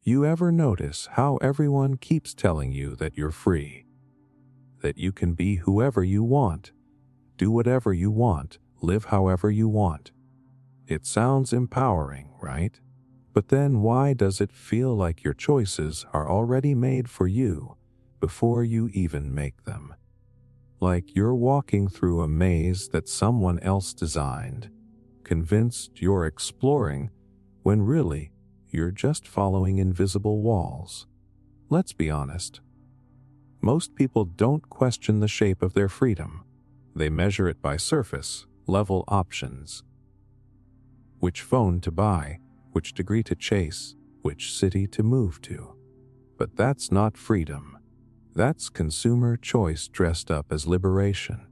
You ever notice how everyone keeps telling you that you're free? That you can be whoever you want, do whatever you want, live however you want. It sounds empowering, right? But then why does it feel like your choices are already made for you before you even make them? Like you're walking through a maze that someone else designed, convinced you're exploring, when really you're just following invisible walls. Let's be honest. Most people don't question the shape of their freedom. They measure it by surface level options. Which phone to buy, which degree to chase, which city to move to. But that's not freedom. That's consumer choice dressed up as liberation.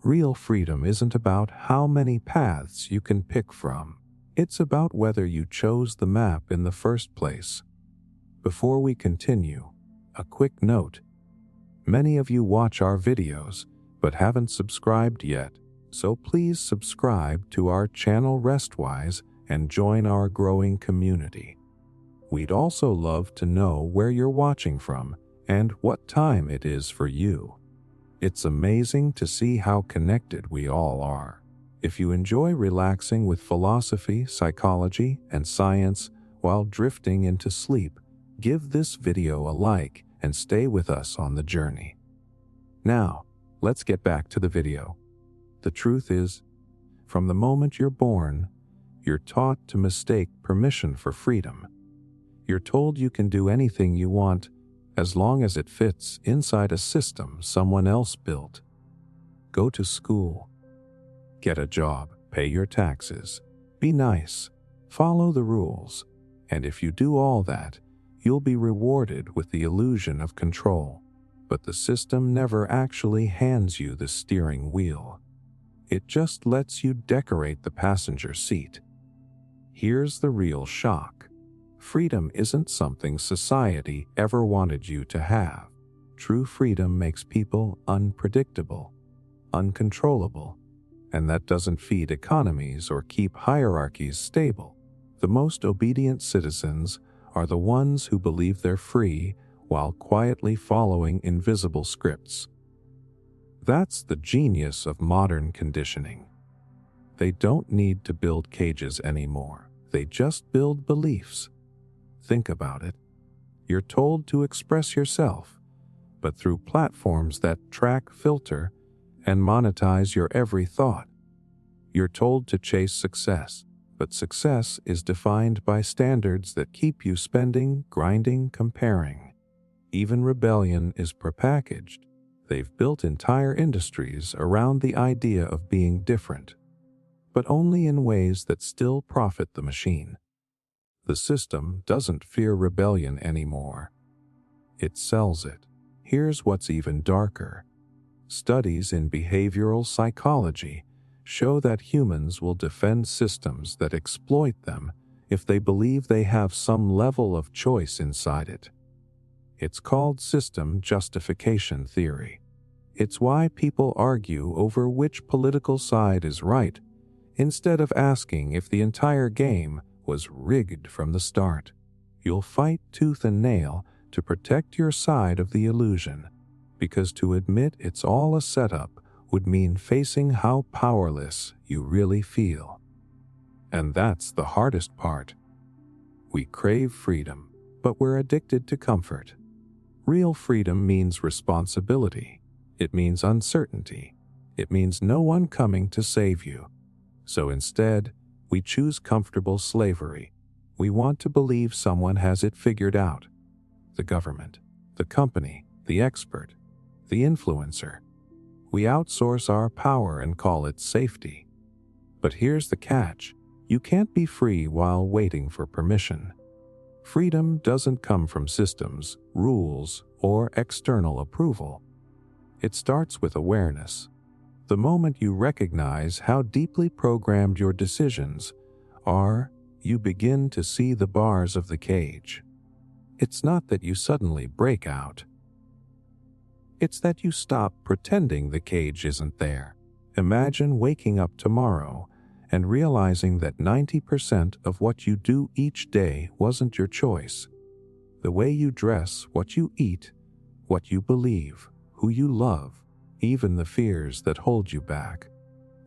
Real freedom isn't about how many paths you can pick from. It's about whether you chose the map in the first place. Before we continue, a quick note. Many of you watch our videos but haven't subscribed yet, so please subscribe to our channel Restwise and join our growing community. We'd also love to know where you're watching from and what time it is for you. It's amazing to see how connected we all are. If you enjoy relaxing with philosophy, psychology, and science while drifting into sleep, give this video a like and stay with us on the journey. Now, let's get back to the video. The truth is, from the moment you're born, you're taught to mistake permission for freedom. You're told you can do anything you want as long as it fits inside a system someone else built. Go to school, get a job, pay your taxes, be nice, follow the rules, and if you do all that, you'll be rewarded with the illusion of control. But the system never actually hands you the steering wheel. It just lets you decorate the passenger seat. Here's the real shock. Freedom isn't something society ever wanted you to have. True freedom makes people unpredictable, uncontrollable, and that doesn't feed economies or keep hierarchies stable. The most obedient citizens are the ones who believe they're free while quietly following invisible scripts. That's the genius of modern conditioning. They don't need to build cages anymore. They just build beliefs. Think about it. You're told to express yourself, but through platforms that track, filter, and monetize your every thought. You're told to chase success, but success is defined by standards that keep you spending, grinding, comparing. Even rebellion is prepackaged. They've built entire industries around the idea of being different, but only in ways that still profit the machine. The system doesn't fear rebellion anymore. It sells it. Here's what's even darker. Studies in behavioral psychology show that humans will defend systems that exploit them if they believe they have some level of choice inside it. It's called system justification theory. It's why people argue over which political side is right, instead of asking if the entire game was rigged from the start. You'll fight tooth and nail to protect your side of the illusion, because to admit it's all a setup would mean facing how powerless you really feel. And that's the hardest part. We crave freedom, but we're addicted to comfort. Real freedom means responsibility. It means uncertainty. It means no one coming to save you. So instead, we choose comfortable slavery. We want to believe someone has it figured out. The government, the company, the expert, the influencer. We outsource our power and call it safety. But here's the catch. You can't be free while waiting for permission. Freedom doesn't come from systems, rules, or external approval. It starts with awareness. The moment you recognize how deeply programmed your decisions are, you begin to see the bars of the cage. It's not that you suddenly break out. It's that you stop pretending the cage isn't there. Imagine waking up tomorrow and realizing that 90% of what you do each day wasn't your choice. The way you dress, what you eat, what you believe, who you love, even the fears that hold you back,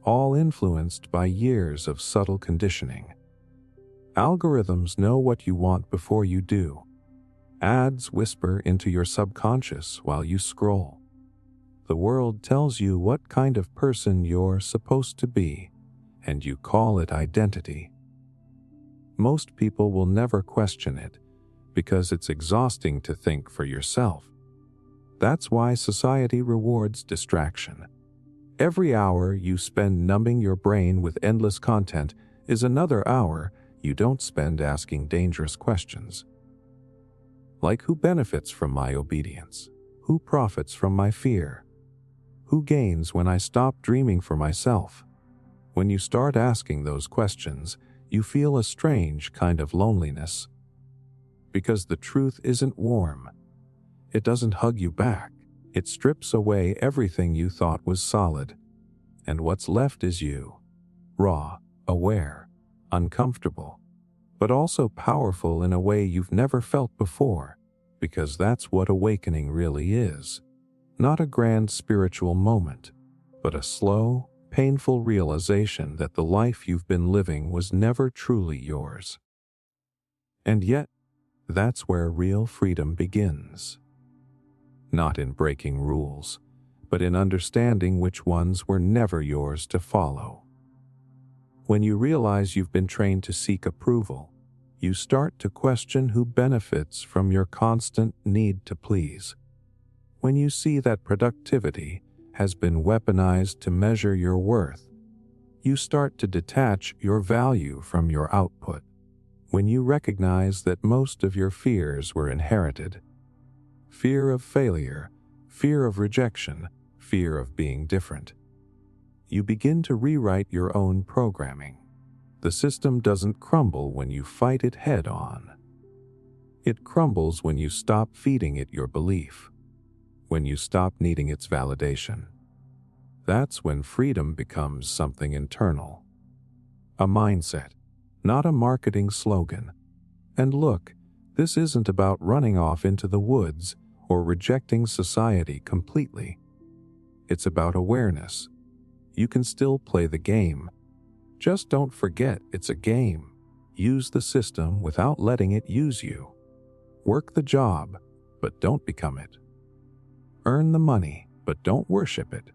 all influenced by years of subtle conditioning. Algorithms know what you want before you do. Ads whisper into your subconscious while you scroll. The world tells you what kind of person you're supposed to be, and you call it identity. Most people will never question it because it's exhausting to think for yourself. That's why society rewards distraction. Every hour you spend numbing your brain with endless content is another hour you don't spend asking dangerous questions. Like, who benefits from my obedience? Who profits from my fear? Who gains when I stop dreaming for myself? When you start asking those questions, you feel a strange kind of loneliness. Because the truth isn't warm. It doesn't hug you back. It strips away everything you thought was solid. And what's left is you. Raw, aware, uncomfortable, but also powerful in a way you've never felt before, because that's what awakening really is. Not a grand spiritual moment, but a slow, painful realization that the life you've been living was never truly yours. And yet, that's where real freedom begins. Not in breaking rules, but in understanding which ones were never yours to follow. When you realize you've been trained to seek approval, you start to question who benefits from your constant need to please. When you see that productivity has been weaponized to measure your worth, you start to detach your value from your output. When you recognize that most of your fears were inherited, fear of failure, fear of rejection, fear of being different, you begin to rewrite your own programming. The system doesn't crumble when you fight it head on. It crumbles when you stop feeding it your belief, when you stop needing its validation. That's when freedom becomes something internal, a mindset, not a marketing slogan. And look, this isn't about running off into the woods or rejecting society completely. It's about awareness. You can still play the game. Just don't forget it's a game. Use the system without letting it use you. Work the job, but don't become it. Earn the money, but don't worship it.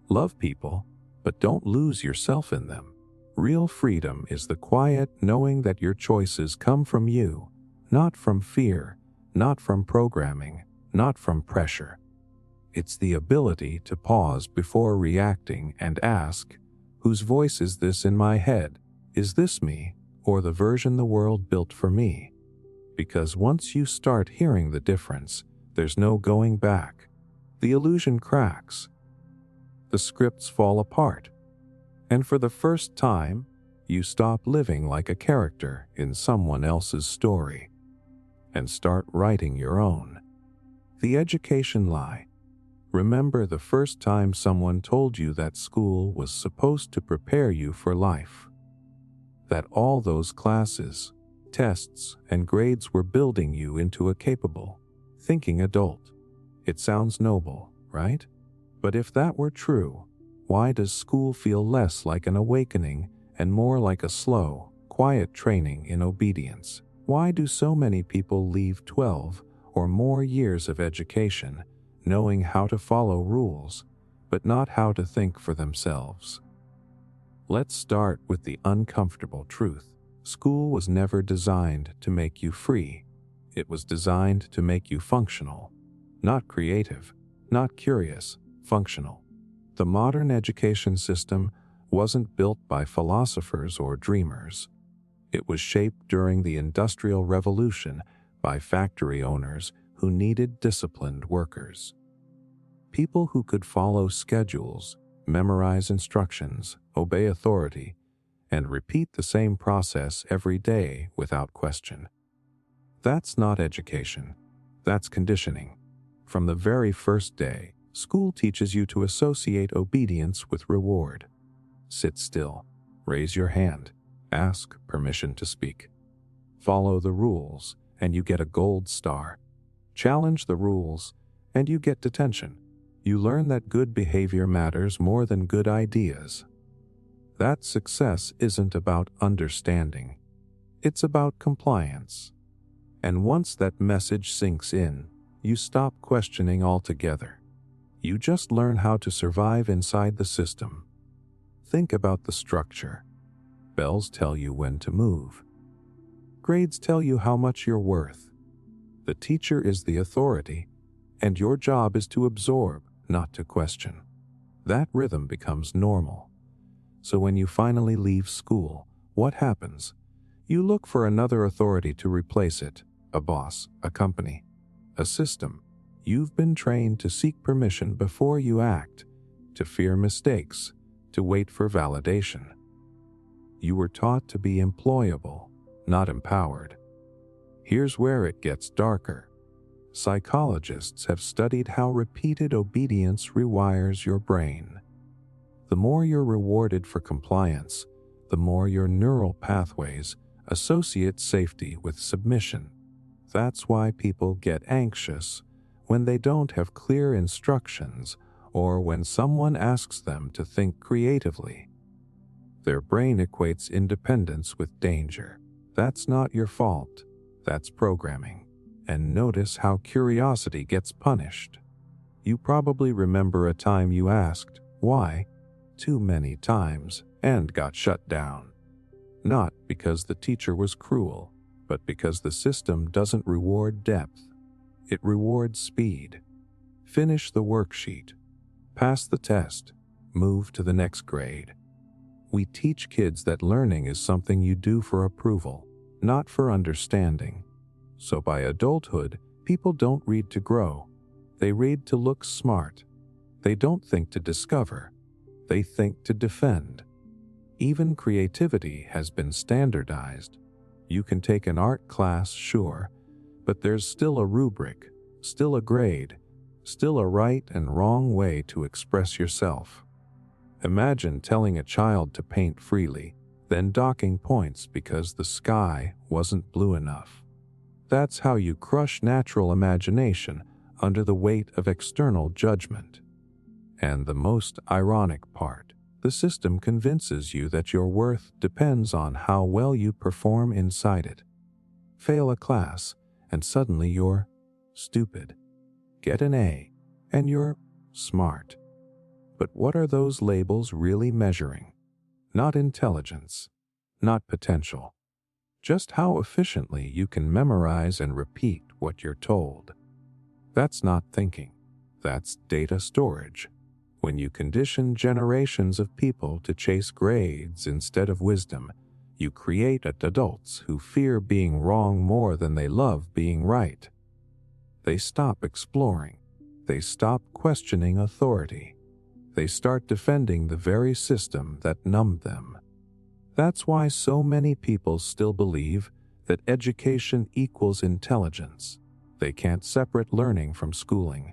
Love people, but don't lose yourself in them. Real freedom is the quiet knowing that your choices come from you, not from fear, not from programming, not from pressure. It's the ability to pause before reacting and ask, whose voice is this in my head? Is this me, or the version the world built for me? Because once you start hearing the difference, there's no going back. The illusion cracks. The scripts fall apart. And for the first time, you stop living like a character in someone else's story and start writing your own. The education lie. Remember the first time someone told you that school was supposed to prepare you for life. That all those classes, tests, and grades were building you into a capable, thinking adult. It sounds noble, right? But if that were true, why does school feel less like an awakening and more like a slow, quiet training in obedience? Why do so many people leave 12 or more years of education knowing how to follow rules, but not how to think for themselves? Let's start with the uncomfortable truth. School was never designed to make you free. It was designed to make you functional. Not creative, not curious, functional. The modern education system wasn't built by philosophers or dreamers. It was shaped during the Industrial Revolution by factory owners who needed disciplined workers. People who could follow schedules, memorize instructions, obey authority, and repeat the same process every day without question. That's not education. That's conditioning. From the very first day, school teaches you to associate obedience with reward. Sit still, raise your hand, ask permission to speak. Follow the rules, and you get a gold star. Challenge the rules, and you get detention. You learn that good behavior matters more than good ideas. That success isn't about understanding. It's about compliance. And once that message sinks in, you stop questioning altogether. You just learn how to survive inside the system. Think about the structure. Bells tell you when to move. Grades tell you how much you're worth. The teacher is the authority, and your job is to absorb, not to question. That rhythm becomes normal. So when you finally leave school, what happens? You look for another authority to replace it, a boss, a company, a system. You've been trained to seek permission before you act, to fear mistakes, to wait for validation. You were taught to be employable, not empowered. Here's where it gets darker. Psychologists have studied how repeated obedience rewires your brain. The more you're rewarded for compliance, the more your neural pathways associate safety with submission. That's why people get anxious when they don't have clear instructions or when someone asks them to think creatively. Their brain equates independence with danger. That's not your fault. That's programming. And notice how curiosity gets punished. You probably remember a time you asked, why, too many times, and got shut down. Not because the teacher was cruel, but because the system doesn't reward depth. It rewards speed. Finish the worksheet. Pass the test. Move to the next grade. We teach kids that learning is something you do for approval, not for understanding. So by adulthood, people don't read to grow. They read to look smart. They don't think to discover. They think to defend. Even creativity has been standardized. You can take an art class, sure, but there's still a rubric, still a grade, still a right and wrong way to express yourself. Imagine telling a child to paint freely, then docking points because the sky wasn't blue enough. That's how you crush natural imagination under the weight of external judgment. And the most ironic part, the system convinces you that your worth depends on how well you perform inside it. Fail a class, and suddenly you're stupid. Get an A, and you're smart. But what are those labels really measuring? Not intelligence, not potential. Just how efficiently you can memorize and repeat what you're told. That's not thinking. That's data storage. When you condition generations of people to chase grades instead of wisdom, you create adults who fear being wrong more than they love being right. They stop exploring. They stop questioning authority. They start defending the very system that numbed them. That's why so many people still believe that education equals intelligence. They can't separate learning from schooling.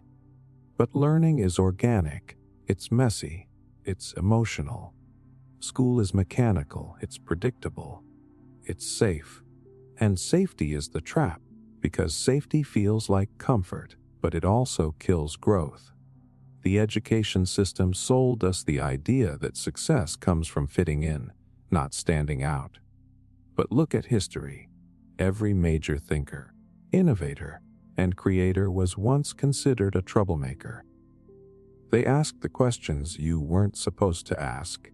But learning is organic. It's messy. It's emotional. School is mechanical. It's predictable. It's safe. And safety is the trap, because safety feels like comfort, but it also kills growth. The education system sold us the idea that success comes from fitting in, not standing out. But look at history. Every major thinker, innovator, and creator was once considered a troublemaker. They asked the questions you weren't supposed to ask.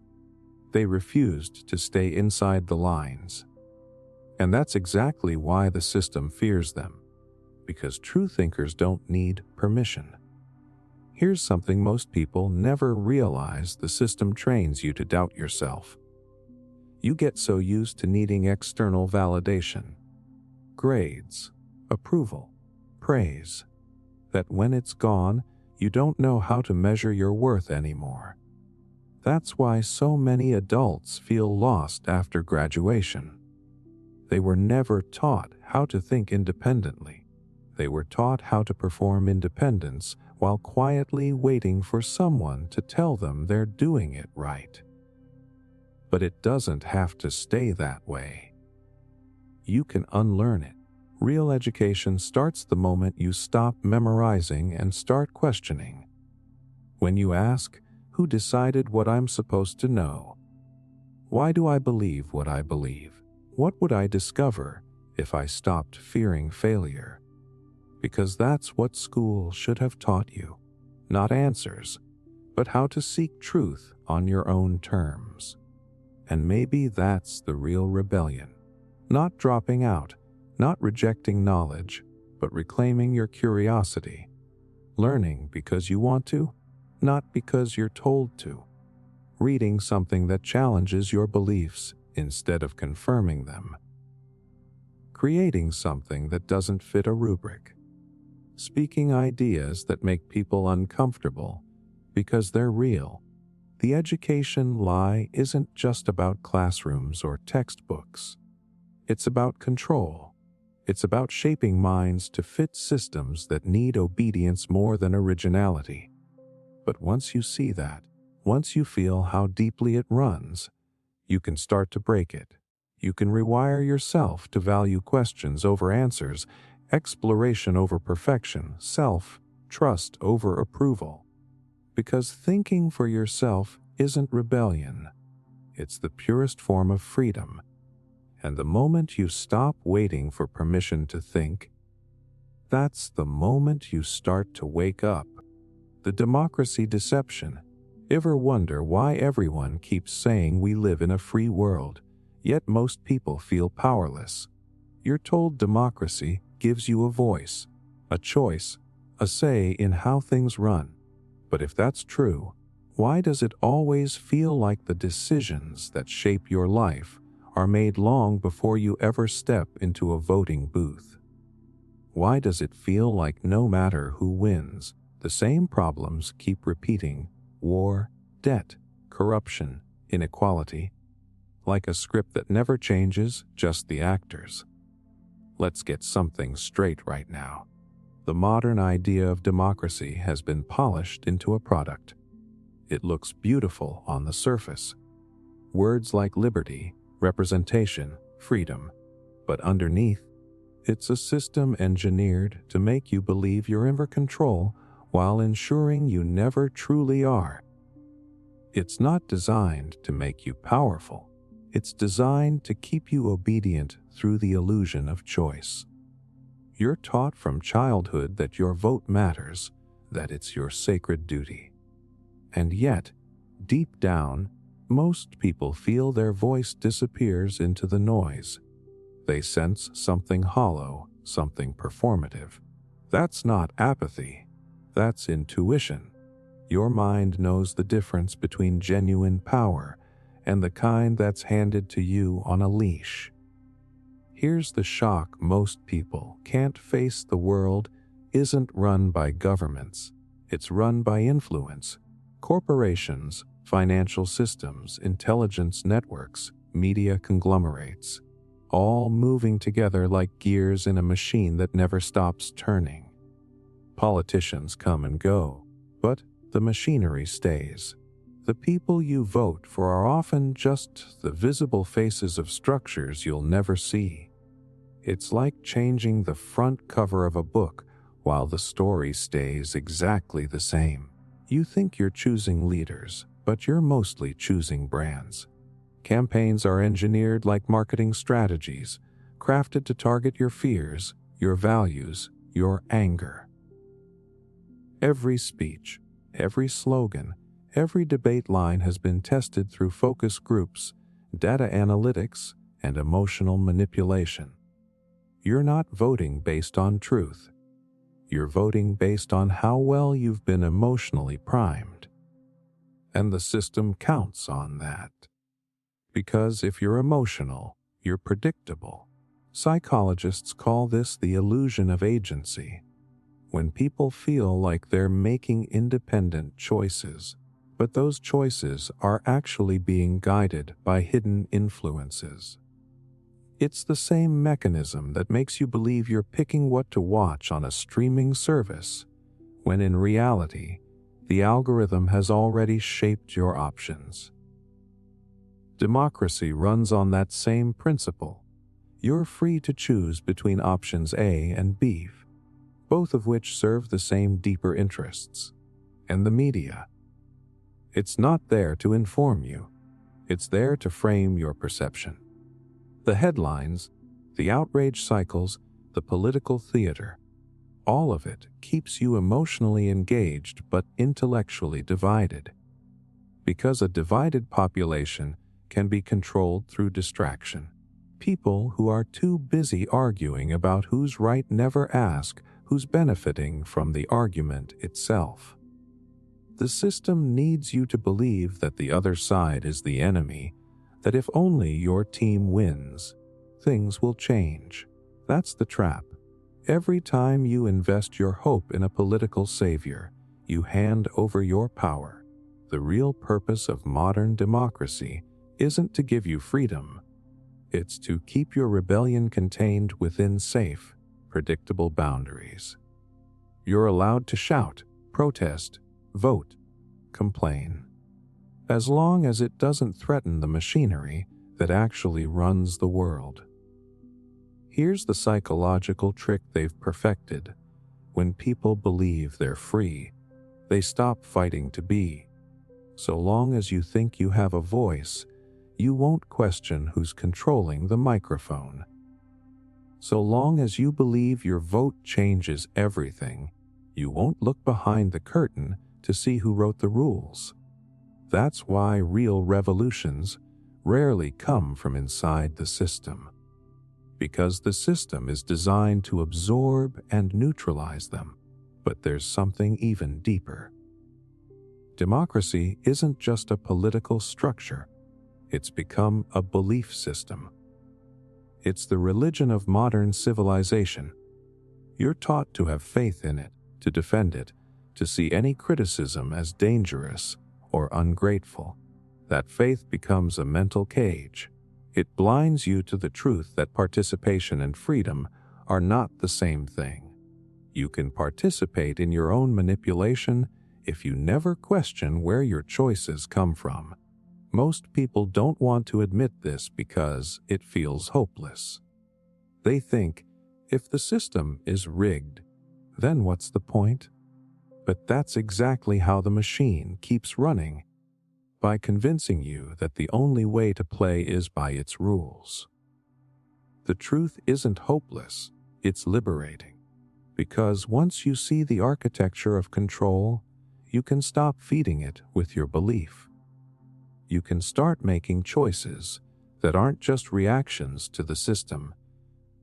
They refused to stay inside the lines. And that's exactly why the system fears them, because true thinkers don't need permission. Here's something most people never realize: the system trains you to doubt yourself. You get so used to needing external validation, grades, approval, praise, that when it's gone, you don't know how to measure your worth anymore. That's why so many adults feel lost after graduation. They were never taught how to think independently. They were taught how to perform independence while quietly waiting for someone to tell them they're doing it right. But it doesn't have to stay that way. You can unlearn it. Real education starts the moment you stop memorizing and start questioning. When you ask, "Who decided what I'm supposed to know? Why do I believe what I believe? What would I discover if I stopped fearing failure?" Because that's what school should have taught you. Not answers, but how to seek truth on your own terms. And maybe that's the real rebellion. Not dropping out, not rejecting knowledge, but reclaiming your curiosity. Learning because you want to, not because you're told to. Reading something that challenges your beliefs instead of confirming them. Creating something that doesn't fit a rubric. Speaking ideas that make people uncomfortable because they're real. The education lie isn't just about classrooms or textbooks. It's about control. It's about shaping minds to fit systems that need obedience more than originality. But once you see that, once you feel how deeply it runs, you can start to break it. You can rewire yourself to value questions over answers, exploration over perfection, self-trust over approval. Because thinking for yourself isn't rebellion. It's the purest form of freedom. And the moment you stop waiting for permission to think, that's the moment you start to wake up. The democracy deception. Ever wonder why everyone keeps saying we live in a free world, yet most people feel powerless? You're told democracy gives you a voice, a choice, a say in how things run. But if that's true, why does it always feel like the decisions that shape your life are made long before you ever step into a voting booth? Why does it feel like no matter who wins, the same problems keep repeating? War, debt, corruption, inequality. Like a script that never changes, just the actors. Let's get something straight right now. The modern idea of democracy has been polished into a product. It looks beautiful on the surface. Words like liberty, representation, freedom. But underneath, it's a system engineered to make you believe you're in control while ensuring you never truly are. It's not designed to make you powerful. It's designed to keep you obedient through the illusion of choice. You're taught from childhood that your vote matters, that it's your sacred duty. And yet, deep down, most people feel their voice disappears into the noise. They sense something hollow, something performative. That's not apathy. That's intuition. Your mind knows the difference between genuine power and the kind that's handed to you on a leash. Here's the shock: most people can't face. The world isn't run by governments. It's run by influence. Corporations, financial systems, intelligence networks, media conglomerates, all moving together like gears in a machine that never stops turning. Politicians come and go, but the machinery stays. The people you vote for are often just the visible faces of structures you'll never see. It's like changing the front cover of a book while the story stays exactly the same. You think you're choosing leaders, but you're mostly choosing brands. Campaigns are engineered like marketing strategies, crafted to target your fears, your values, your anger. Every speech, every slogan, every debate line has been tested through focus groups, data analytics, and emotional manipulation. You're not voting based on truth. You're voting based on how well you've been emotionally primed. And the system counts on that. Because if you're emotional, you're predictable. Psychologists call this the illusion of agency. When people feel like they're making independent choices, but those choices are actually being guided by hidden influences. It's the same mechanism that makes you believe you're picking what to watch on a streaming service, when in reality, the algorithm has already shaped your options. Democracy runs on that same principle. You're free to choose between options A and B, both of which serve the same deeper interests. And the media. It's not there to inform you. It's there to frame your perception. The headlines, the outrage cycles, the political theater, all of it keeps you emotionally engaged but intellectually divided. Because a divided population can be controlled through distraction. People who are too busy arguing about who's right never ask who's benefiting from the argument itself. The system needs you to believe that the other side is the enemy, that if only your team wins, things will change. That's the trap. Every time you invest your hope in a political savior, you hand over your power. The real purpose of modern democracy isn't to give you freedom. It's to keep your rebellion contained within safe, predictable boundaries. You're allowed to shout, protest, vote, complain, as long as it doesn't threaten the machinery that actually runs the world. Here's the psychological trick they've perfected. When people believe they're free, they stop fighting to be. So long as you think you have a voice, you won't question who's controlling the microphone. So long as you believe your vote changes everything, you won't look behind the curtain to see who wrote the rules. That's why real revolutions rarely come from inside the system. Because the system is designed to absorb and neutralize them. But there's something even deeper. Democracy isn't just a political structure. It's become a belief system. It's the religion of modern civilization. You're taught to have faith in it, to defend it, to see any criticism as dangerous or ungrateful. That faith becomes a mental cage. It blinds you to the truth that participation and freedom are not the same thing. You can participate in your own manipulation if you never question where your choices come from. Most people don't want to admit this because it feels hopeless. They think, if the system is rigged, then what's the point? But that's exactly how the machine keeps running, by convincing you that the only way to play is by its rules. The truth isn't hopeless, it's liberating. Because once you see the architecture of control, you can stop feeding it with your belief. You can start making choices that aren't just reactions to the system,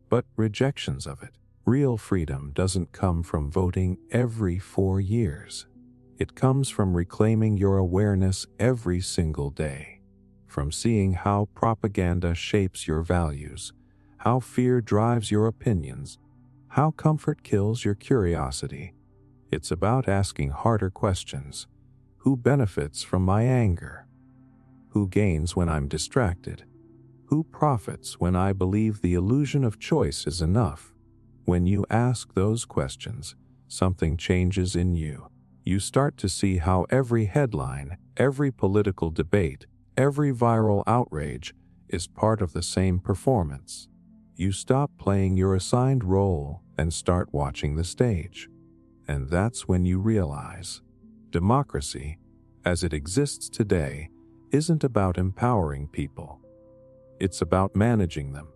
but rejections of it. Real freedom doesn't come from voting every 4 years. It comes from reclaiming your awareness every single day, from seeing how propaganda shapes your values, how fear drives your opinions, how comfort kills your curiosity. It's about asking harder questions. Who benefits from my anger? Who gains when I'm distracted? Who profits when I believe the illusion of choice is enough? When you ask those questions, something changes in you. You start to see how every headline, every political debate, every viral outrage is part of the same performance. You stop playing your assigned role and start watching the stage. And that's when you realize democracy, as it exists today, isn't about empowering people. It's about managing them,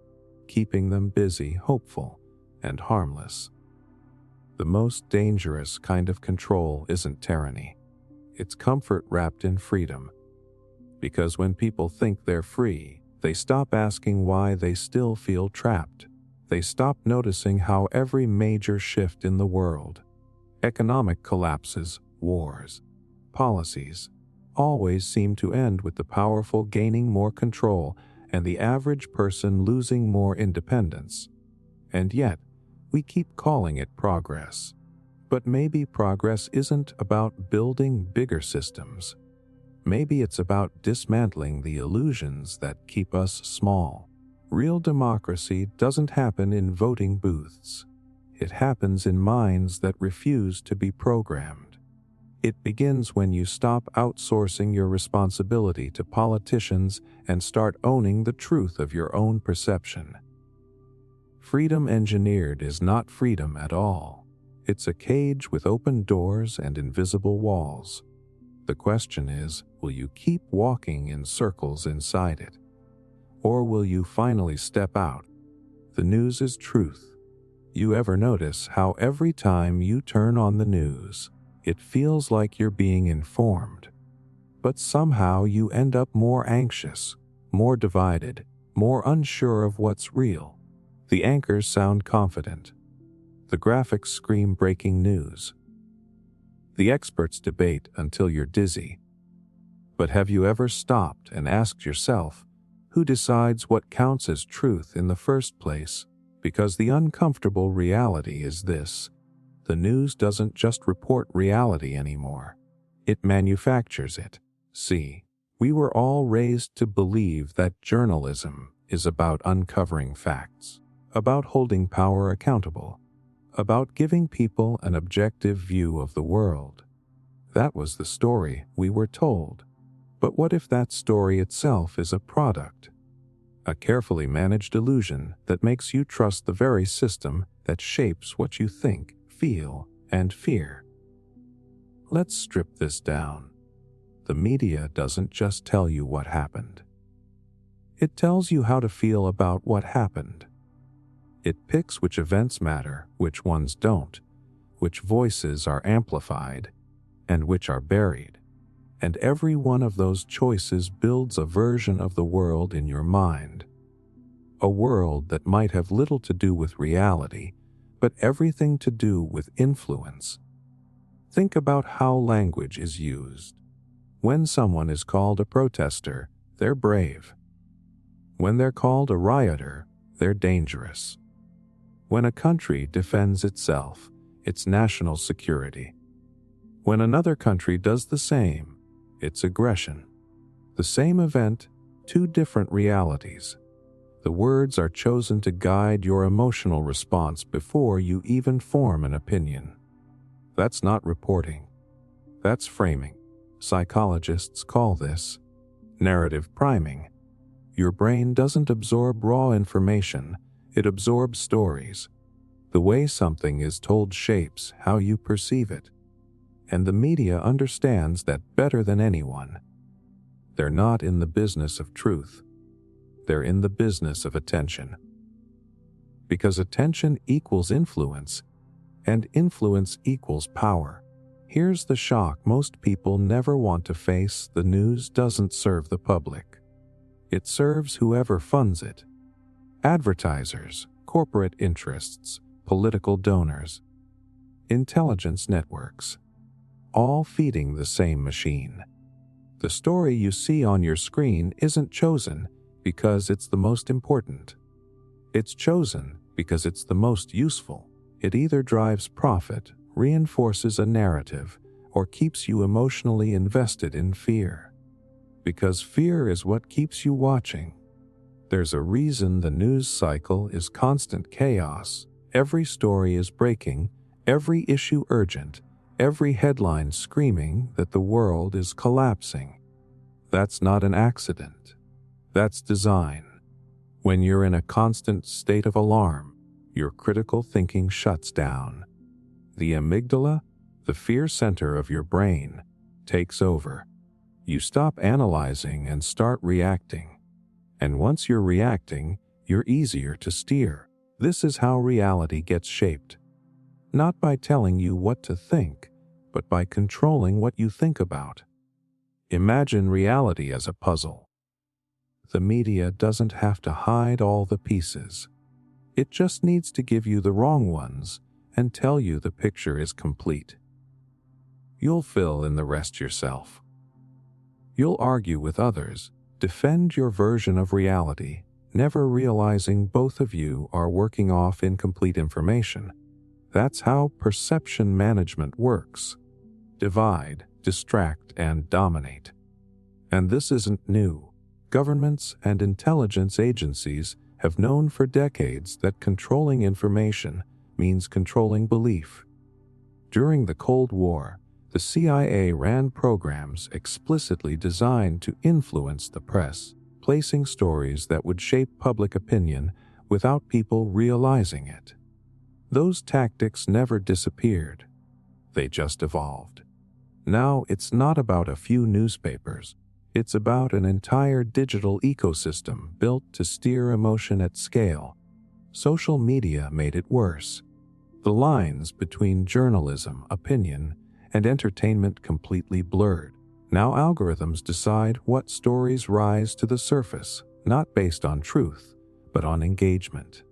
keeping them busy, hopeful, and harmless. The most dangerous kind of control isn't tyranny. It's comfort wrapped in freedom. Because when people think they're free, they stop asking why they still feel trapped. They stop noticing how every major shift in the world, economic collapses, wars, policies, always seem to end with the powerful gaining more control and the average person losing more independence. And yet, we keep calling it progress. But maybe progress isn't about building bigger systems. Maybe it's about dismantling the illusions that keep us small. Real democracy doesn't happen in voting booths. It happens in minds that refuse to be programmed. It begins when you stop outsourcing your responsibility to politicians and start owning the truth of your own perception. Freedom engineered is not freedom at all. It's a cage with open doors and invisible walls. The question is, will you keep walking in circles inside it? Or will you finally step out? The news is truth. You ever notice how every time you turn on the news, it feels like you're being informed, but somehow you end up more anxious, more divided, more unsure of what's real? The anchors sound confident. The graphics scream breaking news. The experts debate until you're dizzy. But have you ever stopped and asked yourself, who decides what counts as truth in the first place? Because the uncomfortable reality is this: the news doesn't just report reality anymore. It manufactures it. See, we were all raised to believe that journalism is about uncovering facts, about holding power accountable, about giving people an objective view of the world. That was the story we were told. But what if that story itself is a product? A carefully managed illusion that makes you trust the very system that shapes what you think, feel, and fear. Let's strip this down. The media doesn't just tell you what happened. It tells you how to feel about what happened. It picks which events matter, which ones don't, which voices are amplified, and which are buried. And every one of those choices builds a version of the world in your mind. A world that might have little to do with reality, but everything to do with influence. Think about how language is used. When someone is called a protester, they're brave. When they're called a rioter, they're dangerous. When a country defends itself, it's national security. When another country does the same, it's aggression. The same event, two different realities. The words are chosen to guide your emotional response before you even form an opinion. That's not reporting. That's framing. Psychologists call this narrative priming. Your brain doesn't absorb raw information, it absorbs stories. The way something is told shapes how you perceive it. And the media understands that better than anyone. They're not in the business of truth. They're in the business of attention. Because attention equals influence, and influence equals power. Here's the shock most people never want to face: the news doesn't serve the public. It serves whoever funds it. Advertisers, corporate interests, political donors, intelligence networks, all feeding the same machine. The story you see on your screen isn't chosen because it's the most important. It's chosen because it's the most useful. It either drives profit, reinforces a narrative, or keeps you emotionally invested in fear. Because fear is what keeps you watching. There's a reason the news cycle is constant chaos. Every story is breaking, every issue urgent, every headline screaming that the world is collapsing. That's not an accident. That's design. When you're in a constant state of alarm, your critical thinking shuts down. The amygdala, the fear center of your brain, takes over. You stop analyzing and start reacting. And once you're reacting, you're easier to steer. This is how reality gets shaped. Not by telling you what to think, but by controlling what you think about. Imagine reality as a puzzle. The media doesn't have to hide all the pieces. It just needs to give you the wrong ones and tell you the picture is complete. You'll fill in the rest yourself. You'll argue with others, defend your version of reality, never realizing both of you are working off incomplete information. That's how perception management works. Divide, distract, and dominate. And this isn't new. Governments and intelligence agencies have known for decades that controlling information means controlling belief. During the Cold War, the CIA ran programs explicitly designed to influence the press, placing stories that would shape public opinion without people realizing it. Those tactics never disappeared. They just evolved. Now it's not about a few newspapers. It's about an entire digital ecosystem built to steer emotion at scale. Social media made it worse. The lines between journalism, opinion, and entertainment completely blurred. Now algorithms decide what stories rise to the surface, not based on truth, but on engagement.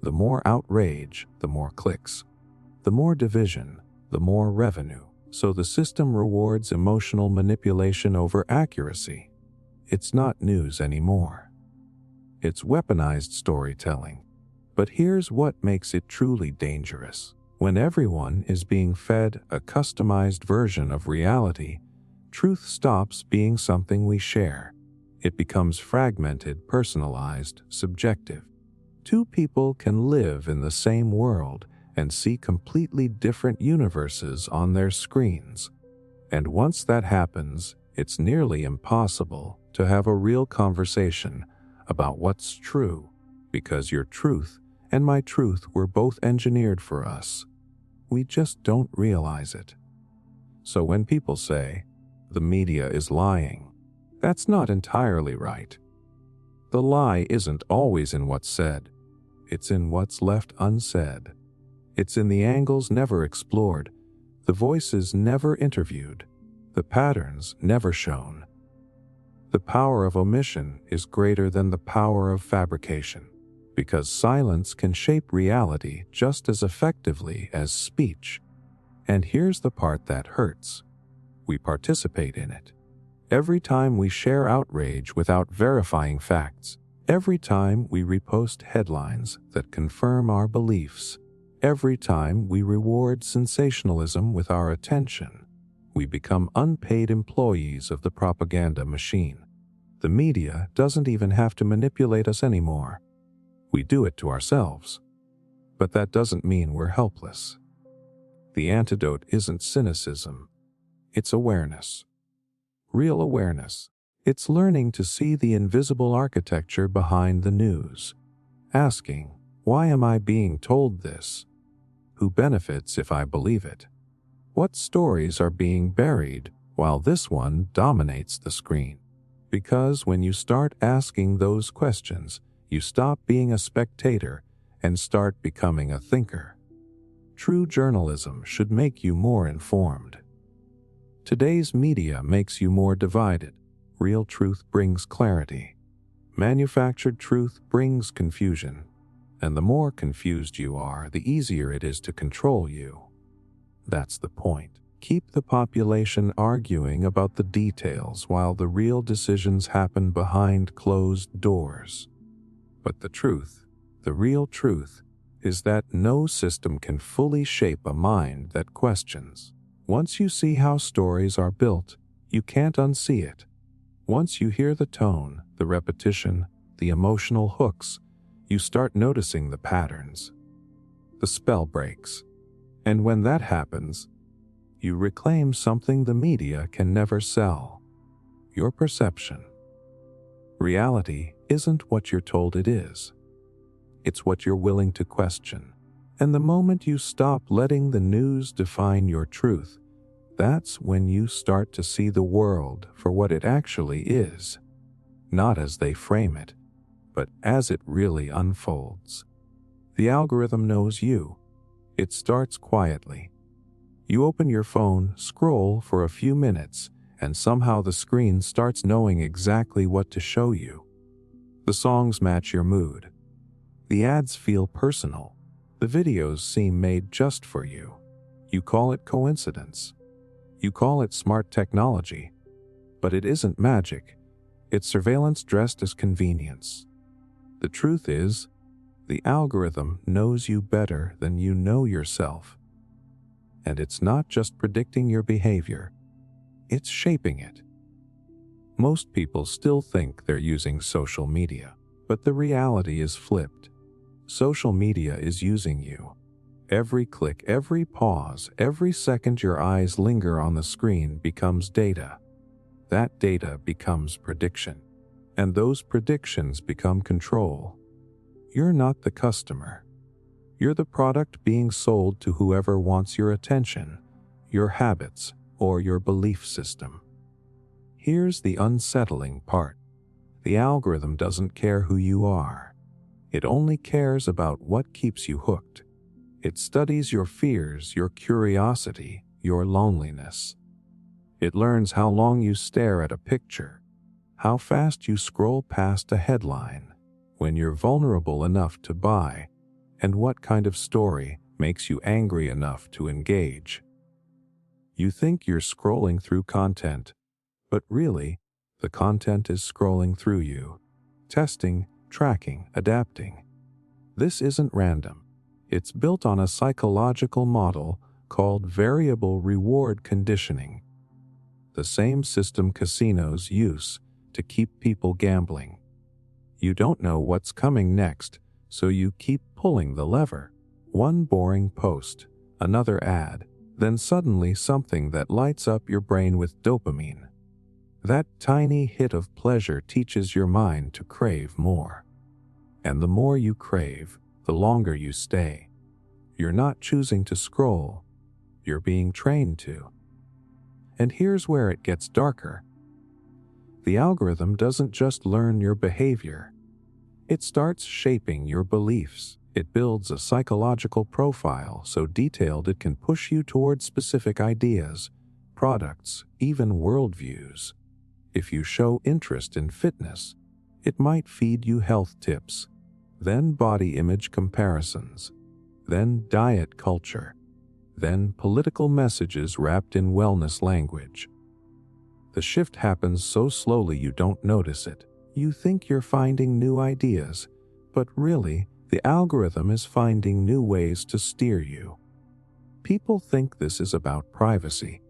The more outrage, the more clicks. The more division, the more revenue. So the system rewards emotional manipulation over accuracy. It's not news anymore. It's weaponized storytelling. But here's what makes it truly dangerous. When everyone is being fed a customized version of reality, truth stops being something we share. It becomes fragmented, personalized, subjective. Two people can live in the same world and see completely different universes on their screens. And once that happens, it's nearly impossible to have a real conversation about what's true, because your truth and my truth were both engineered for us. We just don't realize it. So when people say, the media is lying, that's not entirely right. The lie isn't always in what's said. It's in what's left unsaid. It's in the angles never explored, the voices never interviewed, the patterns never shown. The power of omission is greater than the power of fabrication, because silence can shape reality just as effectively as speech. And here's the part that hurts. We participate in it. Every time we share outrage without verifying facts, every time we repost headlines that confirm our beliefs, every time we reward sensationalism with our attention, we become unpaid employees of the propaganda machine. The media doesn't even have to manipulate us anymore. We do it to ourselves. But that doesn't mean we're helpless. The antidote isn't cynicism. It's awareness. Real awareness. It's learning to see the invisible architecture behind the news. Asking, why am I being told this? Who benefits if I believe it? What stories are being buried while this one dominates the screen? Because when you start asking those questions, you stop being a spectator and start becoming a thinker. True journalism should make you more informed. Today's media makes you more divided. Real truth brings clarity. Manufactured truth brings confusion. And the more confused you are, the easier it is to control you. That's the point. Keep the population arguing about the details while the real decisions happen behind closed doors. But the real truth, is that no system can fully shape a mind that questions. Once you see how stories are built, you can't unsee it. Once you hear the tone, the repetition, the emotional hooks, you start noticing the patterns. The spell breaks. And when that happens, you reclaim something the media can never sell. Your perception. Reality isn't what you're told it is. It's what you're willing to question. And the moment you stop letting the news define your truth, that's when you start to see the world for what it actually is. Not as they frame it, but as it really unfolds. The algorithm knows you. It starts quietly. You open your phone, scroll for a few minutes, and somehow the screen starts knowing exactly what to show you. The songs match your mood. The ads feel personal. The videos seem made just for you. You call it coincidence. You call it smart technology. But it isn't magic. It's surveillance dressed as convenience. The truth is, the algorithm knows you better than you know yourself. And it's not just predicting your behavior, it's shaping it. Most people still think they're using social media, but the reality is flipped. Social media is using you. Every click, every pause, every second your eyes linger on the screen becomes data. That data becomes prediction. And those predictions become control. You're not the customer. You're the product being sold to whoever wants your attention, your habits, or your belief system. Here's the unsettling part. The algorithm doesn't care who you are. It only cares about what keeps you hooked. It studies your fears, your curiosity, your loneliness. It learns how long you stare at a picture, how fast you scroll past a headline when you're vulnerable enough to buy, and what kind of story makes you angry enough to engage. You think you're scrolling through content, but really, the content is scrolling through you, testing, tracking, adapting. This isn't random. It's built on a psychological model called variable reward conditioning, the same system casinos use to keep people gambling. You don't know what's coming next, so you keep pulling the lever. One boring post, another ad, then suddenly something that lights up your brain with dopamine. That tiny hit of pleasure teaches your mind to crave more. And the more you crave, the longer you stay. You're not choosing to scroll, you're being trained to. And here's where it gets darker. The algorithm doesn't just learn your behavior. It starts shaping your beliefs. It builds a psychological profile so detailed it can push you toward specific ideas, products, even worldviews. If you show interest in fitness, it might feed you health tips, then body image comparisons, then diet culture, then political messages wrapped in wellness language. The shift happens so slowly you don't notice it. You think you're finding new ideas, but really, the algorithm is finding new ways to steer you. People think this is about privacy,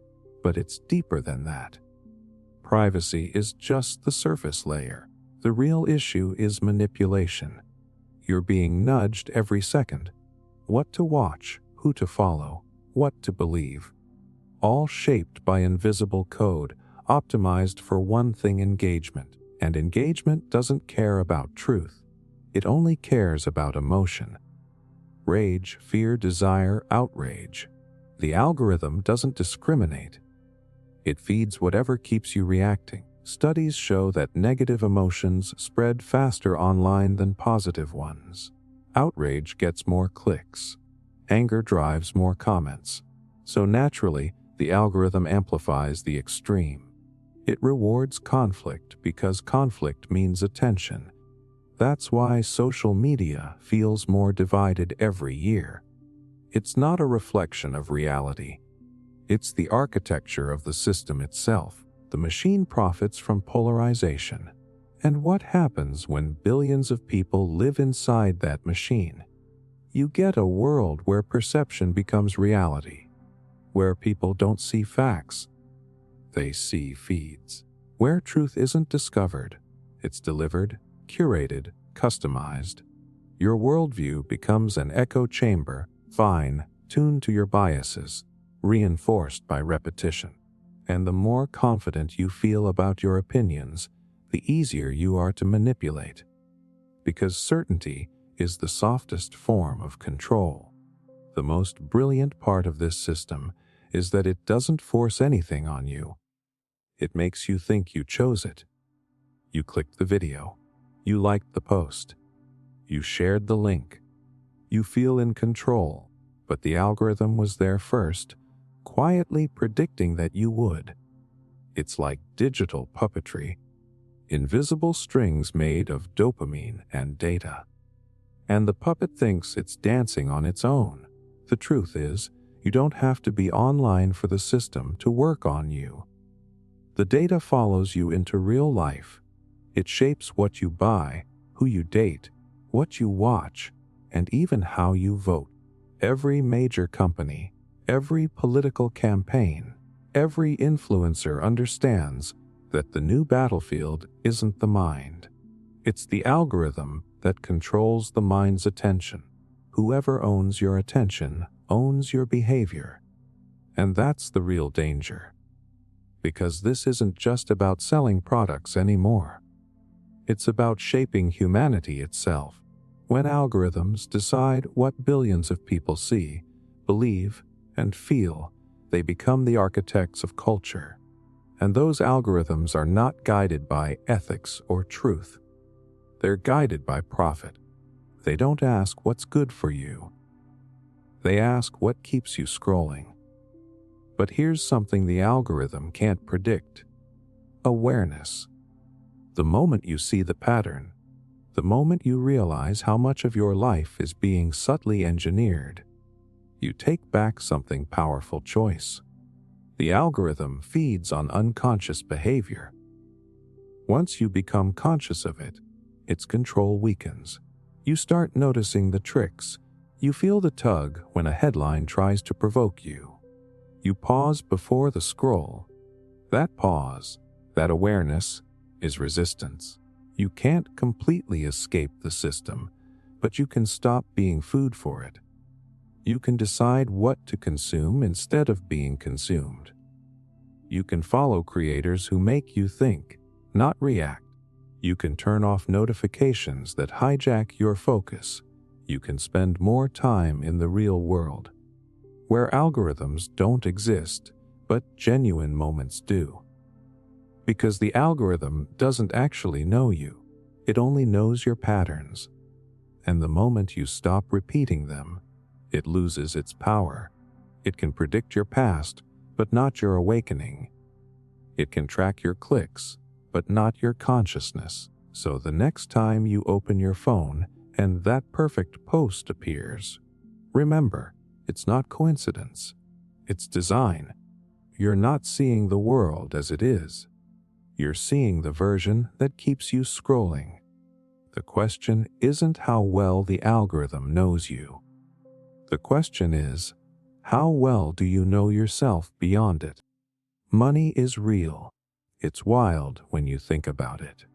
but it's deeper than that. Privacy is just the surface layer. The real issue is manipulation. You're being nudged every second. What to watch, who to follow, what to believe. All shaped by invisible code, optimized for one thing: engagement. And engagement doesn't care about truth. It only cares about emotion. Rage, fear, desire, outrage. The algorithm doesn't discriminate. It feeds whatever keeps you reacting. Studies show that negative emotions spread faster online than positive ones. Outrage gets more clicks. Anger drives more comments. So naturally, the algorithm amplifies the extreme. It rewards conflict because conflict means attention. That's why social media feels more divided every year. It's not a reflection of reality. It's the architecture of the system itself. The machine profits from polarization. And what happens when billions of people live inside that machine? You get a world where perception becomes reality, where people don't see facts, they see feeds, where truth isn't discovered, it's delivered, curated, customized. Your worldview becomes an echo chamber, fine, tuned to your biases, reinforced by repetition. And the more confident you feel about your opinions, the easier you are to manipulate. Because certainty is the softest form of control. The most brilliant part of this system is that it doesn't force anything on you. It makes you think you chose it. You clicked the video. You liked the post. You shared the link. You feel in control, but the algorithm was there first, quietly predicting that you would. It's like digital puppetry, invisible strings made of dopamine and data. And the puppet thinks it's dancing on its own. The truth is, you don't have to be online for the system to work on you. The data follows you into real life. It shapes what you buy, who you date, what you watch, and even how you vote. Every major company, every political campaign, every influencer understands that the new battlefield isn't the mind. It's the algorithm that controls the mind's attention. Whoever owns your attention owns your behavior. And that's the real danger. Because this isn't just about selling products anymore. It's about shaping humanity itself. When algorithms decide what billions of people see, believe, and feel, they become the architects of culture. And those algorithms are not guided by ethics or truth. They're guided by profit. They don't ask what's good for you. They ask what keeps you scrolling. But here's something the algorithm can't predict: awareness. The moment you see the pattern, the moment you realize how much of your life is being subtly engineered, you take back something powerful choice. The algorithm feeds on unconscious behavior. Once you become conscious of it, its control weakens. You start noticing the tricks. You feel the tug when a headline tries to provoke you. You pause before the scroll. That pause, that awareness, is resistance. You can't completely escape the system, but you can stop being food for it. You can decide what to consume instead of being consumed. You can follow creators who make you think, not react. You can turn off notifications that hijack your focus. You can spend more time in the real world, where algorithms don't exist, but genuine moments do. Because the algorithm doesn't actually know you. It only knows your patterns. And the moment you stop repeating them, it loses its power. It can predict your past, but not your awakening. It can track your clicks, but not your consciousness. So the next time you open your phone and that perfect post appears, remember, it's not coincidence. It's design. You're not seeing the world as it is. You're seeing the version that keeps you scrolling. The question isn't how well the algorithm knows you. The question is, how well do you know yourself beyond it? Money is real. It's wild when you think about it.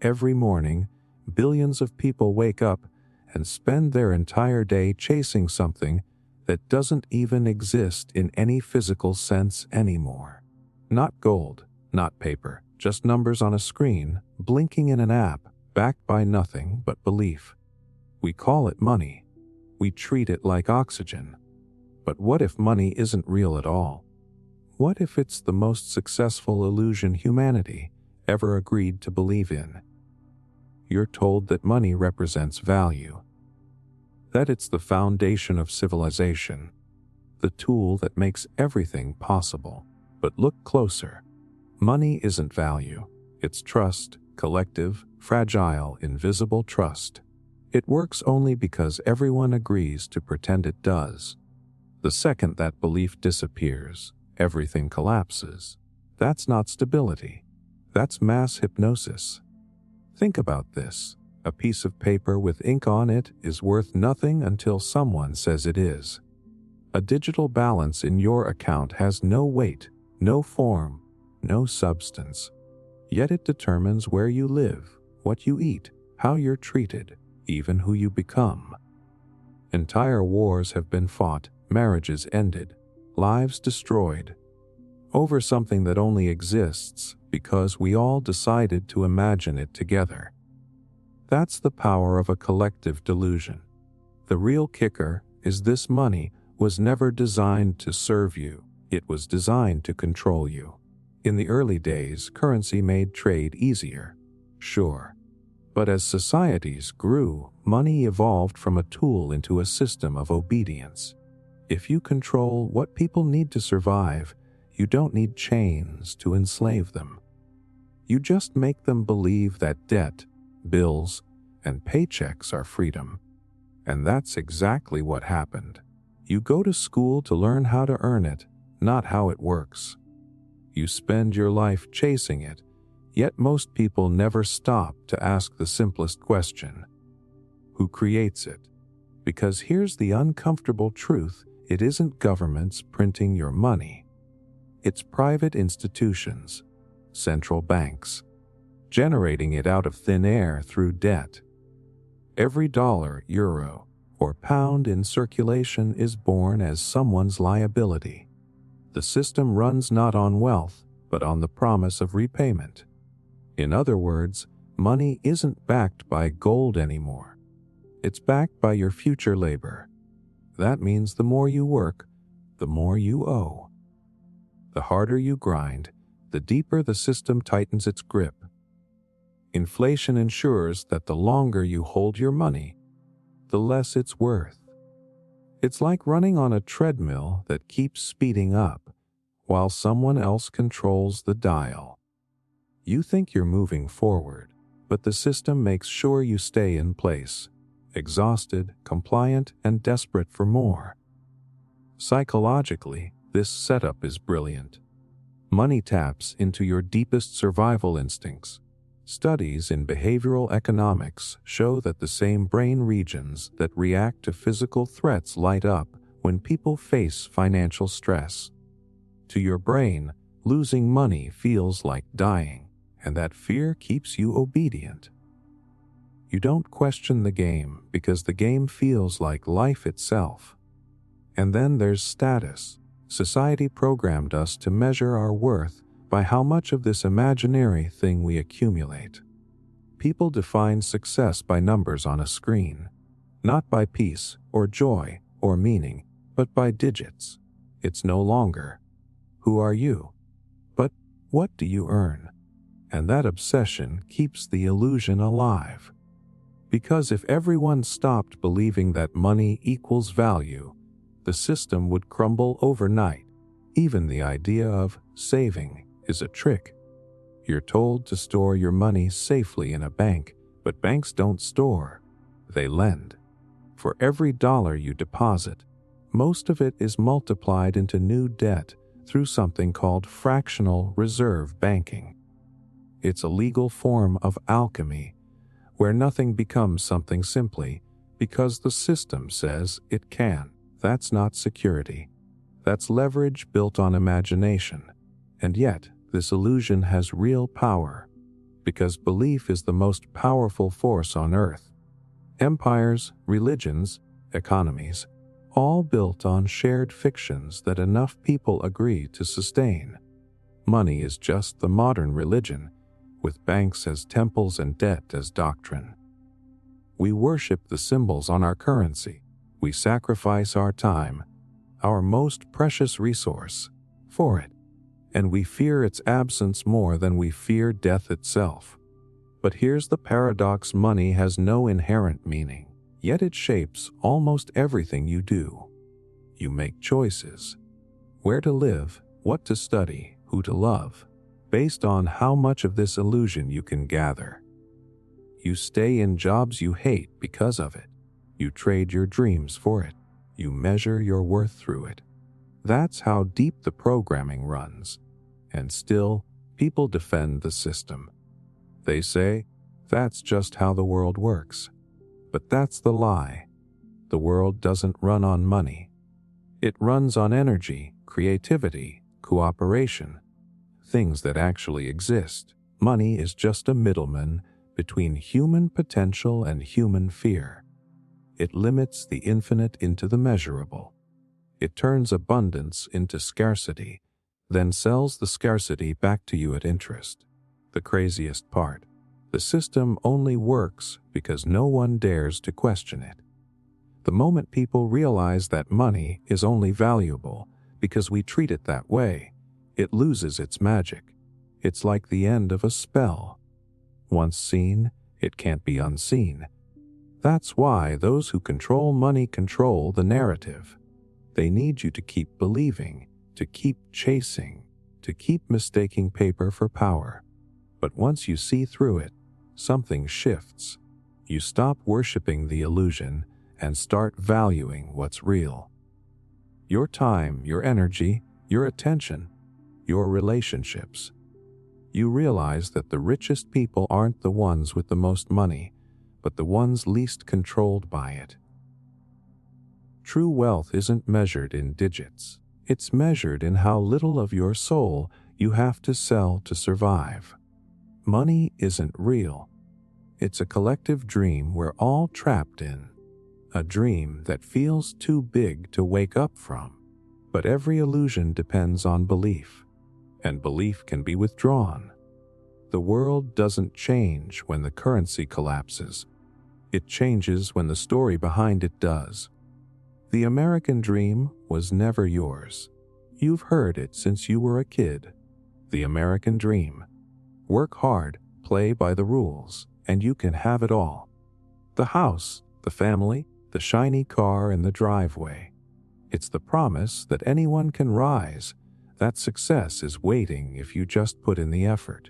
Every morning, billions of people wake up and spend their entire day chasing something that doesn't even exist in any physical sense anymore. Not gold, not paper, just numbers on a screen, blinking in an app, backed by nothing but belief. We call it money. We treat it like oxygen. But what if money isn't real at all? What if it's the most successful illusion humanity ever agreed to believe in? You're told that money represents value, that it's the foundation of civilization, the tool that makes everything possible. But look closer. Money isn't value. It's trust, collective, fragile, invisible trust. It works only because everyone agrees to pretend it does. The second that belief disappears, everything collapses. That's not stability. That's mass hypnosis. Think about this. A piece of paper with ink on it is worth nothing until someone says it is. A digital balance in your account has no weight, no form, no substance. Yet it determines where you live, what you eat, how you're treated, even who you become. Entire wars have been fought, marriages ended, lives destroyed, over something that only exists because we all decided to imagine it together. That's the power of a collective delusion. The real kicker is this: money was never designed to serve you. It was designed to control you. In the early days, currency made trade easier. Sure. But as societies grew, money evolved from a tool into a system of obedience. If you control what people need to survive, you don't need chains to enslave them. You just make them believe that debt, bills, and paychecks are freedom. And that's exactly what happened. You go to school to learn how to earn it, not how it works. You spend your life chasing it, yet most people never stop to ask the simplest question: who creates it? Because here's the uncomfortable truth: it isn't governments printing your money. It's private institutions, central banks, generating it out of thin air through debt. Every dollar, euro, or pound in circulation is born as someone's liability. The system runs not on wealth, but on the promise of repayment. In other words, money isn't backed by gold anymore. It's backed by your future labor. That means the more you work, the more you owe. The harder you grind, the deeper the system tightens its grip. Inflation ensures that the longer you hold your money, the less it's worth. It's like running on a treadmill that keeps speeding up while someone else controls the dial. You think you're moving forward, but the system makes sure you stay in place, exhausted, compliant, and desperate for more. Psychologically, this setup is brilliant. Money taps into your deepest survival instincts. Studies in behavioral economics show that the same brain regions that react to physical threats light up when people face financial stress. To your brain, losing money feels like dying, and that fear keeps you obedient. You don't question the game because the game feels like life itself. And then there's status. Society programmed us to measure our worth by how much of this imaginary thing we accumulate. People define success by numbers on a screen, not by peace or joy or meaning, but by digits. It's no longer, "Who are you?" but "What do you earn?" And that obsession keeps the illusion alive. Because if everyone stopped believing that money equals value, the system would crumble overnight. Even the idea of saving is a trick. You're told to store your money safely in a bank, but banks don't store, they lend. For every dollar you deposit, most of it is multiplied into new debt through something called fractional reserve banking. It's a legal form of alchemy, where nothing becomes something simply because the system says it can. That's not security. That's leverage built on imagination. And yet, this illusion has real power, because belief is the most powerful force on earth. Empires, religions, economies, all built on shared fictions that enough people agree to sustain. Money is just the modern religion, with banks as temples and debt as doctrine. We worship the symbols on our currency. We sacrifice our time, our most precious resource, for it. And we fear its absence more than we fear death itself. But here's the paradox: money has no inherent meaning, yet it shapes almost everything you do. You make choices: where to live, what to study, who to love, based on how much of this illusion you can gather. You stay in jobs you hate because of it. You trade your dreams for it. You measure your worth through it. That's how deep the programming runs. And still, people defend the system. They say, that's just how the world works. But that's the lie. The world doesn't run on money. It runs on energy, creativity, cooperation, things that actually exist. Money is just a middleman between human potential and human fear. It limits the infinite into the measurable. It turns abundance into scarcity, then sells the scarcity back to you at interest. The craziest part: the system only works because no one dares to question it. The moment people realize that money is only valuable because we treat it that way, it loses its magic. It's like the end of a spell. Once seen, it can't be unseen. That's why those who control money control the narrative. They need you to keep believing, to keep chasing, to keep mistaking paper for power. But once you see through it, something shifts. You stop worshiping the illusion and start valuing what's real. Your time, your energy, your attention, your relationships. You realize that the richest people aren't the ones with the most money, but the ones least controlled by it. True wealth isn't measured in digits. It's measured in how little of your soul you have to sell to survive. Money isn't real. It's a collective dream we're all trapped in. A dream that feels too big to wake up from. But every illusion depends on belief, and belief can be withdrawn. The world doesn't change when the currency collapses. It changes when the story behind it does. The American dream was never yours. You've heard it since you were a kid. The American dream. Work hard, play by the rules, and you can have it all. The house, the family, the shiny car in the driveway. It's the promise that anyone can rise, that success is waiting if you just put in the effort.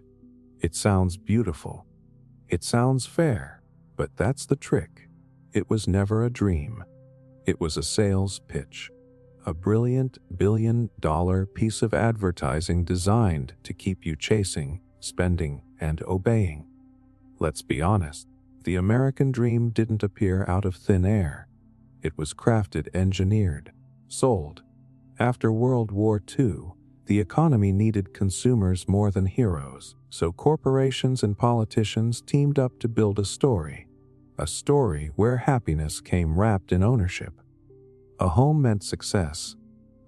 It sounds beautiful. It sounds fair, but that's the trick. It was never a dream. It was a sales pitch. A brilliant billion-dollar piece of advertising designed to keep you chasing, spending, and obeying. Let's be honest, the American dream didn't appear out of thin air. It was crafted, engineered, sold. After World War II, the economy needed consumers more than heroes, so corporations and politicians teamed up to build a story where happiness came wrapped in ownership. A home meant success,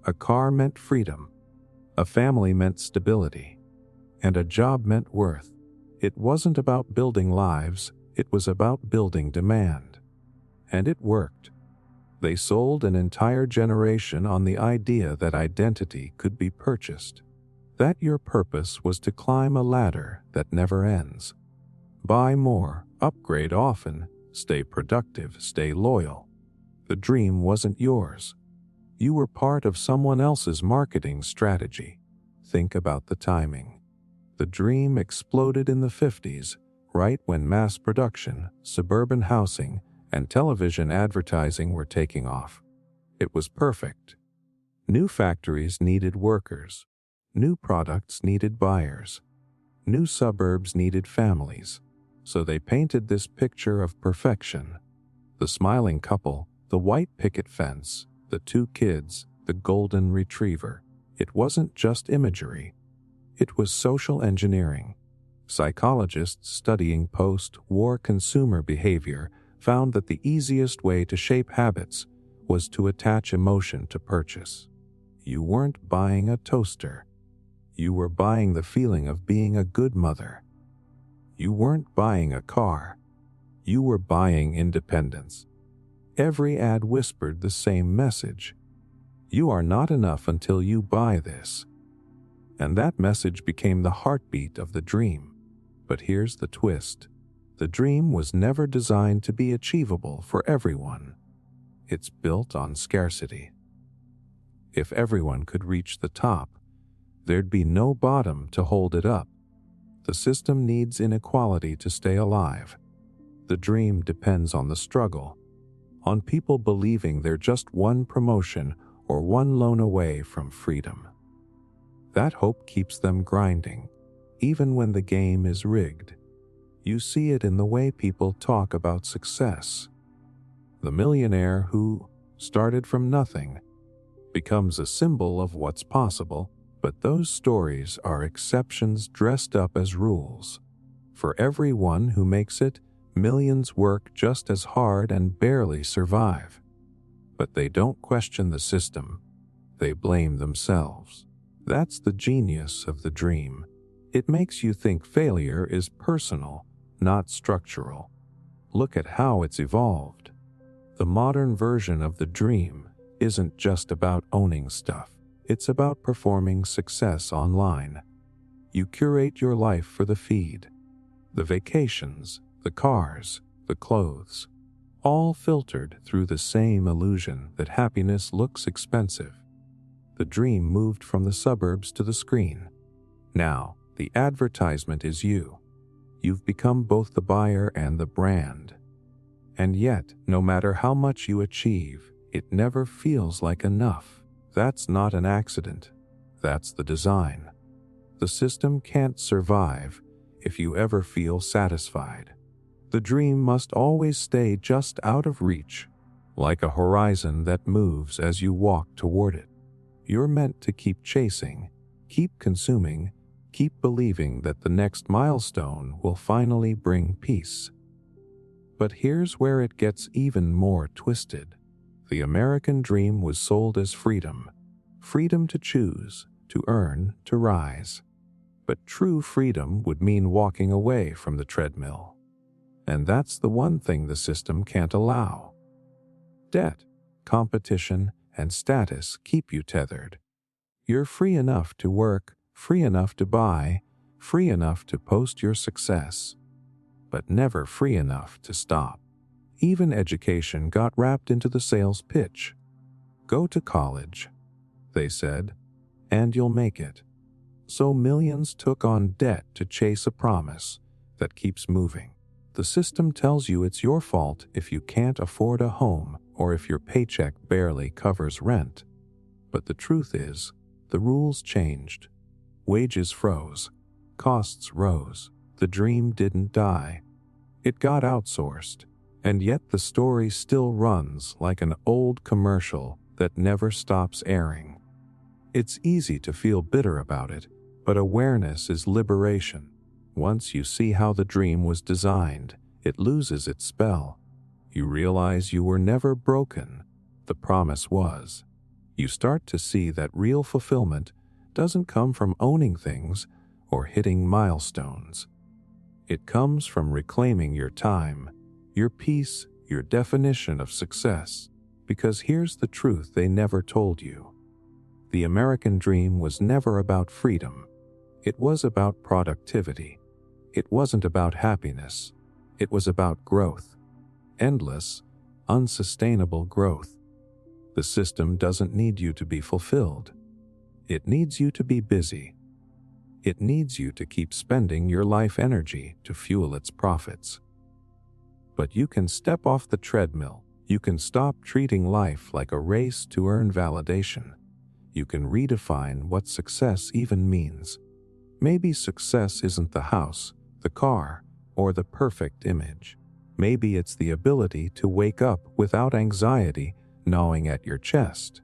a car meant freedom, a family meant stability, and a job meant worth. It wasn't about building lives, it was about building demand. And it worked. They sold an entire generation on the idea that identity could be purchased, that your purpose was to climb a ladder that never ends. Buy more, upgrade often, stay productive, stay loyal. The dream wasn't yours. You were part of someone else's marketing strategy. Think about the timing. The dream exploded in the 50s, right when mass production, suburban housing, and television advertising were taking off. It was perfect. New factories needed workers. New products needed buyers. New suburbs needed families. So they painted this picture of perfection. The smiling couple, the white picket fence, the 2 kids, the golden retriever. It wasn't just imagery. It was social engineering. Psychologists studying post-war consumer behavior found that the easiest way to shape habits was to attach emotion to purchase. You weren't buying a toaster. You were buying the feeling of being a good mother. You weren't buying a car. You were buying independence. Every ad whispered the same message. You are not enough until you buy this. And that message became the heartbeat of the dream. But here's the twist. The dream was never designed to be achievable for everyone. It's built on scarcity. If everyone could reach the top, there'd be no bottom to hold it up. The system needs inequality to stay alive. The dream depends on the struggle, on people believing they're just one promotion or one loan away from freedom. That hope keeps them grinding, even when the game is rigged. You see it in the way people talk about success. The millionaire who started from nothing becomes a symbol of what's possible, but those stories are exceptions dressed up as rules. For everyone who makes it, millions work just as hard and barely survive. But they don't question the system. They blame themselves. That's the genius of the dream. It makes you think failure is personal, not structural. Look at how it's evolved. The modern version of the dream isn't just about owning stuff. It's about performing success online. You curate your life for the feed. The vacations, the cars, the clothes, all filtered through the same illusion that happiness looks expensive. The dream moved from the suburbs to the screen. Now, the advertisement is you. You've become both the buyer and the brand. And yet, no matter how much you achieve, it never feels like enough. That's not an accident. That's the design. The system can't survive if you ever feel satisfied. The dream must always stay just out of reach, like a horizon that moves as you walk toward it. You're meant to keep chasing, keep consuming, keep believing that the next milestone will finally bring peace. But here's where it gets even more twisted. The American dream was sold as freedom. Freedom to choose, to earn, to rise. But true freedom would mean walking away from the treadmill. And that's the one thing the system can't allow. Debt, competition, and status keep you tethered. You're free enough to work, free enough to buy, free enough to post your success, but never free enough to stop. Even education got wrapped into the sales pitch. Go to college, they said, and you'll make it. So millions took on debt to chase a promise that keeps moving. The system tells you it's your fault if you can't afford a home or if your paycheck barely covers rent. But the truth is, the rules changed. Wages froze. Costs rose. The dream didn't die. It got outsourced. And yet the story still runs like an old commercial that never stops airing. It's easy to feel bitter about it, but awareness is liberation. Once you see how the dream was designed, it loses its spell. You realize you were never broken. The promise was. You start to see that real fulfillment doesn't come from owning things or hitting milestones. It comes from reclaiming your time, your peace, your definition of success. Because here's the truth they never told you. The American dream was never about freedom. It was about productivity. It wasn't about happiness. It was about growth. Endless, unsustainable growth. The system doesn't need you to be fulfilled. It needs you to be busy. It needs you to keep spending your life energy to fuel its profits. But you can step off the treadmill. You can stop treating life like a race to earn validation. You can redefine what success even means. Maybe success isn't the house, the car, or the perfect image. Maybe it's the ability to wake up without anxiety gnawing at your chest.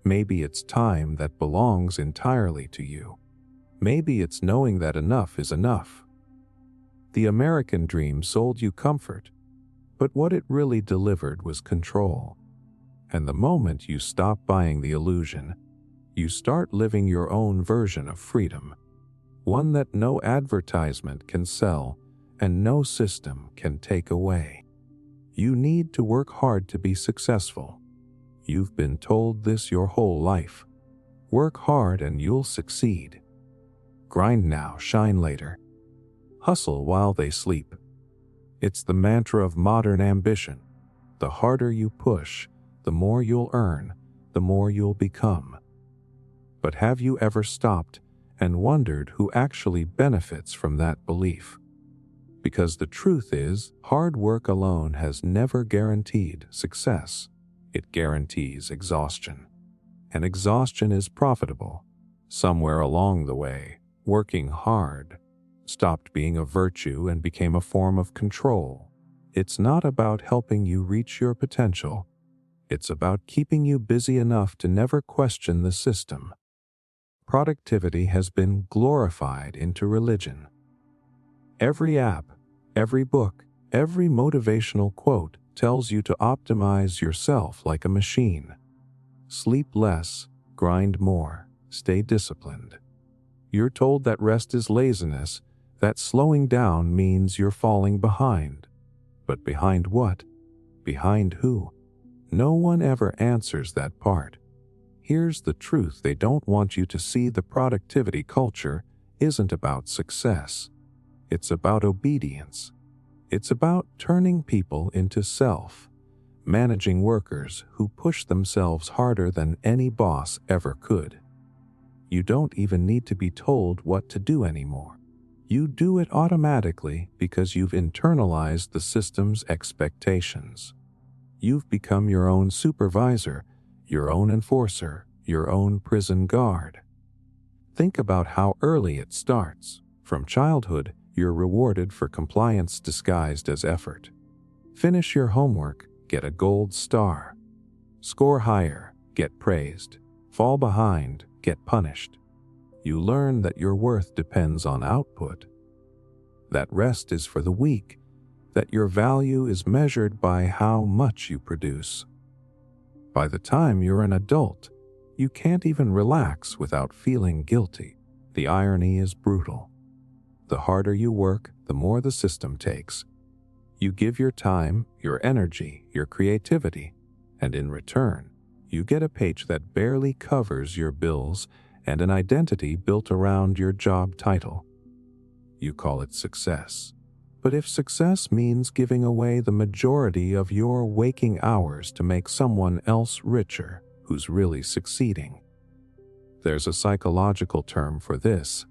Maybe it's time that belongs entirely to you. Maybe it's knowing that enough is enough. The American dream sold you comfort, but what it really delivered was control. And the moment you stop buying the illusion, you start living your own version of freedom, one that no advertisement can sell and no system can take away. You need to work hard to be successful. You've been told this your whole life. Work hard and you'll succeed. Grind now, shine later. Hustle while they sleep. It's the mantra of modern ambition. The harder you push, the more you'll earn, the more you'll become. But have you ever stopped and wondered who actually benefits from that belief? Because the truth is, hard work alone has never guaranteed success. It guarantees exhaustion. And exhaustion is profitable. Somewhere along the way, working hard stopped being a virtue and became a form of control. It's not about helping you reach your potential. It's about keeping you busy enough to never question the system. Productivity has been glorified into religion. Every app, every book, every motivational quote tells you to optimize yourself like a machine. Sleep less, grind more, stay disciplined. You're told that rest is laziness, that slowing down means you're falling behind. But behind what? Behind who? No one ever answers that part. Here's the truth they don't want you to see: the productivity culture isn't about success. It's about obedience. It's about turning people into self-managing workers who push themselves harder than any boss ever could. You don't even need to be told what to do anymore. You do it automatically because you've internalized the system's expectations. You've become your own supervisor, your own enforcer, your own prison guard. Think about how early it starts. From childhood, you're rewarded for compliance disguised as effort. Finish your homework, get a gold star. Score higher, get praised. Fall behind, get punished. You learn that your worth depends on output, that rest is for the weak, that your value is measured by how much you produce. By the time you're an adult, you can't even relax without feeling guilty. The irony is brutal. The harder you work, the more the system takes. You give your time, your energy, your creativity, and in return, you get a paycheck that barely covers your bills and an identity built around your job title. You call it success. But if success means giving away the majority of your waking hours to make someone else richer who's really succeeding, there's a psychological term for this: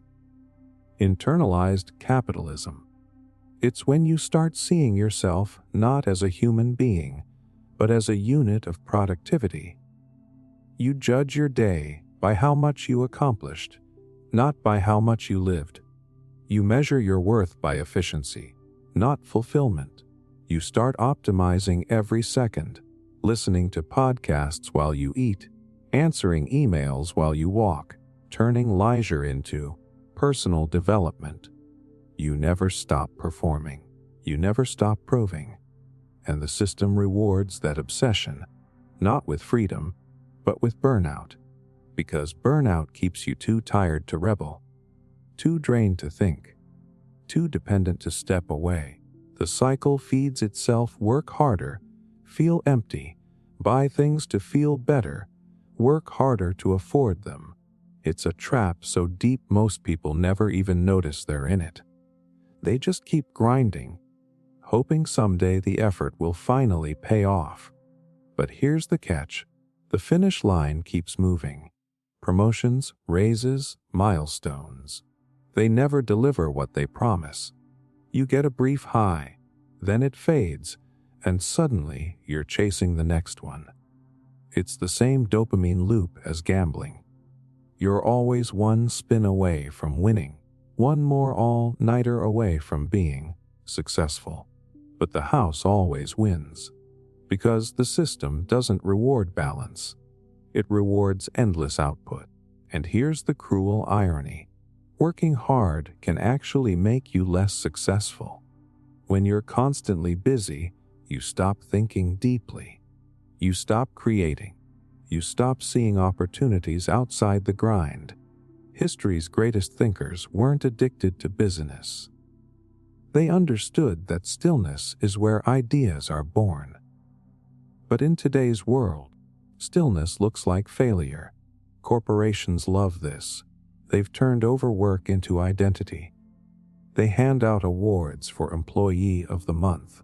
internalized capitalism. It's when you start seeing yourself not as a human being, but as a unit of productivity. You judge your day by how much you accomplished, not by how much you lived. You measure your worth by efficiency, not fulfillment. You start optimizing every second, listening to podcasts while you eat, answering emails while you walk, turning leisure into personal development. You never stop performing. You never stop proving. And the system rewards that obsession, not with freedom, but with burnout. Because burnout keeps you too tired to rebel, too drained to think, too dependent to step away. The cycle feeds itself: work harder, feel empty, buy things to feel better, work harder to afford them. It's a trap so deep most people never even notice they're in it. They just keep grinding, hoping someday the effort will finally pay off. But here's the catch: the finish line keeps moving. Promotions, raises, milestones. They never deliver what they promise. You get a brief high, then it fades, and suddenly you're chasing the next one. It's the same dopamine loop as gambling. You're always one spin away from winning, one more all-nighter away from being successful. But the house always wins, because the system doesn't reward balance. It rewards endless output. And here's the cruel irony: working hard can actually make you less successful. When you're constantly busy, you stop thinking deeply. You stop creating. You stop seeing opportunities outside the grind. History's greatest thinkers weren't addicted to busyness. They understood that stillness is where ideas are born. But in today's world, stillness looks like failure. Corporations love this. They've turned overwork into identity. They hand out awards for Employee of the Month,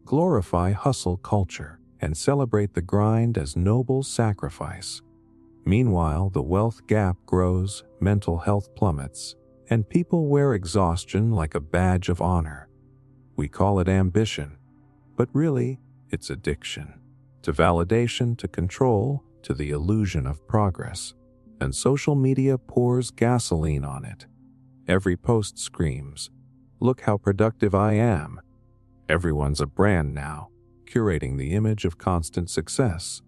glorify hustle culture, and celebrate the grind as noble sacrifice. Meanwhile, the wealth gap grows, mental health plummets, and people wear exhaustion like a badge of honor. We call it ambition, but really, it's addiction. To validation, to control, to the illusion of progress. And social media pours gasoline on it. Every post screams, "Look how productive I am." Everyone's a brand now, curating the image of constant success.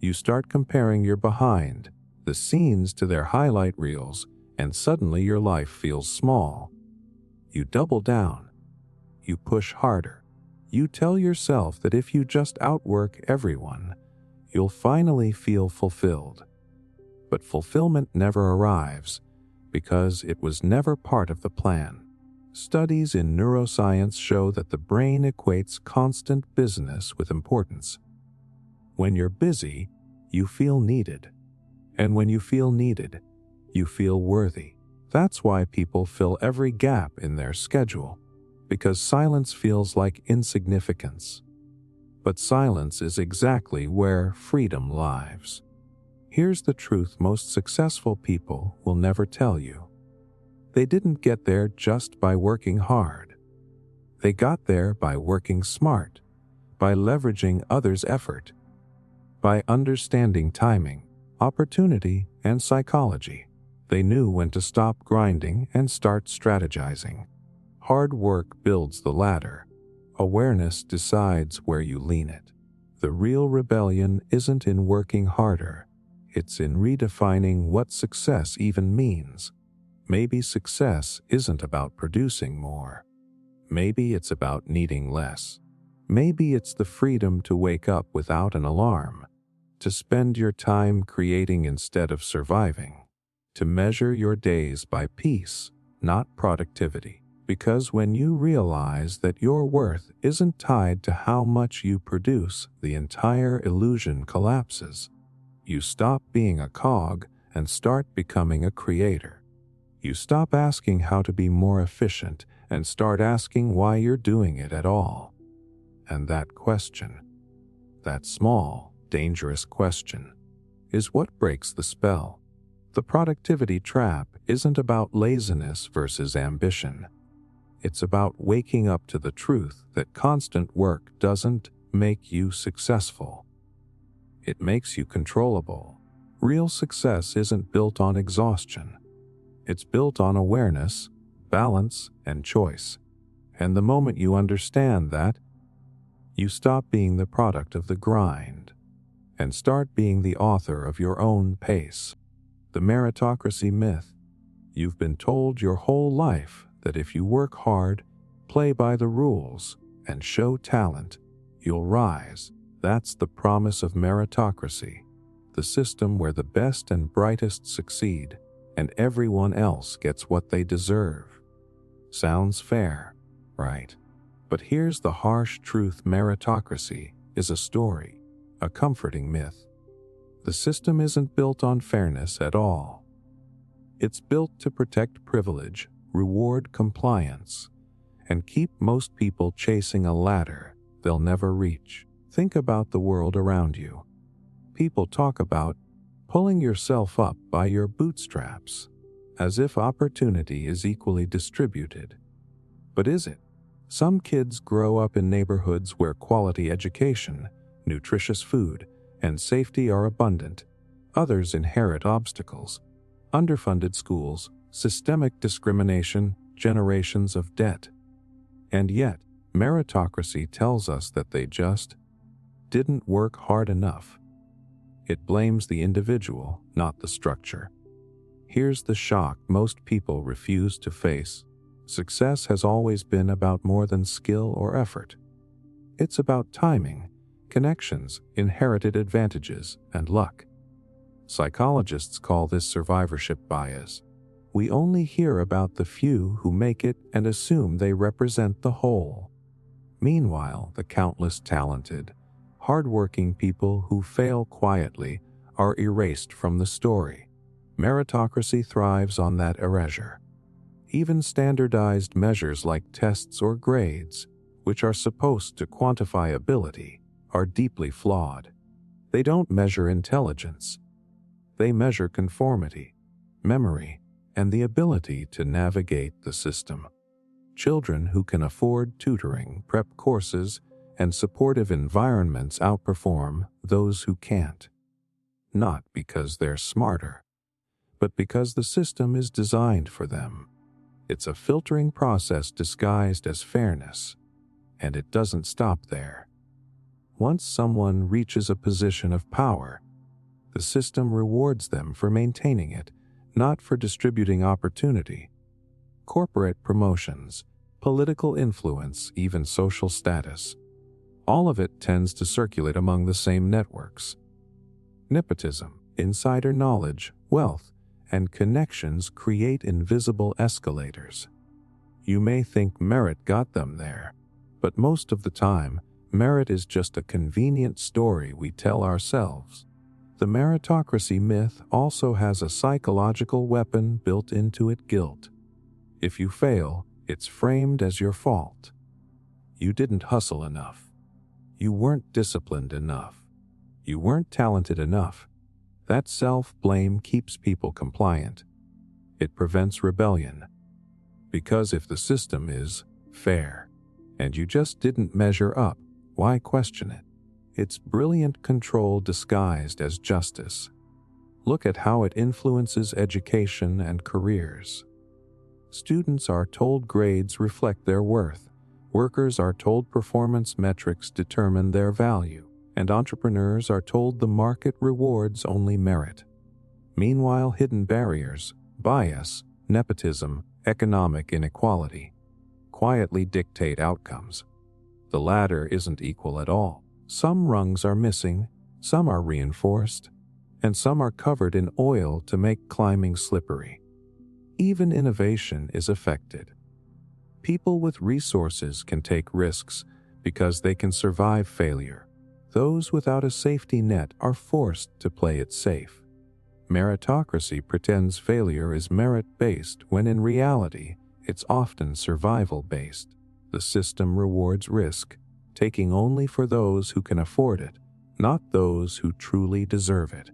You start comparing your behind the scenes to their highlight reels, and suddenly your life feels small. You double down. You push harder. You tell yourself that if you just outwork everyone, you'll finally feel fulfilled. But fulfillment never arrives, because it was never part of the plan. Studies in neuroscience show that the brain equates constant busyness with importance. When you're busy, you feel needed. And when you feel needed, you feel worthy. That's why people fill every gap in their schedule, because silence feels like insignificance. But silence is exactly where freedom lies. Here's the truth most successful people will never tell you. They didn't get there just by working hard. They got there by working smart, by leveraging others' effort, by understanding timing, opportunity, and psychology. They knew when to stop grinding and start strategizing. Hard work builds the ladder. Awareness decides where you lean it. The real rebellion isn't in working harder. It's in redefining what success even means. Maybe success isn't about producing more. Maybe it's about needing less. Maybe it's the freedom to wake up without an alarm, to spend your time creating instead of surviving, to measure your days by peace, not productivity. Because when you realize that your worth isn't tied to how much you produce, the entire illusion collapses. You stop being a cog and start becoming a creator. You stop asking how to be more efficient and start asking why you're doing it at all. And that question, that small, dangerous question, is what breaks the spell. The productivity trap isn't about laziness versus ambition. It's about waking up to the truth that constant work doesn't make you successful. It makes you controllable. Real success isn't built on exhaustion. It's built on awareness, balance, and choice. And the moment you understand that, you stop being the product of the grind and start being the author of your own pace. The meritocracy myth. You've been told your whole life that if you work hard, play by the rules, and show talent, you'll rise. That's the promise of meritocracy, the system where the best and brightest succeed, and everyone else gets what they deserve. Sounds fair, right? But here's the harsh truth: meritocracy is a story, a comforting myth. The system isn't built on fairness at all. It's built to protect privilege, reward compliance, and keep most people chasing a ladder they'll never reach. Think about the world around you. People talk about pulling yourself up by your bootstraps, as if opportunity is equally distributed. But is it? Some kids grow up in neighborhoods where quality education, nutritious food, and safety are abundant. Others inherit obstacles, underfunded schools, systemic discrimination, generations of debt. And yet, meritocracy tells us that they just didn't work hard enough. It blames the individual, not the structure. Here's the shock most people refuse to face. Success has always been about more than skill or effort. It's about timing, connections, inherited advantages, and luck. Psychologists call this survivorship bias. We only hear about the few who make it and assume they represent the whole. Meanwhile, the countless talented, hardworking people who fail quietly are erased from the story. Meritocracy thrives on that erasure. Even standardized measures like tests or grades, which are supposed to quantify ability, are deeply flawed. They don't measure intelligence. They measure conformity, memory, and the ability to navigate the system. Children who can afford tutoring, prep courses, and supportive environments outperform those who can't. Not because they're smarter, but because the system is designed for them. It's a filtering process disguised as fairness, and it doesn't stop there. Once someone reaches a position of power, the system rewards them for maintaining it, not for distributing opportunity. Corporate promotions, political influence, even social status, all of it tends to circulate among the same networks. Nepotism, insider knowledge, wealth, and connections create invisible escalators. You may think merit got them there, but most of the time, merit is just a convenient story we tell ourselves. The meritocracy myth also has a psychological weapon built into it: guilt. If you fail, it's framed as your fault. You didn't hustle enough. You weren't disciplined enough. You weren't talented enough. That self-blame keeps people compliant. It prevents rebellion. Because if the system is fair, and you just didn't measure up, why question it? It's brilliant control disguised as justice. Look at how it influences education and careers. Students are told grades reflect their worth. Workers are told performance metrics determine their value. And entrepreneurs are told the market rewards only merit. Meanwhile, hidden barriers, bias, nepotism, economic inequality quietly dictate outcomes. The ladder isn't equal at all. Some rungs are missing, some are reinforced, and some are covered in oil to make climbing slippery. Even innovation is affected. People with resources can take risks because they can survive failure. Those without a safety net are forced to play it safe. Meritocracy pretends failure is merit-based when in reality, it's often survival-based. The system rewards risk, taking only for those who can afford it, not those who truly deserve it.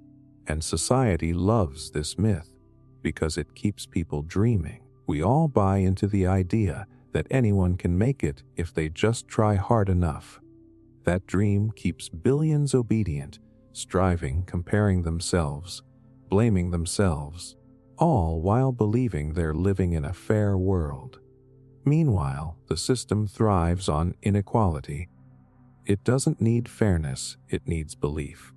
And society loves this myth because it keeps people dreaming. We all buy into the idea that anyone can make it if they just try hard enough. That dream keeps billions obedient, striving, comparing themselves, blaming themselves, all while believing they're living in a fair world. Meanwhile, the system thrives on inequality. It doesn't need fairness, it needs belief.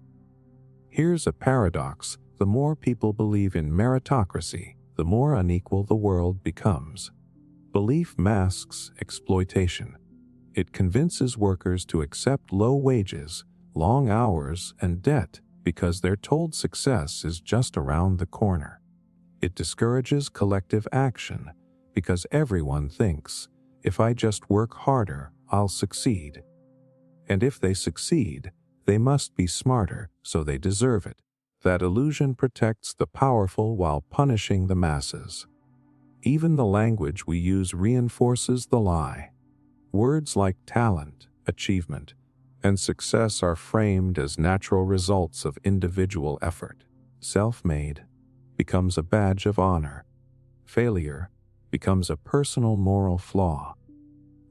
Here's a paradox: the more people believe in meritocracy, the more unequal the world becomes. Belief masks exploitation. It convinces workers to accept low wages, long hours, and debt because they're told success is just around the corner. It discourages collective action because everyone thinks, if I just work harder, I'll succeed. And if they succeed, they must be smarter, so they deserve it. That illusion protects the powerful while punishing the masses. Even the language we use reinforces the lie. Words like talent, achievement, and success are framed as natural results of individual effort. Self-made becomes a badge of honor. Failure becomes a personal moral flaw.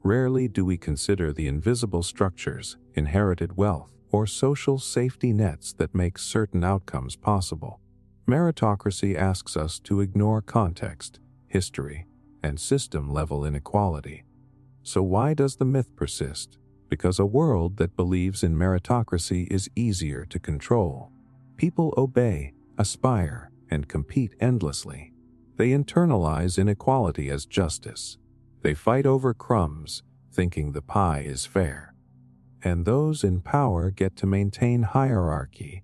Rarely do we consider the invisible structures, inherited wealth, or social safety nets that make certain outcomes possible. Meritocracy asks us to ignore context, history, and system-level inequality. So why does the myth persist? Because a world that believes in meritocracy is easier to control. People obey, aspire, and compete endlessly. They internalize inequality as justice. They fight over crumbs, thinking the pie is fair. And those in power get to maintain hierarchy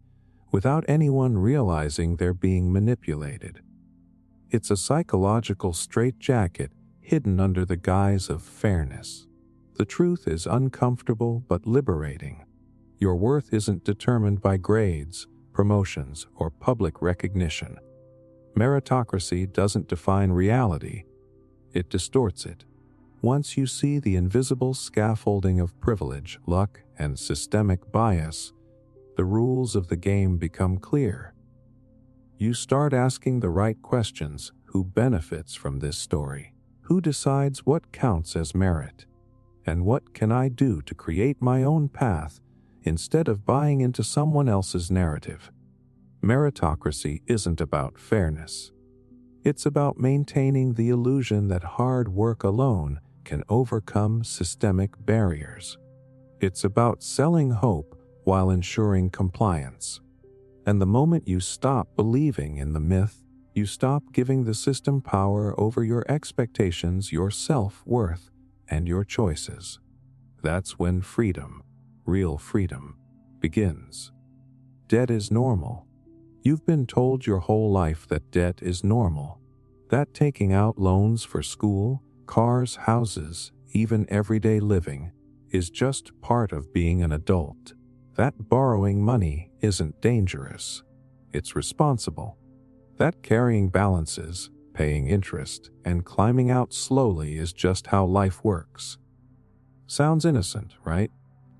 without anyone realizing they're being manipulated. It's a psychological straitjacket hidden under the guise of fairness. The truth is uncomfortable but liberating. Your worth isn't determined by grades, promotions, or public recognition. Meritocracy doesn't define reality, it distorts it. Once you see the invisible scaffolding of privilege, luck, and systemic bias, the rules of the game become clear. You start asking the right questions: who benefits from this story? Who decides what counts as merit? And what can I do to create my own path instead of buying into someone else's narrative? Meritocracy isn't about fairness. It's about maintaining the illusion that hard work alone can overcome systemic barriers. It's about selling hope while ensuring compliance. And the moment you stop believing in the myth, you stop giving the system power over your expectations, your self-worth, and your choices. That's when freedom, real freedom, begins. Debt is normal. You've been told your whole life that debt is normal. That taking out loans for school, cars, houses, even everyday living, is just part of being an adult. That borrowing money isn't dangerous. It's responsible. That carrying balances, paying interest, and climbing out slowly is just how life works. Sounds innocent, right?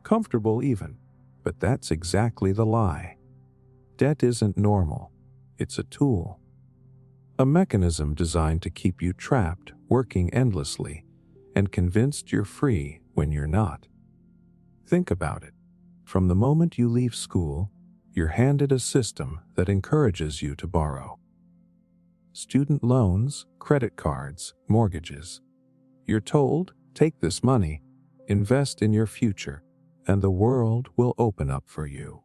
Comfortable even. But that's exactly the lie. Debt isn't normal. It's a tool. A mechanism designed to keep you trapped, working endlessly, and convinced you're free when you're not. Think about it. From the moment you leave school, you're handed a system that encourages you to borrow. Student loans, credit cards, mortgages. You're told, take this money, invest in your future, and the world will open up for you.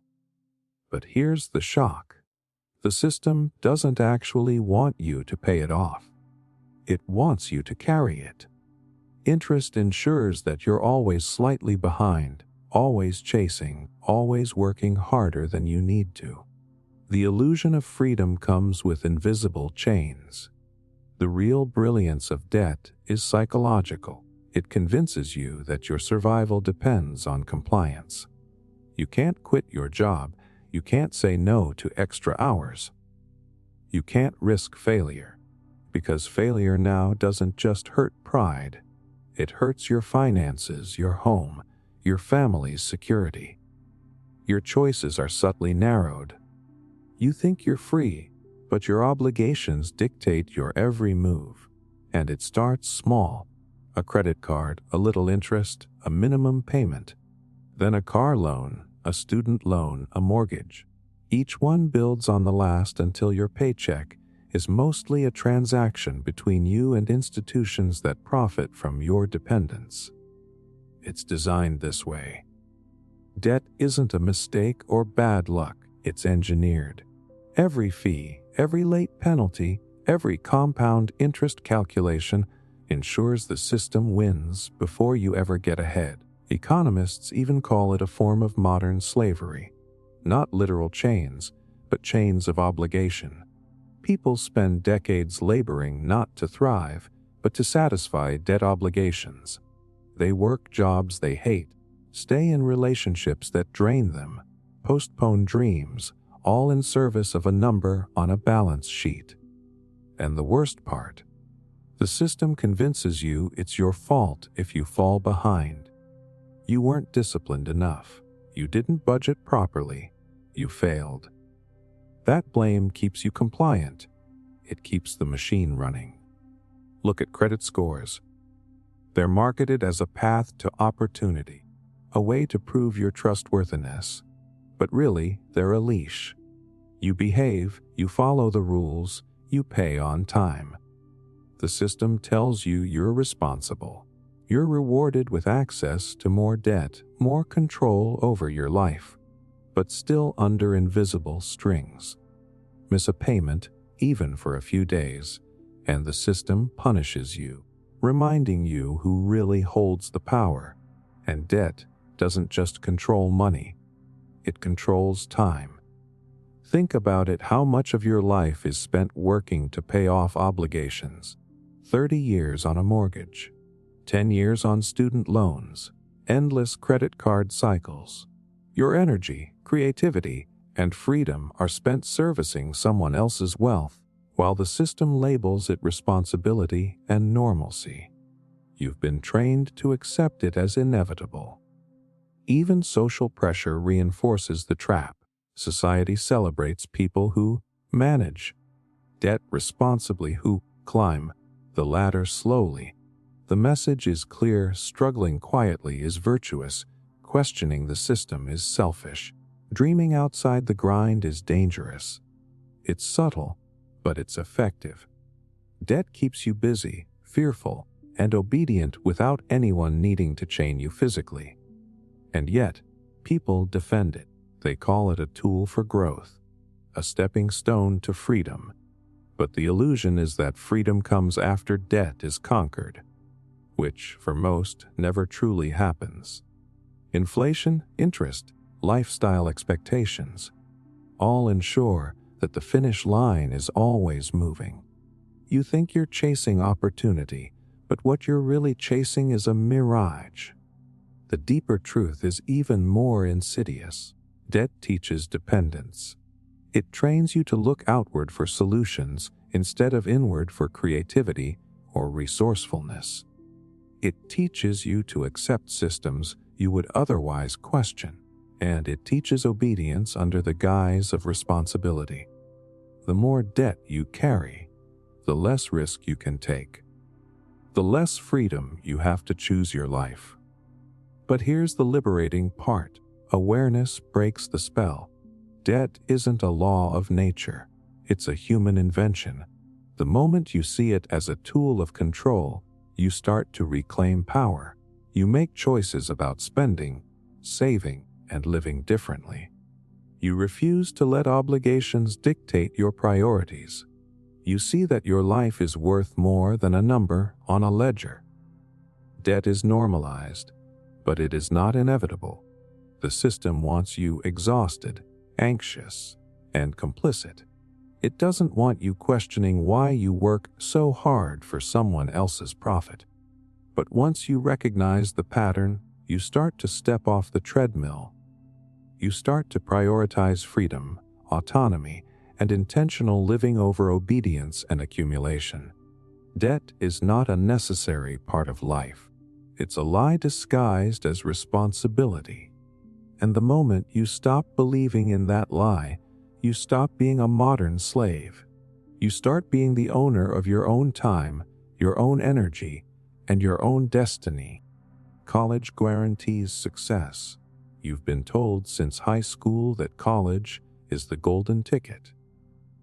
But here's the shock. The system doesn't actually want you to pay it off. It wants you to carry it. Interest ensures that you're always slightly behind, always chasing, always working harder than you need to. The illusion of freedom comes with invisible chains. The real brilliance of debt is psychological. It convinces you that your survival depends on compliance. You can't quit your job. You can't say no to extra hours. You can't risk failure, because failure now doesn't just hurt pride. It hurts your finances, your home, your family's security. Your choices are subtly narrowed. You think you're free, but your obligations dictate your every move. And it starts small. A credit card, a little interest, a minimum payment. Then a car loan, a student loan, a mortgage. Each one builds on the last until your paycheck is mostly a transaction between you and institutions that profit from your dependence. It's designed this way. Debt isn't a mistake or bad luck, it's engineered. Every fee, every late penalty, every compound interest calculation ensures the system wins before you ever get ahead. Economists even call it a form of modern slavery. Not literal chains, but chains of obligation. People spend decades laboring not to thrive, but to satisfy debt obligations. They work jobs they hate, stay in relationships that drain them, postpone dreams, all in service of a number on a balance sheet. And the worst part, the system convinces you it's your fault if you fall behind. You weren't disciplined enough. You didn't budget properly. You failed. That blame keeps you compliant. It keeps the machine running. Look at credit scores. They're marketed as a path to opportunity, a way to prove your trustworthiness. But really, they're a leash. You behave, you follow the rules, you pay on time. The system tells you you're responsible. You're rewarded with access to more debt, more control over your life, but still under invisible strings. Miss a payment, even for a few days, and the system punishes you, reminding you who really holds the power. And debt doesn't just control money, it controls time. Think about it: how much of your life is spent working to pay off obligations? 30 years on a mortgage, 10 years on student loans, endless credit card cycles. Your energy, creativity, and freedom are spent servicing someone else's wealth, while the system labels it responsibility and normalcy. You've been trained to accept it as inevitable. Even social pressure reinforces the trap. Society celebrates people who manage debt responsibly, who climb the ladder slowly. The message is clear: struggling quietly is virtuous, questioning the system is selfish, dreaming outside the grind is dangerous. It's subtle, but it's effective. Debt keeps you busy, fearful, and obedient without anyone needing to chain you physically. And yet, people defend it. They call it a tool for growth, a stepping stone to freedom. But the illusion is that freedom comes after debt is conquered, which, for most, never truly happens. Inflation, interest, lifestyle expectations, all ensure that the finish line is always moving. You think you're chasing opportunity, but what you're really chasing is a mirage. The deeper truth is even more insidious. Debt teaches dependence. It trains you to look outward for solutions instead of inward for creativity or resourcefulness. It teaches you to accept systems you would otherwise question, and it teaches obedience under the guise of responsibility. The more debt you carry, the less risk you can take, the less freedom you have to choose your life. But here's the liberating part. Awareness breaks the spell. Debt isn't a law of nature. It's a human invention. The moment you see it as a tool of control, you start to reclaim power. You make choices about spending, saving, and living differently. You refuse to let obligations dictate your priorities. You see that your life is worth more than a number on a ledger. Debt is normalized, but it is not inevitable. The system wants you exhausted, anxious, and complicit. It doesn't want you questioning why you work so hard for someone else's profit. But once you recognize the pattern, you start to step off the treadmill. You start to prioritize freedom, autonomy, and intentional living over obedience and accumulation. Debt is not a necessary part of life. It's a lie disguised as responsibility. And the moment you stop believing in that lie, you stop being a modern slave. You start being the owner of your own time, your own energy, and your own destiny. College guarantees success. You've been told since high school that college is the golden ticket.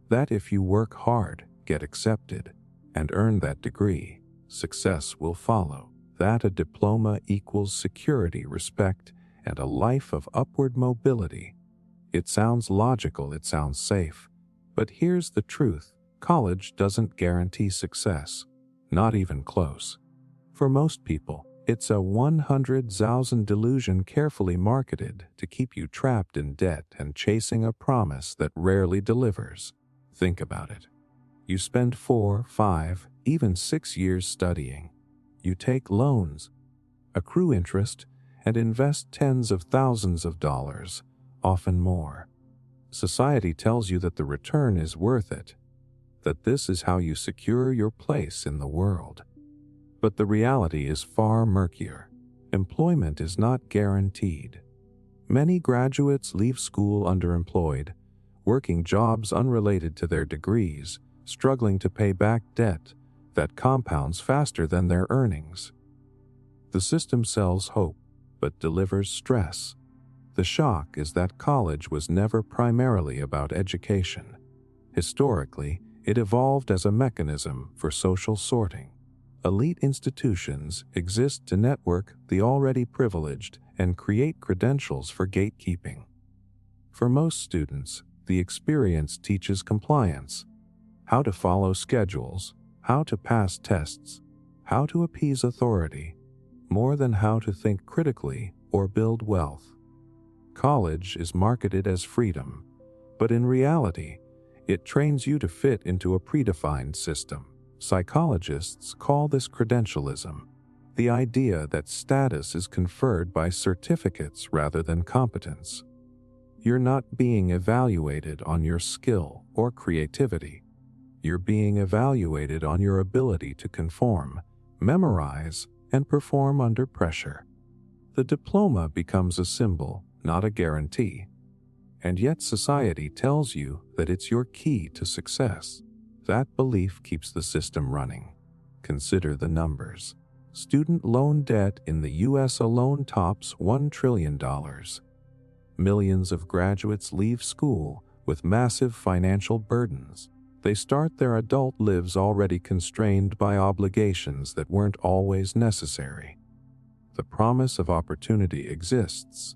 That if you work hard, get accepted, and earn that degree, success will follow. That a diploma equals security, respect, and a life of upward mobility. It sounds logical, it sounds safe. But here's the truth: college doesn't guarantee success. Not even close. For most people, it's a 100,000 delusion carefully marketed to keep you trapped in debt and chasing a promise that rarely delivers. Think about it. You spend 4, 5, even 6 years studying. You take loans, accrue interest, and invest tens of thousands of dollars, often more. Society tells you that the return is worth it, that this is how you secure your place in the world. But the reality is far murkier. Employment is not guaranteed. Many graduates leave school underemployed, working jobs unrelated to their degrees, struggling to pay back debt that compounds faster than their earnings. The system sells hope, but delivers stress. The shock is that college was never primarily about education. Historically, it evolved as a mechanism for social sorting. Elite institutions exist to network the already privileged and create credentials for gatekeeping. For most students, the experience teaches compliance, how to follow schedules, how to pass tests, how to appease authority, more than how to think critically or build wealth. College is marketed as freedom, but in reality, it trains you to fit into a predefined system. Psychologists call this credentialism, the idea that status is conferred by certificates rather than competence. You're not being evaluated on your skill or creativity. You're being evaluated on your ability to conform, memorize, and perform under pressure. The diploma becomes a symbol, not a guarantee. And yet society tells you that it's your key to success. That belief keeps the system running. Consider the numbers. Student loan debt in the U.S. alone tops $1 trillion. Millions of graduates leave school with massive financial burdens. They start their adult lives already constrained by obligations that weren't always necessary. The promise of opportunity exists,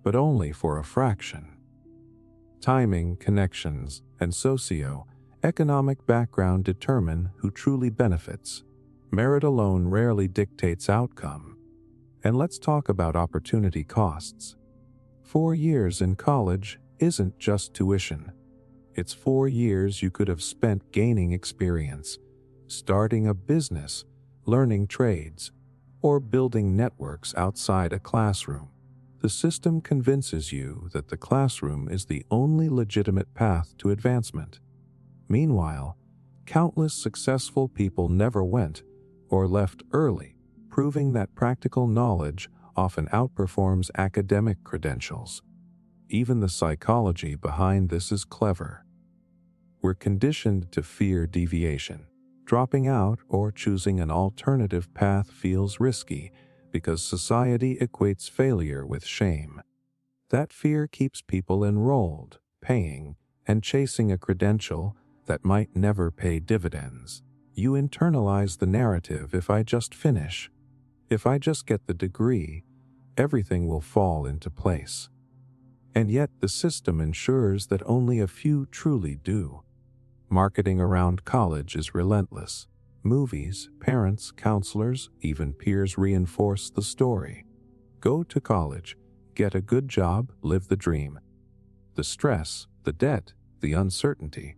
but only for a fraction. Timing, connections, and socio-economic background determine who truly benefits. Merit alone rarely dictates outcome. And let's talk about opportunity costs. 4 years in college isn't just tuition. It's 4 years you could have spent gaining experience, starting a business, learning trades, or building networks outside a classroom. The system convinces you that the classroom is the only legitimate path to advancement. Meanwhile, countless successful people never went or left early, proving that practical knowledge often outperforms academic credentials. Even the psychology behind this is clever. We're conditioned to fear deviation. Dropping out or choosing an alternative path feels risky because society equates failure with shame. That fear keeps people enrolled, paying, and chasing a credential that might never pay dividends. You internalize the narrative: if I just finish, if I just get the degree, everything will fall into place. And yet the system ensures that only a few truly do. Marketing around college is relentless. Movies, parents, counselors, even peers reinforce the story. Go to college, get a good job, live the dream. The stress, the debt, the uncertainty,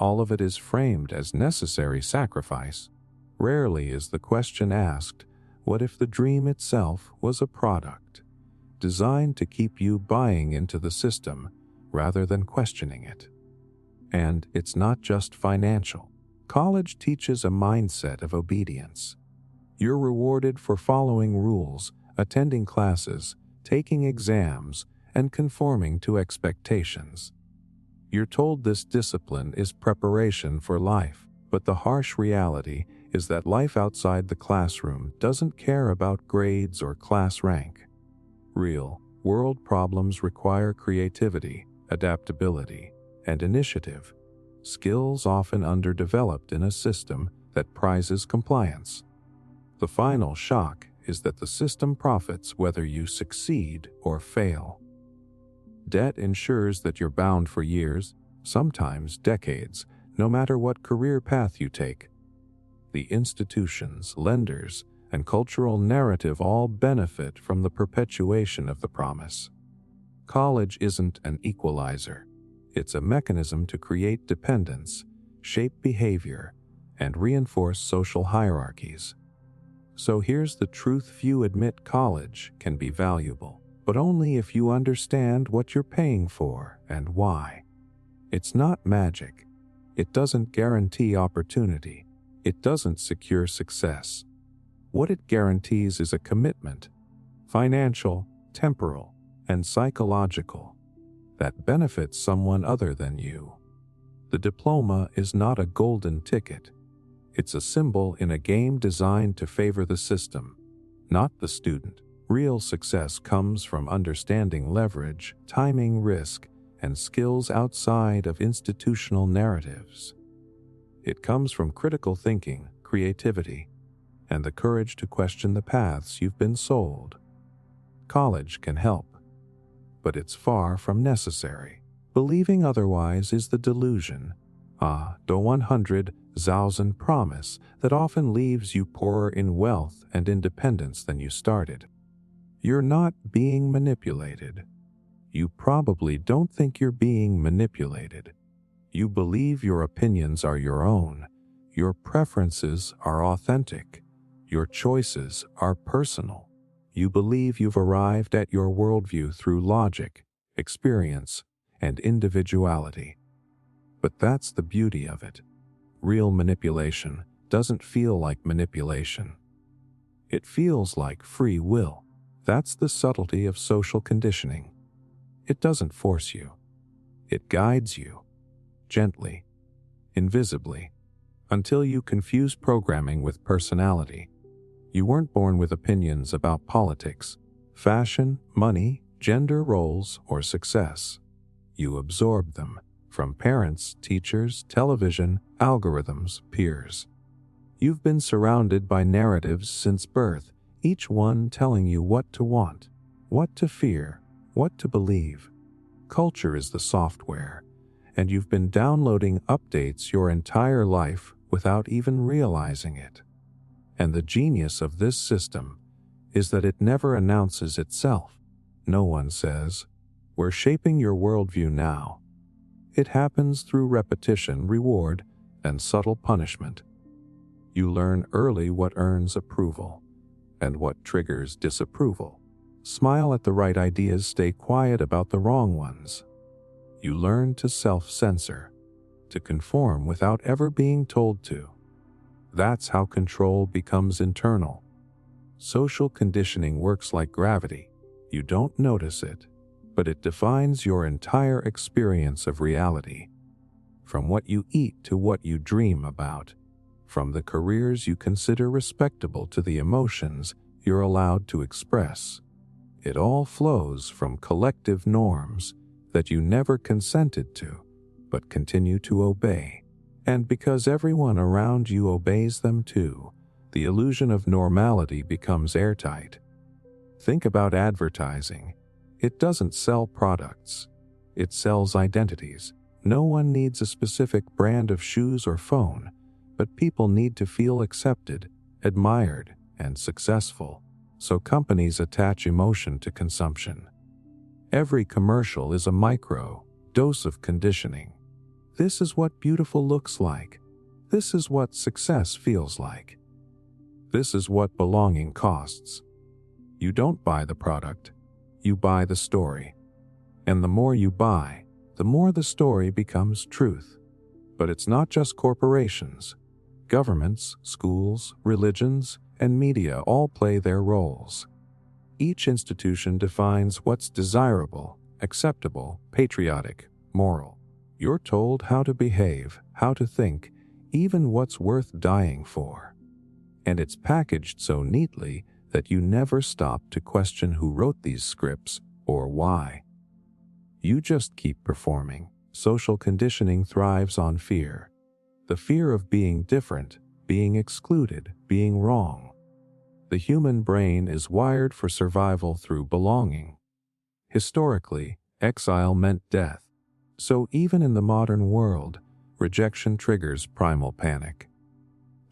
all of it is framed as necessary sacrifice. Rarely is the question asked, what if the dream itself was a product, designed to keep you buying into the system rather than questioning it? And it's not just financial. College teaches a mindset of obedience. You're rewarded for following rules, attending classes, taking exams, and conforming to expectations. You're told this discipline is preparation for life, but the harsh reality is that life outside the classroom doesn't care about grades or class rank. Real, world problems require creativity, adaptability, and initiative, skills often underdeveloped in a system that prizes compliance. The final shock is that the system profits whether you succeed or fail. Debt ensures that you're bound for years, sometimes decades, no matter what career path you take. The institutions, lenders, and cultural narrative all benefit from the perpetuation of the promise. College isn't an equalizer. It's a mechanism to create dependence, shape behavior, and reinforce social hierarchies. So here's the truth: few admit college can be valuable, but only if you understand what you're paying for and why. It's not magic. It doesn't guarantee opportunity. It doesn't secure success. What it guarantees is a commitment, financial, temporal, and psychological, that benefits someone other than you. The diploma is not a golden ticket. It's a symbol in a game designed to favor the system, not the student. Real success comes from understanding leverage, timing risk, and skills outside of institutional narratives. It comes from critical thinking, creativity, and the courage to question the paths you've been sold. College can help, but it's far from necessary. Believing otherwise is the delusion, the 100,000 promise that often leaves you poorer in wealth and independence than you started. You're not being manipulated. You probably don't think you're being manipulated. You believe your opinions are your own, your preferences are authentic, your choices are personal. You believe you've arrived at your worldview through logic, experience, and individuality. But that's the beauty of it. Real manipulation doesn't feel like manipulation. It feels like free will. That's the subtlety of social conditioning. It doesn't force you. It guides you, gently, invisibly, until you confuse programming with personality. You weren't born with opinions about politics, fashion, money, gender roles, or success. You absorbed them from parents, teachers, television, algorithms, peers. You've been surrounded by narratives since birth, each one telling you what to want, what to fear, what to believe. Culture is the software, and you've been downloading updates your entire life without even realizing it. And the genius of this system is that it never announces itself. No one says, "We're shaping your worldview now." It happens through repetition, reward, and subtle punishment. You learn early what earns approval and what triggers disapproval. Smile at the right ideas, stay quiet about the wrong ones. You learn to self-censor, to conform without ever being told to. That's how control becomes internal. Social conditioning works like gravity. You don't notice it, but it defines your entire experience of reality. From what you eat to what you dream about, from the careers you consider respectable to the emotions you're allowed to express. It all flows from collective norms that you never consented to, but continue to obey. And because everyone around you obeys them too, the illusion of normality becomes airtight. Think about advertising. It doesn't sell products. It sells identities. No one needs a specific brand of shoes or phone, but people need to feel accepted, admired, and successful. So companies attach emotion to consumption. Every commercial is a micro dose of conditioning. This is what beautiful looks like. This is what success feels like. This is what belonging costs. You don't buy the product, you buy the story. And the more you buy, the more the story becomes truth. But it's not just corporations. Governments, schools, religions, and media all play their roles. Each institution defines what's desirable, acceptable, patriotic, moral. You're told how to behave, how to think, even what's worth dying for. And it's packaged so neatly that you never stop to question who wrote these scripts or why. You just keep performing. Social conditioning thrives on fear. The fear of being different, being excluded, being wrong. The human brain is wired for survival through belonging. Historically, exile meant death. So even in the modern world, rejection triggers primal panic.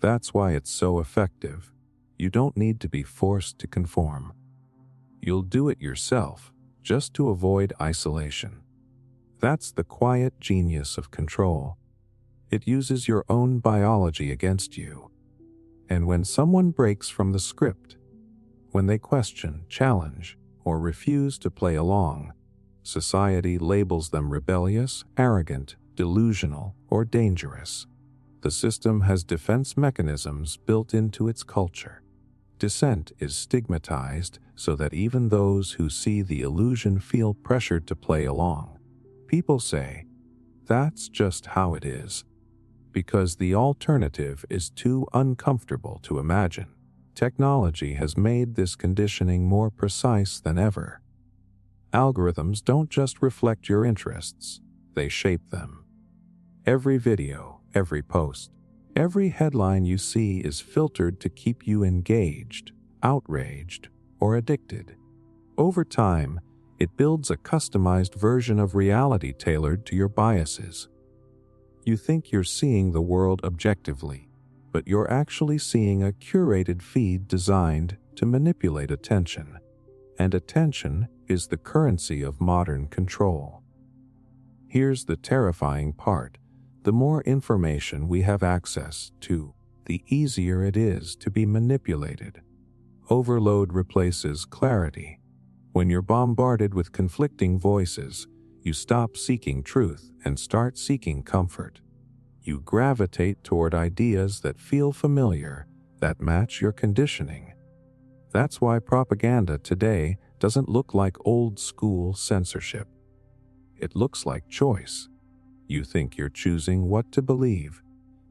That's why it's so effective. You don't need to be forced to conform. You'll do it yourself, just to avoid isolation. That's the quiet genius of control. It uses your own biology against you. And when someone breaks from the script, when they question, challenge, or refuse to play along, society labels them rebellious, arrogant, delusional, or dangerous. The system has defense mechanisms built into its culture. Dissent is stigmatized so that even those who see the illusion feel pressured to play along. People say, "That's just how it is," because the alternative is too uncomfortable to imagine. Technology has made this conditioning more precise than ever. Algorithms don't just reflect your interests, they shape them. Every video, every post, every headline you see is filtered to keep you engaged, outraged, or addicted. Over time, it builds a customized version of reality tailored to your biases. You think you're seeing the world objectively, but you're actually seeing a curated feed designed to manipulate attention. And attention is the currency of modern control. Here's the terrifying part. The more information we have access to, the easier it is to be manipulated. Overload replaces clarity. When you're bombarded with conflicting voices, you stop seeking truth and start seeking comfort. You gravitate toward ideas that feel familiar, that match your conditioning. That's why propaganda today doesn't look like old-school censorship. It looks like choice. You think you're choosing what to believe,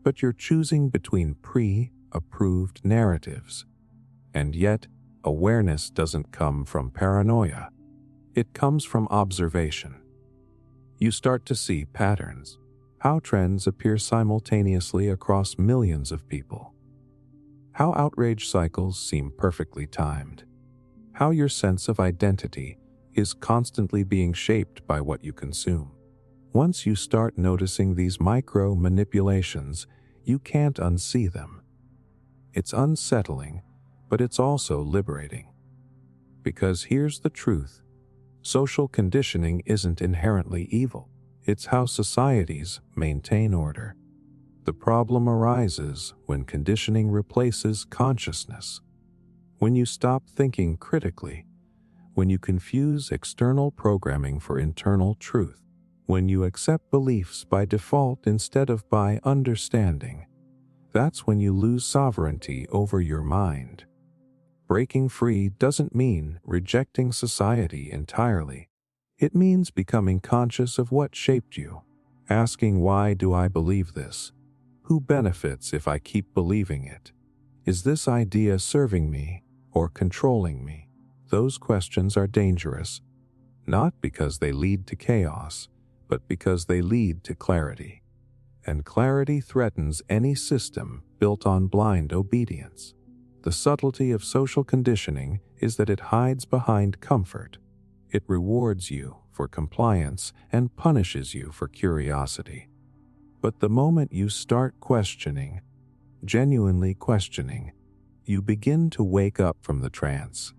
but you're choosing between pre-approved narratives. And yet, awareness doesn't come from paranoia. It comes from observation. You start to see patterns, how trends appear simultaneously across millions of people, how outrage cycles seem perfectly timed, how your sense of identity is constantly being shaped by what you consume. Once you start noticing these micro-manipulations, you can't unsee them. It's unsettling, but it's also liberating. Because here's the truth. Social conditioning isn't inherently evil. It's how societies maintain order. The problem arises when conditioning replaces consciousness. When you stop thinking critically, when you confuse external programming for internal truth, when you accept beliefs by default instead of by understanding, that's when you lose sovereignty over your mind. Breaking free doesn't mean rejecting society entirely. It means becoming conscious of what shaped you, asking, why do I believe this? Who benefits if I keep believing it? Is this idea serving me or controlling me? Those questions are dangerous, not because they lead to chaos, but because they lead to clarity. And clarity threatens any system built on blind obedience. The subtlety of social conditioning is that it hides behind comfort. It rewards you for compliance and punishes you for curiosity. But the moment you start questioning, genuinely questioning, you begin to wake up from the trance.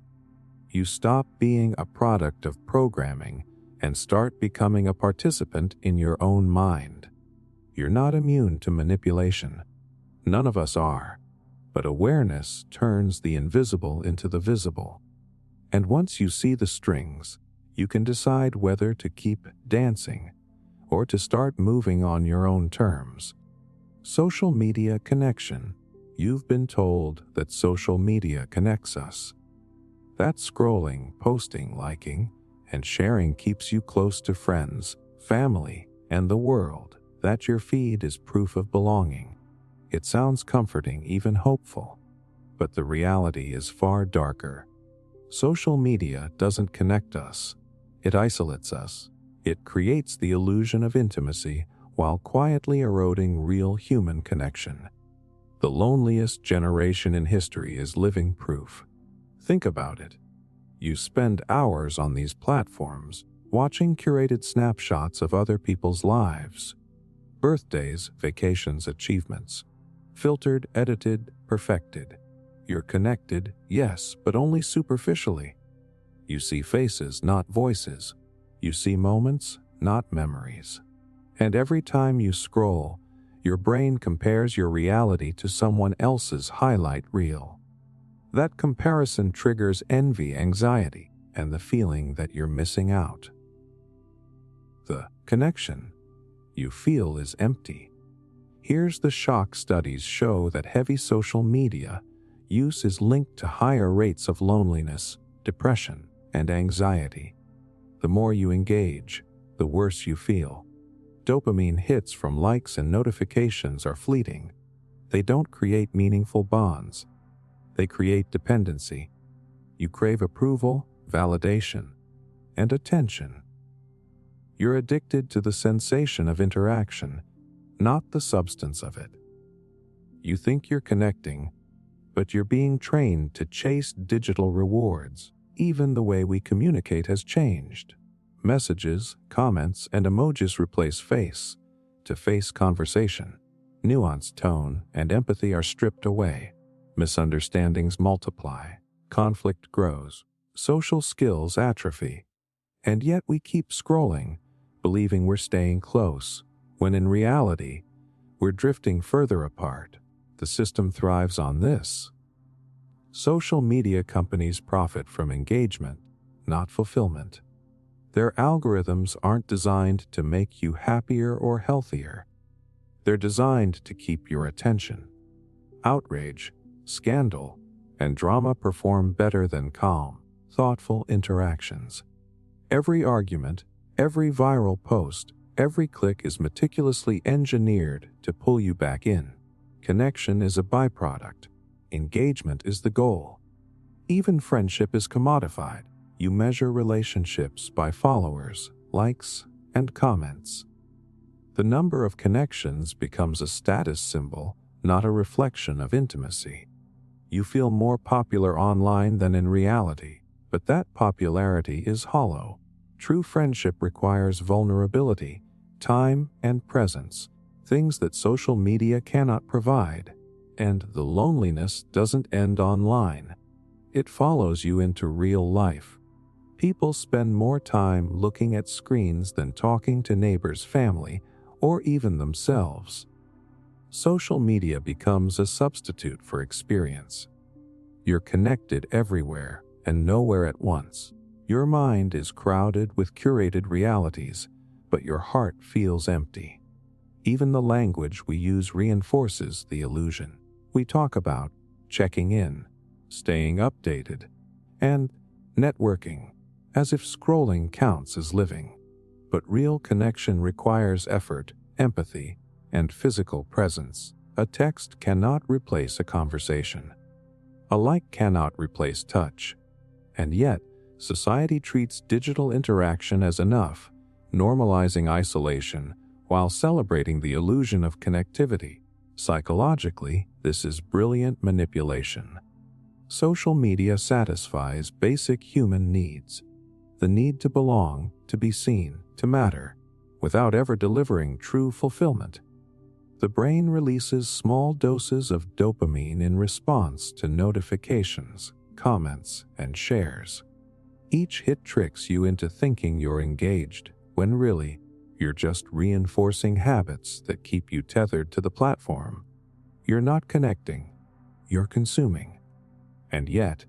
You stop being a product of programming and start becoming a participant in your own mind. You're not immune to manipulation. None of us are. But awareness turns the invisible into the visible. And once you see the strings, you can decide whether to keep dancing or to start moving on your own terms. Social media connection. You've been told that social media connects us. That scrolling, posting, liking, and sharing keeps you close to friends, family, and the world. That your feed is proof of belonging. It sounds comforting, even hopeful. But the reality is far darker. Social media doesn't connect us. It isolates us. It creates the illusion of intimacy while quietly eroding real human connection. The loneliest generation in history is living proof. Think about it. You spend hours on these platforms, watching curated snapshots of other people's lives. Birthdays, vacations, achievements. Filtered, edited, perfected. You're connected, yes, but only superficially. You see faces, not voices. You see moments, not memories. And every time you scroll, your brain compares your reality to someone else's highlight reel. That comparison triggers envy, anxiety, and the feeling that you're missing out. The connection you feel is empty. Here's the shock: studies show that heavy social media use is linked to higher rates of loneliness, depression, and anxiety. The more you engage, the worse you feel. Dopamine hits from likes and notifications are fleeting. They don't create meaningful bonds. They create dependency. You crave approval, validation, and attention. You're addicted to the sensation of interaction, not the substance of it. You think you're connecting, but you're being trained to chase digital rewards. Even the way we communicate has changed. Messages, comments, and emojis replace face-to-face conversation. Nuanced tone and empathy are stripped away. Misunderstandings multiply. Conflict grows. Social skills atrophy. And yet we keep scrolling, believing we're staying close, when in reality, we're drifting further apart. The system thrives on this. Social media companies profit from engagement, not fulfillment. Their algorithms aren't designed to make you happier or healthier. They're designed to keep your attention. Outrage, scandal, and drama perform better than calm, thoughtful interactions. Every argument, every viral post, every click is meticulously engineered to pull you back in. Connection is a byproduct. Engagement is the goal. Even friendship is commodified. You measure relationships by followers, likes, and comments. The number of connections becomes a status symbol, not a reflection of intimacy. You feel more popular online than in reality, but that popularity is hollow. True friendship requires vulnerability, time, and presence, things that social media cannot provide. And the loneliness doesn't end online. It follows you into real life. People spend more time looking at screens than talking to neighbors, family, or even themselves. Social media becomes a substitute for experience. You're connected everywhere and nowhere at once. Your mind is crowded with curated realities, but your heart feels empty. Even the language we use reinforces the illusion. We talk about checking in, staying updated, and networking, as if scrolling counts as living. But real connection requires effort, empathy, and physical presence. A text cannot replace a conversation. A like cannot replace touch. And yet, society treats digital interaction as enough, normalizing isolation while celebrating the illusion of connectivity. Psychologically, this is brilliant manipulation. Social media satisfies basic human needs: the need to belong, to be seen, to matter, without ever delivering true fulfillment. The brain releases small doses of dopamine in response to notifications, comments, and shares. Each hit tricks you into thinking you're engaged, when really, You're just reinforcing habits that keep you tethered to the platform. You're not connecting, you're consuming. And yet,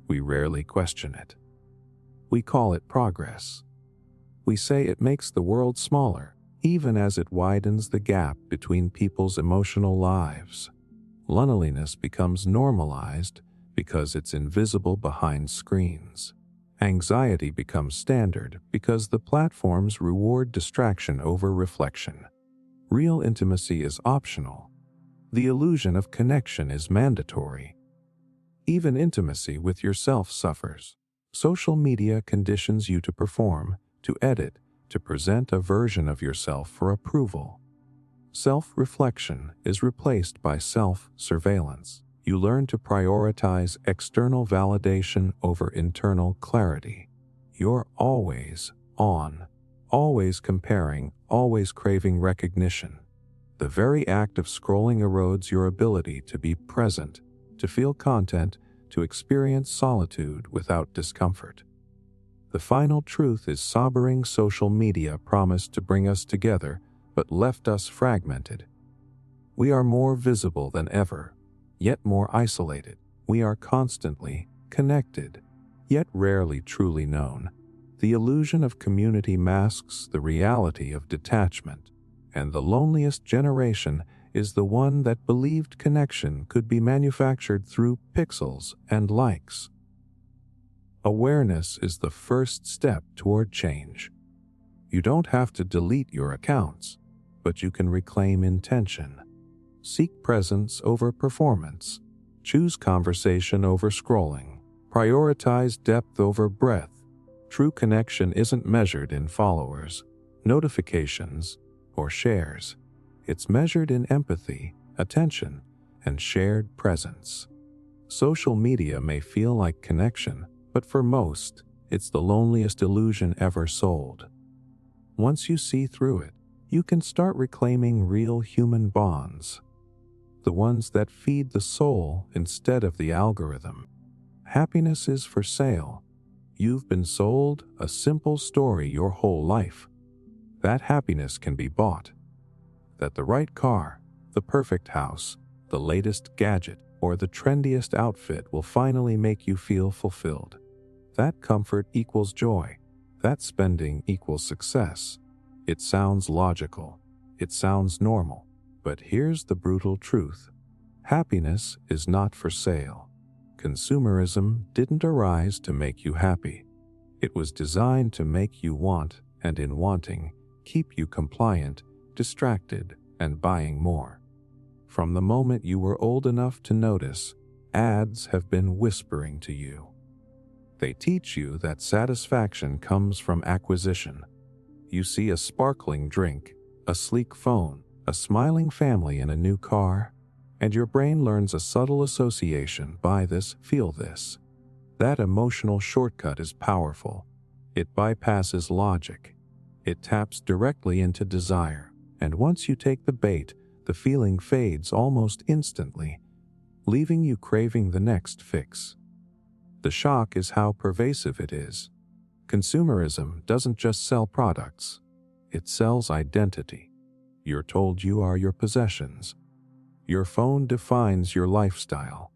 we rarely question it. We call it progress. We say it makes the world smaller, even as it widens the gap between people's emotional lives. Loneliness becomes normalized because it's invisible behind screens. Anxiety becomes standard because the platforms reward distraction over reflection. Real intimacy is optional. The illusion of connection is mandatory. Even intimacy with yourself suffers. Social media conditions you to perform, to edit, to present a version of yourself for approval. Self-reflection is replaced by self-surveillance. You learn to prioritize external validation over internal clarity. You're always on, always comparing, always craving recognition. The very act of scrolling erodes your ability to be present, to feel content, to experience solitude without discomfort. The final truth is sobering: social media promised to bring us together, but left us fragmented. We are more visible than ever, yet more isolated. We are constantly connected, yet rarely truly known. The illusion of community masks the reality of detachment, and the loneliest generation is the one that believed connection could be manufactured through pixels and likes. Awareness is the first step toward change. You don't have to delete your accounts, but you can reclaim intention. Seek presence over performance. Choose conversation over scrolling. Prioritize depth over breadth. True connection isn't measured in followers, notifications, or shares. It's measured in empathy, attention, and shared presence. Social media may feel like connection, but for most, it's the loneliest illusion ever sold. Once you see through it, you can start reclaiming real human bonds, the ones that feed the soul instead of the algorithm. Happiness is for sale. You've been sold a simple story your whole life. That happiness can be bought. That the right car, the perfect house, the latest gadget, or the trendiest outfit will finally make you feel fulfilled. That comfort equals joy. That spending equals success. It sounds logical. It sounds normal. But here's the brutal truth. Happiness is not for sale. Consumerism didn't arise to make you happy. It was designed to make you want, and in wanting, keep you compliant, distracted, and buying more. From the moment you were old enough to notice, ads have been whispering to you. They teach you that satisfaction comes from acquisition. You see a sparkling drink, a sleek phone, a smiling family in a new car, and your brain learns a subtle association: buy this, feel this. That emotional shortcut is powerful. It bypasses logic. It taps directly into desire, and once you take the bait, the feeling fades almost instantly, leaving you craving the next fix. The shock is how pervasive it is. Consumerism doesn't just sell products, it sells identity. You're told you are your possessions. Your phone defines your lifestyle.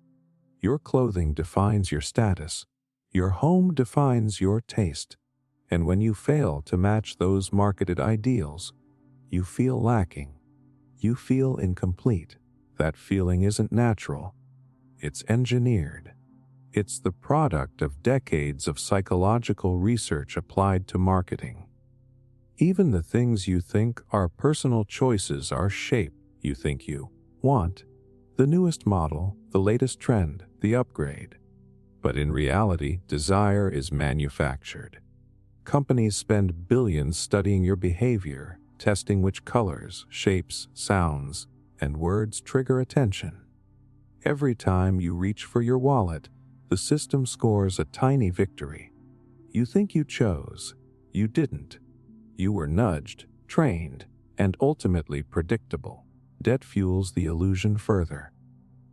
Your clothing defines your status. Your home defines your taste. And when you fail to match those marketed ideals, you feel lacking. You feel incomplete. That feeling isn't natural. It's engineered. It's the product of decades of psychological research applied to marketing. Even the things you think are personal choices are shaped. You think you want the newest model, the latest trend, the upgrade. But in reality, desire is manufactured. Companies spend billions studying your behavior, testing which colors, shapes, sounds, and words trigger attention. Every time you reach for your wallet, the system scores a tiny victory. You think you chose. You didn't. You were nudged, trained, and ultimately predictable. Debt fuels the illusion further.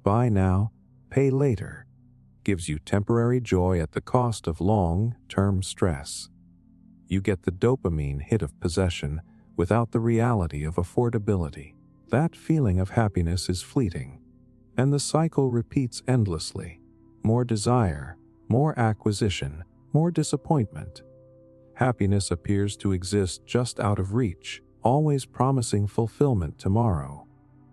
Buy now, pay later. Gives you temporary joy at the cost of long-term stress. You get the dopamine hit of possession without the reality of affordability. That feeling of happiness is fleeting, and the cycle repeats endlessly. More desire, more acquisition, more disappointment. Happiness appears to exist just out of reach, always promising fulfillment tomorrow.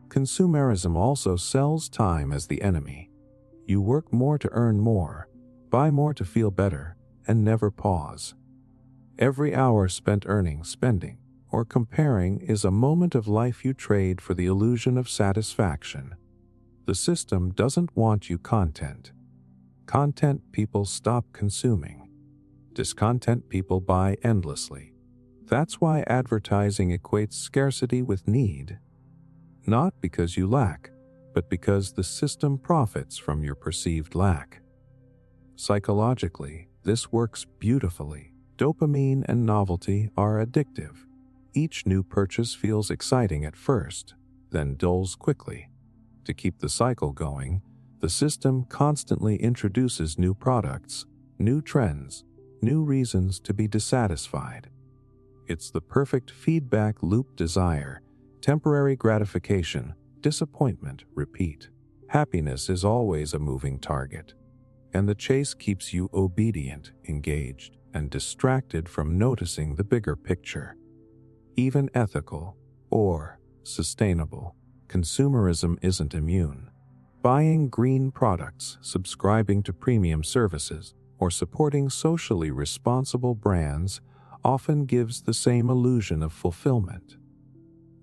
Consumerism also sells time as the enemy. You work more to earn more, buy more to feel better, and never pause. Every hour spent earning, spending, or comparing is a moment of life you trade for the illusion of satisfaction. The system doesn't want you content. Content people stop consuming. Discontent people buy endlessly. That's why advertising equates scarcity with need. Not because you lack, but because the system profits from your perceived lack. Psychologically, this works beautifully. Dopamine and novelty are addictive. Each new purchase feels exciting at first, then dulls quickly. To keep the cycle going, the system constantly introduces new products, new trends, new reasons to be dissatisfied. It's the perfect feedback loop: desire, temporary gratification, disappointment, repeat. Happiness is always a moving target, and the chase keeps you obedient, engaged, and distracted from noticing the bigger picture. Even ethical or sustainable consumerism isn't immune. Buying green products, subscribing to premium services, or supporting socially responsible brands often gives the same illusion of fulfillment.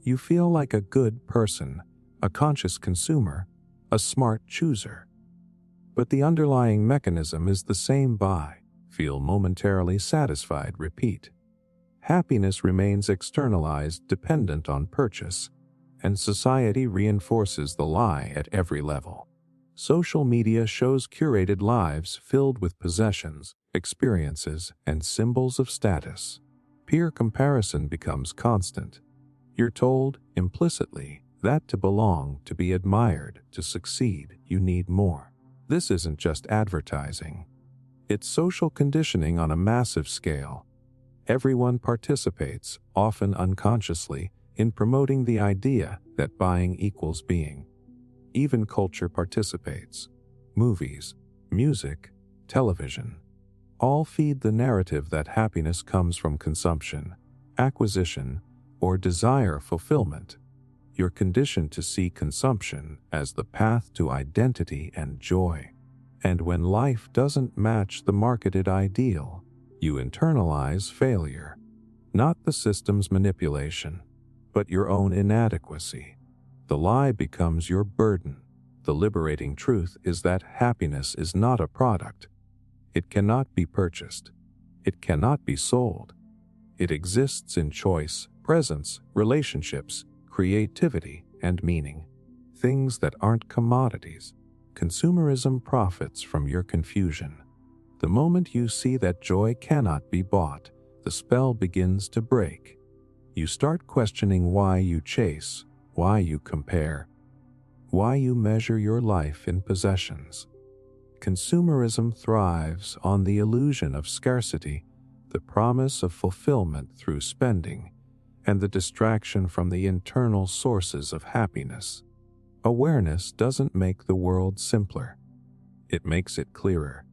You feel like a good person, a conscious consumer, a smart chooser. But the underlying mechanism is the same: buy, feel momentarily satisfied, repeat. Happiness remains externalized, dependent on purchase, and society reinforces the lie at every level. Social media shows curated lives filled with possessions, experiences, and symbols of status. Peer comparison becomes constant. You're told, implicitly, that to belong, to be admired, to succeed, you need more. This isn't just advertising. It's social conditioning on a massive scale. Everyone participates, often unconsciously, in promoting the idea that buying equals being. Even culture participates. Movies, music, television, all feed the narrative that happiness comes from consumption, acquisition, or desire fulfillment. You're conditioned to see consumption as the path to identity and joy. And when life doesn't match the marketed ideal, you internalize failure. Not the system's manipulation, but your own inadequacy. The lie becomes your burden. The liberating truth is that happiness is not a product. It cannot be purchased. It cannot be sold. It exists in choice, presence, relationships, creativity, and meaning. Things that aren't commodities. Consumerism profits from your confusion. The moment you see that joy cannot be bought, the spell begins to break. You start questioning why you chase, why you compare, why you measure your life in possessions. Consumerism thrives on the illusion of scarcity, the promise of fulfillment through spending, and the distraction from the internal sources of happiness. Awareness doesn't make the world simpler. It makes it clearer.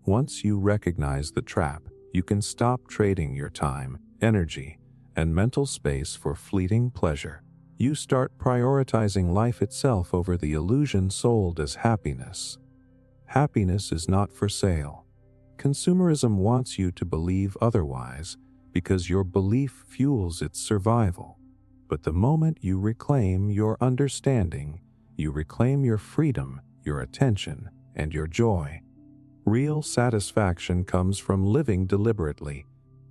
Once you recognize the trap, you can stop trading your time, energy, and mental space for fleeting pleasure. You start prioritizing life itself over the illusion sold as happiness. Happiness is not for sale. Consumerism wants you to believe otherwise because your belief fuels its survival. But the moment you reclaim your understanding, you reclaim your freedom, your attention, and your joy. Real satisfaction comes from living deliberately,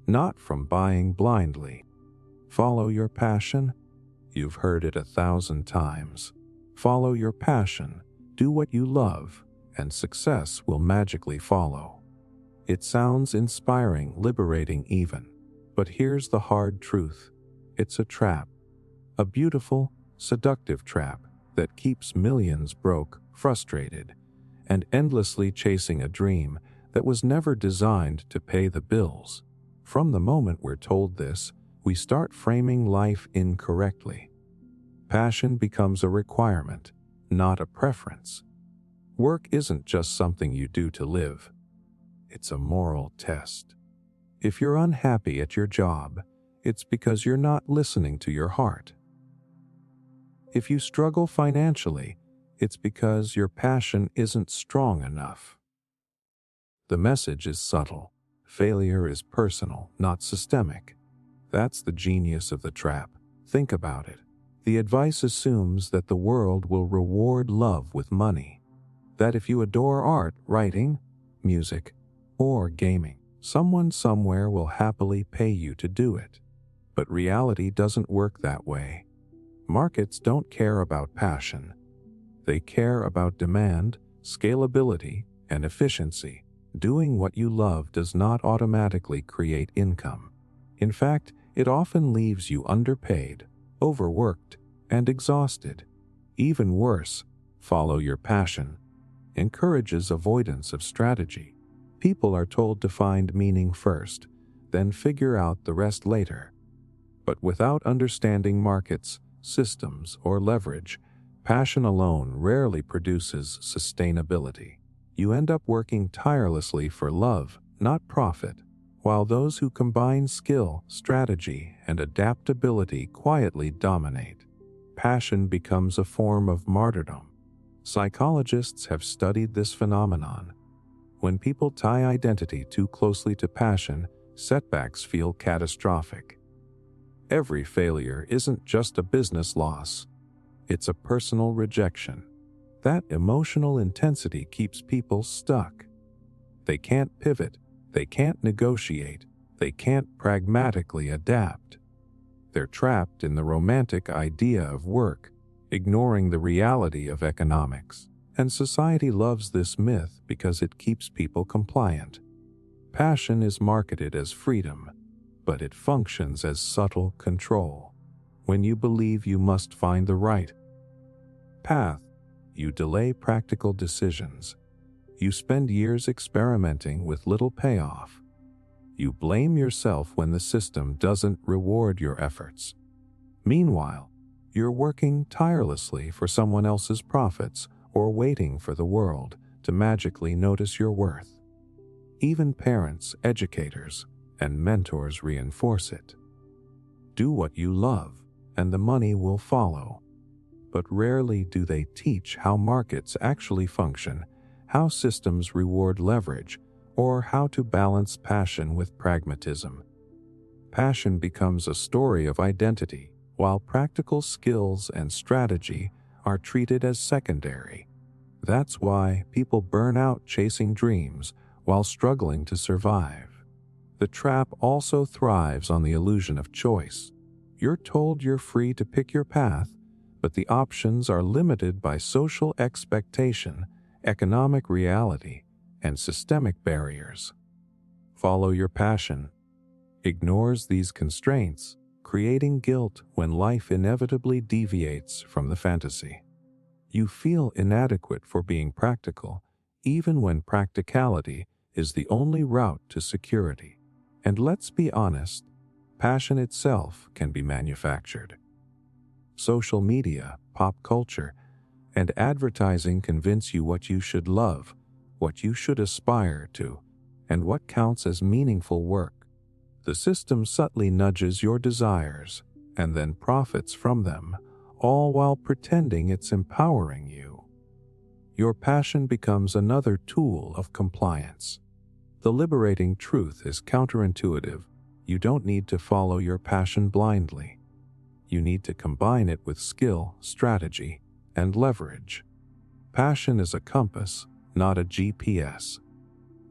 not from buying blindly. Follow your passion. You've heard it 1,000 times. Follow your passion, do what you love, and success will magically follow. It sounds inspiring, liberating even. But here's the hard truth. It's a trap. A beautiful, seductive trap that keeps millions broke, frustrated, and endlessly chasing a dream that was never designed to pay the bills. From the moment we're told this, we start framing life incorrectly. Passion becomes a requirement, not a preference. Work isn't just something you do to live. It's a moral test. If you're unhappy at your job, it's because you're not listening to your heart. If you struggle financially, it's because your passion isn't strong enough. The message is subtle. Failure is personal, not systemic. That's the genius of the trap. Think about it. The advice assumes that the world will reward love with money. That if you adore art, writing, music, or gaming, someone somewhere will happily pay you to do it. But reality doesn't work that way. Markets don't care about passion. They care about demand, scalability, and efficiency. Doing what you love does not automatically create income. In fact, it often leaves you underpaid, overworked, and exhausted. Even worse, follow your passion encourages avoidance of strategy. People are told to find meaning first, then figure out the rest later. But without understanding markets, systems, or leverage, passion alone rarely produces sustainability. You end up working tirelessly for love, not profit, while those who combine skill, strategy, and adaptability quietly dominate. Passion becomes a form of martyrdom. Psychologists have studied this phenomenon. When people tie identity too closely to passion, setbacks feel catastrophic. Every failure isn't just a business loss. It's a personal rejection. That emotional intensity keeps people stuck. They can't pivot, they can't negotiate, they can't pragmatically adapt. They're trapped in the romantic idea of work, ignoring the reality of economics. And society loves this myth because it keeps people compliant. Passion is marketed as freedom, but it functions as subtle control. When you believe you must find the right path, you delay practical decisions. You spend years experimenting with little payoff. You blame yourself when the system doesn't reward your efforts. Meanwhile, you're working tirelessly for someone else's profits or waiting for the world to magically notice your worth. Even parents, educators, and mentors reinforce it. Do what you love, and the money will follow. But rarely do they teach how markets actually function, how systems reward leverage, or how to balance passion with pragmatism. Passion becomes a story of identity, while practical skills and strategy are treated as secondary. That's why people burn out chasing dreams while struggling to survive. The trap also thrives on the illusion of choice. You're told you're free to pick your path, but the options are limited by social expectation, economic reality, and systemic barriers. Follow your passion ignores these constraints, creating guilt when life inevitably deviates from the fantasy. You feel inadequate for being practical, even when practicality is the only route to security. And let's be honest, passion itself can be manufactured. Social media, pop culture, and advertising convince you what you should love, what you should aspire to, and what counts as meaningful work. The system subtly nudges your desires and then profits from them, all while pretending it's empowering you. Your passion becomes another tool of compliance. The liberating truth is counterintuitive. You don't need to follow your passion blindly. You need to combine it with skill, strategy, and leverage. Passion is a compass, not a GPS.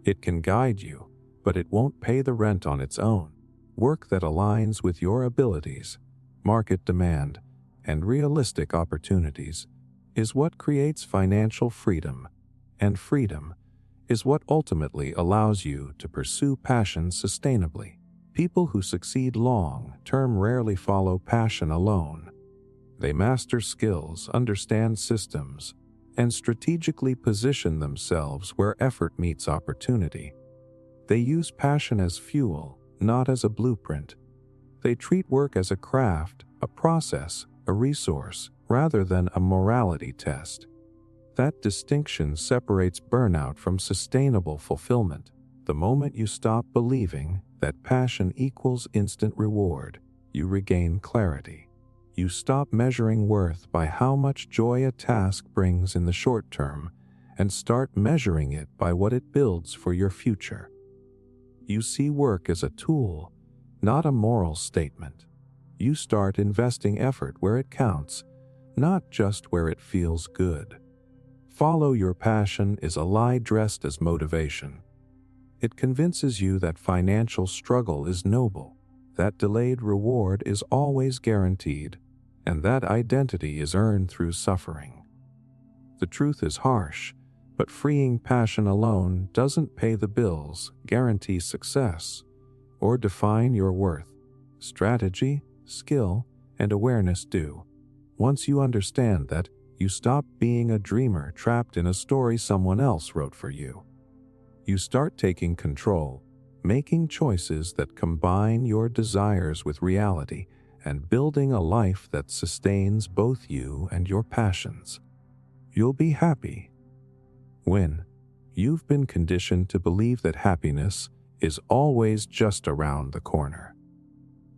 It can guide you, but it won't pay the rent on its own. Work that aligns with your abilities, market demand, and realistic opportunities is what creates financial freedom, and freedom is what ultimately allows you to pursue passion sustainably. People who succeed long-term rarely follow passion alone. They master skills, understand systems, and strategically position themselves where effort meets opportunity. They use passion as fuel, not as a blueprint. They treat work as a craft, a process, a resource, rather than a morality test. That distinction separates burnout from sustainable fulfillment. The moment you stop believing that passion equals instant reward, you regain clarity. You stop measuring worth by how much joy a task brings in the short term and start measuring it by what it builds for your future. You see work as a tool, not a moral statement. You start investing effort where it counts, not just where it feels good. Follow your passion is a lie dressed as motivation. It convinces you that financial struggle is noble, that delayed reward is always guaranteed, and that identity is earned through suffering. The truth is harsh, but freeing passion alone doesn't pay the bills, guarantee success, or define your worth. Strategy, skill, and awareness do. Once you understand that, you stop being a dreamer trapped in a story someone else wrote for you. You start taking control, making choices that combine your desires with reality, and building a life that sustains both you and your passions. You'll be happy when you've been conditioned to believe that happiness is always just around the corner.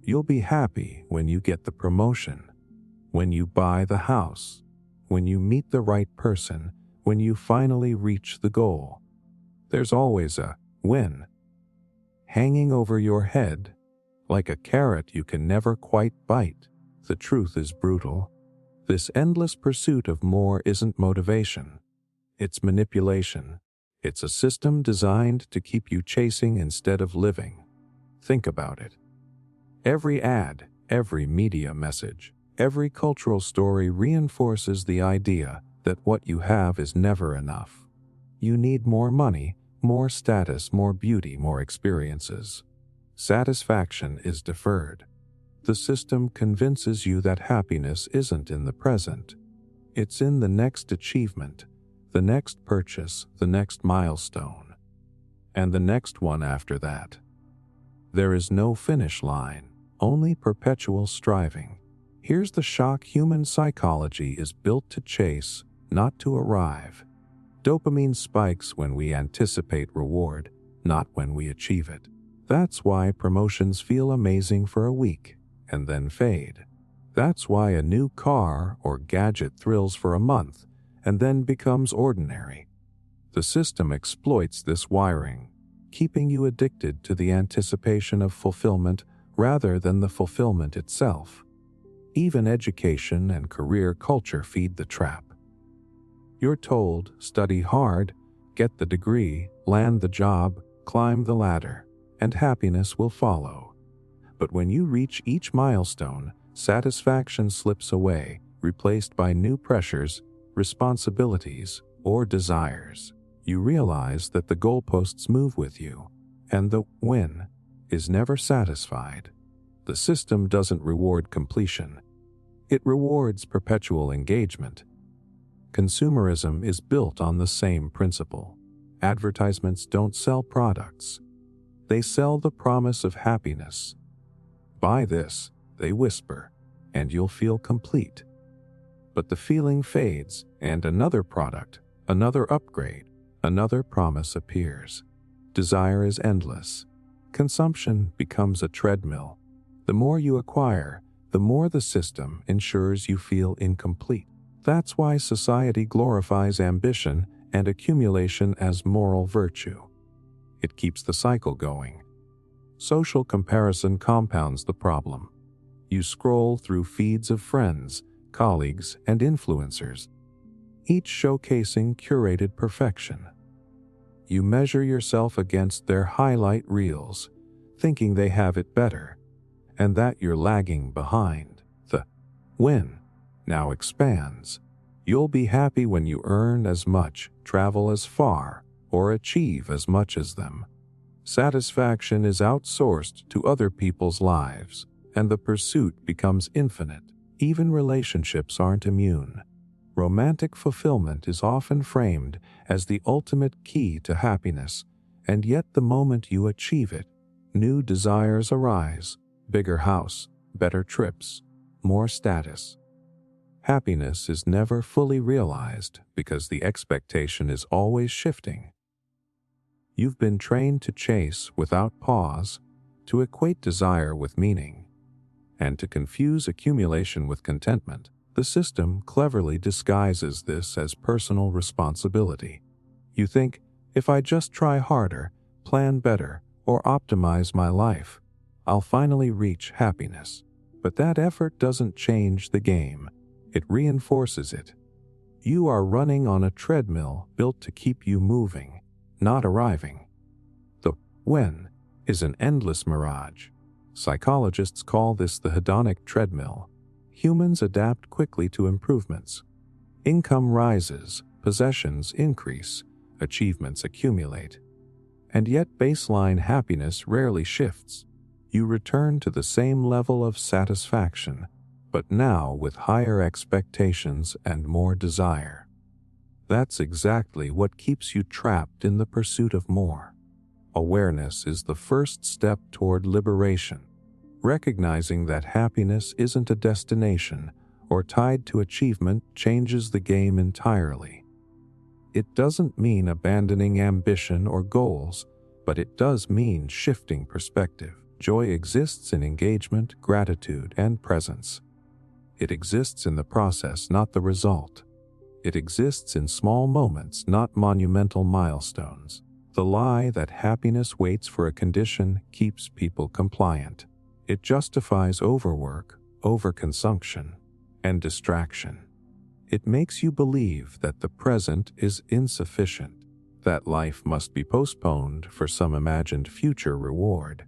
You'll be happy when you get the promotion, when you buy the house, when you meet the right person, when you finally reach the goal. There's always a win hanging over your head, like a carrot you can never quite bite. The truth is brutal. This endless pursuit of more isn't motivation. It's manipulation. It's a system designed to keep you chasing instead of living. Think about it. Every ad, every media message, every cultural story reinforces the idea that what you have is never enough. You need more money, more status, more beauty, more experiences. Satisfaction is deferred. The system convinces you that happiness isn't in the present. It's in the next achievement, the next purchase, the next milestone, and the next one after that. There is no finish line, only perpetual striving. Here's the shock: human psychology is built to chase, not to arrive. Dopamine spikes when we anticipate reward, not when we achieve it. That's why promotions feel amazing for a week and then fade. That's why a new car or gadget thrills for a month and then becomes ordinary. The system exploits this wiring, keeping you addicted to the anticipation of fulfillment rather than the fulfillment itself. Even education and career culture feed the trap. You're told, study hard, get the degree, land the job, climb the ladder, and happiness will follow. But when you reach each milestone, satisfaction slips away, replaced by new pressures, responsibilities, or desires. You realize that the goalposts move with you, and the win is never satisfied. The system doesn't reward completion. It rewards perpetual engagement. Consumerism is built on the same principle. Advertisements don't sell products. They sell the promise of happiness. Buy this, they whisper, and you'll feel complete. But the feeling fades, and another product, another upgrade, another promise appears. Desire is endless. Consumption becomes a treadmill. The more you acquire, the more the system ensures you feel incomplete. That's why society glorifies ambition and accumulation as moral virtue. It keeps the cycle going. Social comparison compounds the problem. You scroll through feeds of friends, colleagues, and influencers, each showcasing curated perfection. You measure yourself against their highlight reels, thinking they have it better, and that you're lagging behind. The win now expands. You'll be happy when you earn as much, travel as far, or achieve as much as them. Satisfaction is outsourced to other people's lives, and the pursuit becomes infinite. Even relationships aren't immune. Romantic fulfillment is often framed as the ultimate key to happiness, and yet the moment you achieve it, new desires arise. Bigger house, better trips, more status. Happiness is never fully realized because the expectation is always shifting. You've been trained to chase without pause, to equate desire with meaning, and to confuse accumulation with contentment. The system cleverly disguises this as personal responsibility. You think, if I just try harder, plan better, or optimize my life, I'll finally reach happiness. But that effort doesn't change the game. It reinforces it. You are running on a treadmill built to keep you moving, not arriving. The when is an endless mirage. Psychologists call this the hedonic treadmill. Humans adapt quickly to improvements. Income rises, possessions increase, achievements accumulate. And yet baseline happiness rarely shifts. You return to the same level of satisfaction, but now with higher expectations and more desire. That's exactly what keeps you trapped in the pursuit of more. Awareness is the first step toward liberation. Recognizing that happiness isn't a destination or tied to achievement changes the game entirely. It doesn't mean abandoning ambition or goals, but it does mean shifting perspective. Joy exists in engagement, gratitude, and presence. It exists in the process, not the result. It exists in small moments, not monumental milestones. The lie that happiness waits for a condition keeps people compliant. It justifies overwork, overconsumption, and distraction. It makes you believe that the present is insufficient, that life must be postponed for some imagined future reward.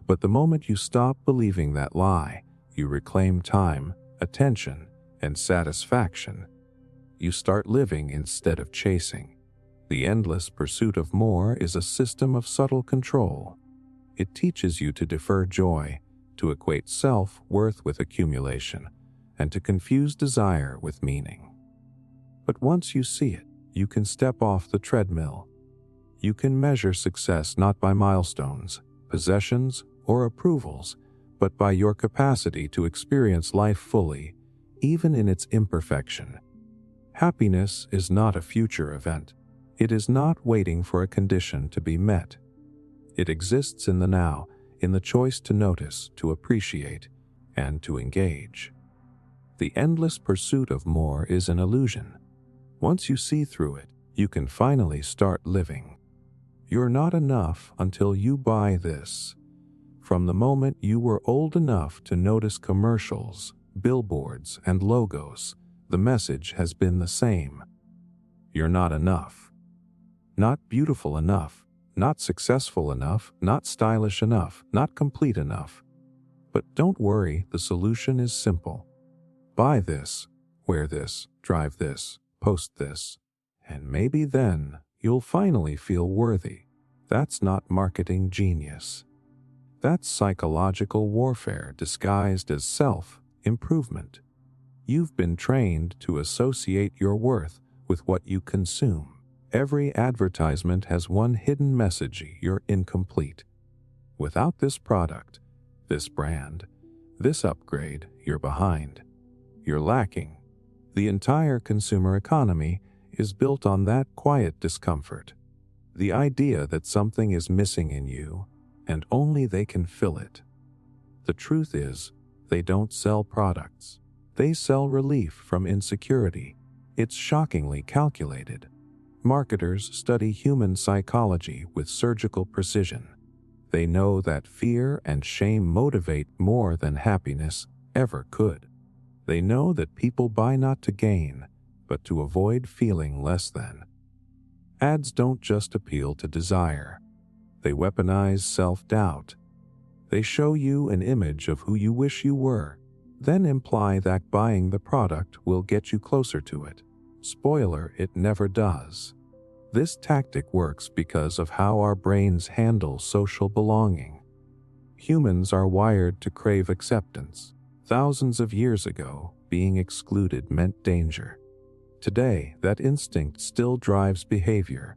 But the moment you stop believing that lie, you reclaim time, attention, and satisfaction. You start living instead of chasing. The endless pursuit of more is a system of subtle control. It teaches you to defer joy, to equate self-worth with accumulation, and to confuse desire with meaning. But once you see it, you can step off the treadmill. You can measure success not by milestones, possessions, or approvals, but by your capacity to experience life fully, even in its imperfection. Happiness is not a future event. It is not waiting for a condition to be met. It exists in the now, in the choice to notice, to appreciate, and to engage. The endless pursuit of more is an illusion. Once you see through it, you can finally start living. You're not enough until you buy this. From the moment you were old enough to notice commercials, billboards, and logos, the message has been the same. You're not enough. Not beautiful enough, not successful enough, not stylish enough, not complete enough. But don't worry, the solution is simple. Buy this, wear this, drive this, post this, and maybe then you'll finally feel worthy. That's not marketing genius. That's psychological warfare disguised as self-improvement. You've been trained to associate your worth with what you consume. Every advertisement has one hidden message: you're incomplete. Without this product, this brand, this upgrade, you're behind. You're lacking. The entire consumer economy is built on that quiet discomfort. The idea that something is missing in you, and only they can fill it. The truth is, they don't sell products. They sell relief from insecurity. It's shockingly calculated. Marketers study human psychology with surgical precision. They know that fear and shame motivate more than happiness ever could. They know that people buy not to gain, but to avoid feeling less than. Ads don't just appeal to desire. They weaponize self-doubt. They show you an image of who you wish you were, then imply that buying the product will get you closer to it. Spoiler, it never does. This tactic works because of how our brains handle social belonging. Humans are wired to crave acceptance. Thousands of years ago, being excluded meant danger. Today, that instinct still drives behavior.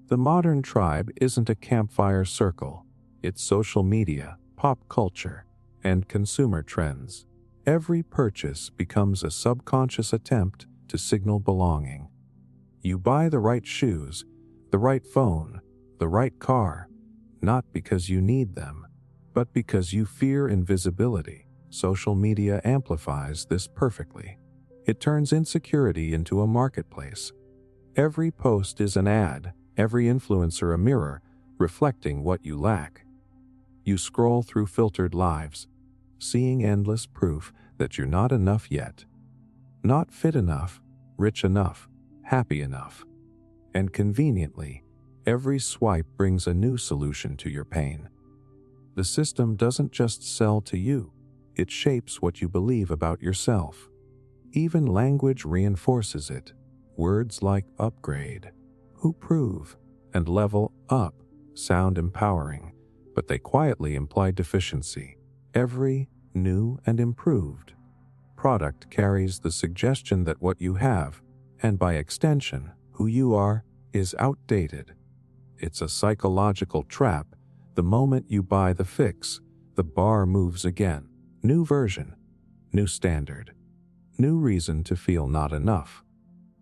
The modern tribe isn't a campfire circle. It's social media, pop culture, and consumer trends. Every purchase becomes a subconscious attempt to signal belonging. You buy the right shoes, the right phone, the right car, not because you need them, but because you fear invisibility. Social media amplifies this perfectly. It turns insecurity into a marketplace. Every post is an ad, every influencer a mirror, reflecting what you lack. You scroll through filtered lives, seeing endless proof that you're not enough yet. Not fit enough, rich enough, happy enough. And conveniently, every swipe brings a new solution to your pain. The system doesn't just sell to you, it shapes what you believe about yourself. Even language reinforces it. Words like upgrade, improve, and level up sound empowering, but they quietly imply deficiency. Every new and improved product carries the suggestion that what you have, and by extension, who you are, is outdated. It's a psychological trap. The moment you buy the fix, the bar moves again. New version, new standard, new reason to feel not enough.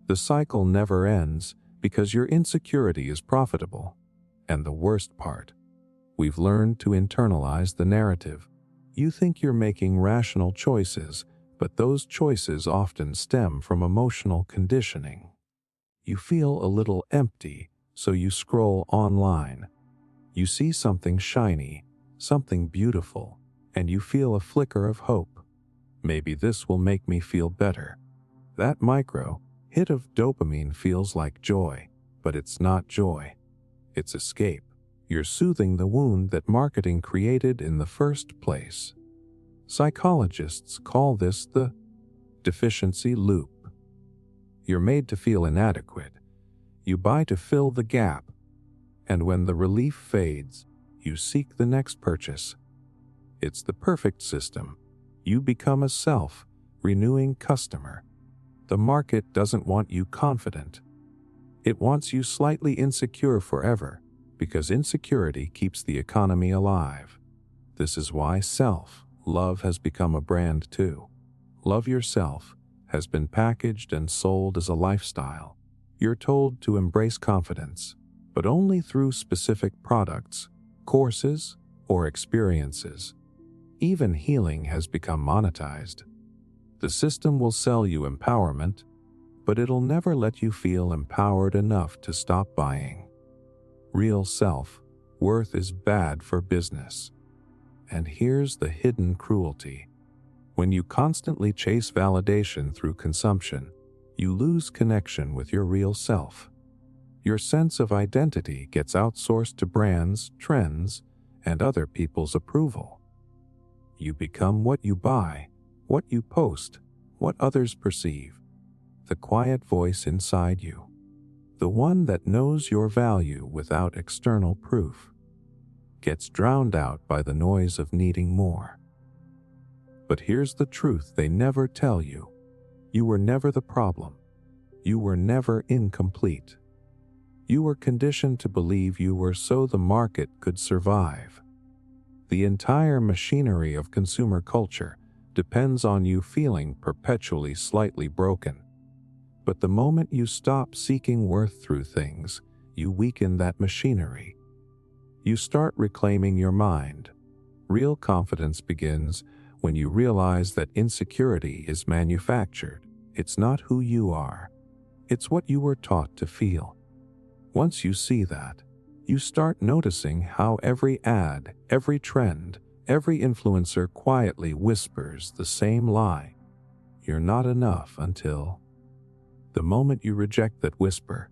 The cycle never ends because your insecurity is profitable. And the worst part, we've learned to internalize the narrative. You think you're making rational choices, but those choices often stem from emotional conditioning. You feel a little empty, so you scroll online. You see something shiny, something beautiful, and you feel a flicker of hope. Maybe this will make me feel better. That micro hit of dopamine feels like joy, but it's not joy. It's escape. You're soothing the wound that marketing created in the first place. Psychologists call this the deficiency loop. You're made to feel inadequate. You buy to fill the gap. And when the relief fades, you seek the next purchase. It's the perfect system. You become a self-renewing customer. The market doesn't want you confident. It wants you slightly insecure forever, because insecurity keeps the economy alive. This is why self-love has become a brand too. Love yourself has been packaged and sold as a lifestyle. You're told to embrace confidence, but only through specific products, courses, or experiences. Even healing has become monetized. The system will sell you empowerment, but it'll never let you feel empowered enough to stop buying. Real self-worth is bad for business. And here's the hidden cruelty. When you constantly chase validation through consumption, you lose connection with your real self. Your sense of identity gets outsourced to brands, trends, and other people's approval. You become what you buy, what you post, what others perceive. The quiet voice inside you. The one that knows your value without external proof. Gets drowned out by the noise of needing more. But here's the truth they never tell you. You were never the problem. You were never incomplete. You were conditioned to believe you were so the market could survive. The entire machinery of consumer culture depends on you feeling perpetually slightly broken. But the moment you stop seeking worth through things, you weaken that machinery. You start reclaiming your mind. Real confidence begins when you realize that insecurity is manufactured. It's not who you are. It's what you were taught to feel. Once you see that, you start noticing how every ad, every trend, every influencer quietly whispers the same lie. You're not enough until... The moment you reject that whisper,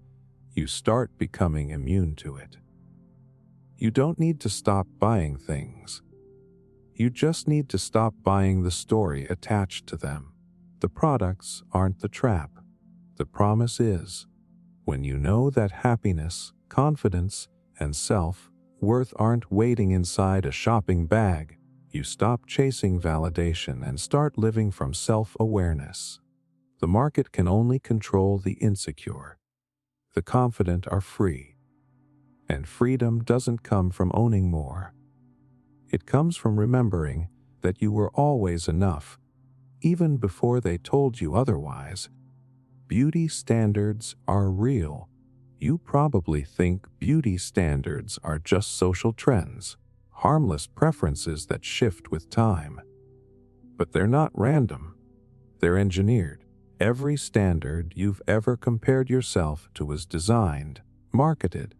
you start becoming immune to it. You don't need to stop buying things. You just need to stop buying the story attached to them. The products aren't the trap. The promise is. When you know that happiness, confidence, and self-worth aren't waiting inside a shopping bag, you stop chasing validation and start living from self-awareness. The market can only control the insecure. The confident are free. And freedom doesn't come from owning more. It comes from remembering that you were always enough, even before they told you otherwise. Beauty standards are real. You probably think beauty standards are just social trends, harmless preferences that shift with time. But they're not random. They're engineered. Every standard you've ever compared yourself to was designed, marketed,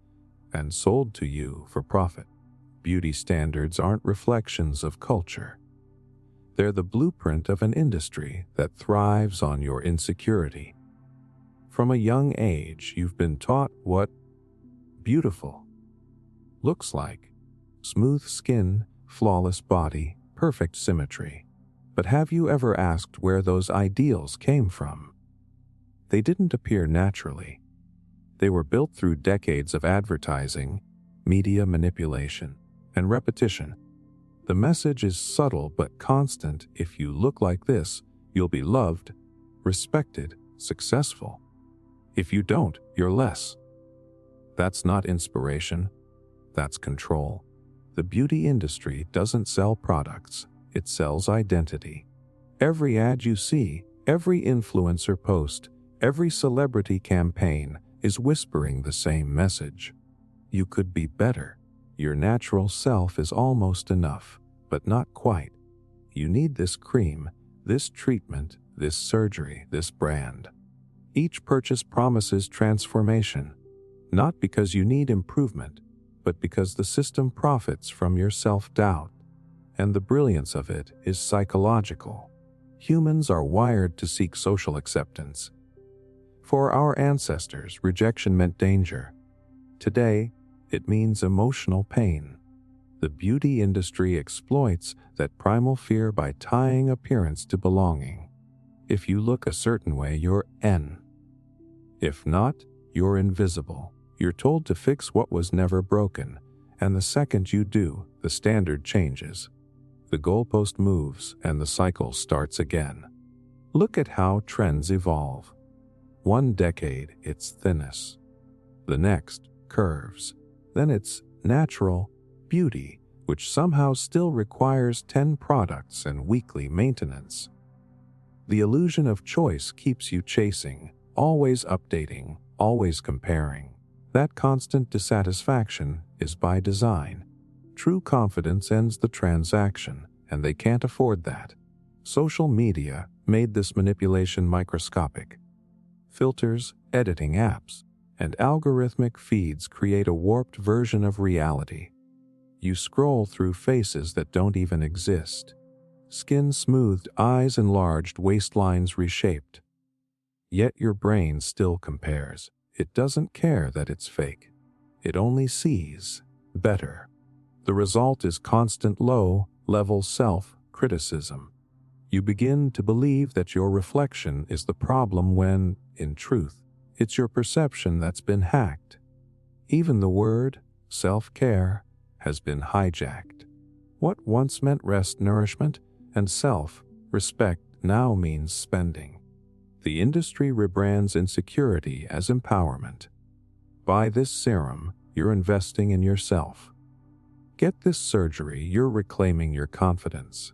and sold to you for profit. Beauty standards aren't reflections of culture. They're the blueprint of an industry that thrives on your insecurity. From a young age, you've been taught what beautiful looks like: smooth skin, flawless body, perfect symmetry. But have you ever asked where those ideals came from? They didn't appear naturally. They were built through decades of advertising, media manipulation, and repetition. The message is subtle but constant: if you look like this, you'll be loved, respected, successful. If you don't, you're less. That's not inspiration. That's control. The beauty industry doesn't sell products. It sells identity. Every ad you see, every influencer post, every celebrity campaign is whispering the same message. You could be better. Your natural self is almost enough, but not quite. You need this cream, this treatment, this surgery, this brand. Each purchase promises transformation, not because you need improvement, but because the system profits from your self-doubt. And the brilliance of it is psychological. Humans are wired to seek social acceptance. For our ancestors, rejection meant danger. Today, it means emotional pain. The beauty industry exploits that primal fear by tying appearance to belonging. If you look a certain way, you're N. If not, you're invisible. You're told to fix what was never broken, and the second you do, the standard changes. The goalpost moves and the cycle starts again. Look at how trends evolve. One decade, it's thinness. The next, curves. Then it's natural beauty, which somehow still requires 10 products and weekly maintenance. The illusion of choice keeps you chasing, always updating, always comparing. That constant dissatisfaction is by design. True confidence ends the transaction, and they can't afford that. Social media made this manipulation microscopic. Filters, editing apps, and algorithmic feeds create a warped version of reality. You scroll through faces that don't even exist. Skin smoothed, eyes enlarged, waistlines reshaped. Yet your brain still compares. It doesn't care that it's fake. It only sees better. The result is constant low-level self-criticism. You begin to believe that your reflection is the problem when, in truth, it's your perception that's been hacked. Even the word self-care has been hijacked. What once meant rest, nourishment, and self-respect now means spending. The industry rebrands insecurity as empowerment. Buy this serum, you're investing in yourself. Get this surgery, you're reclaiming your confidence.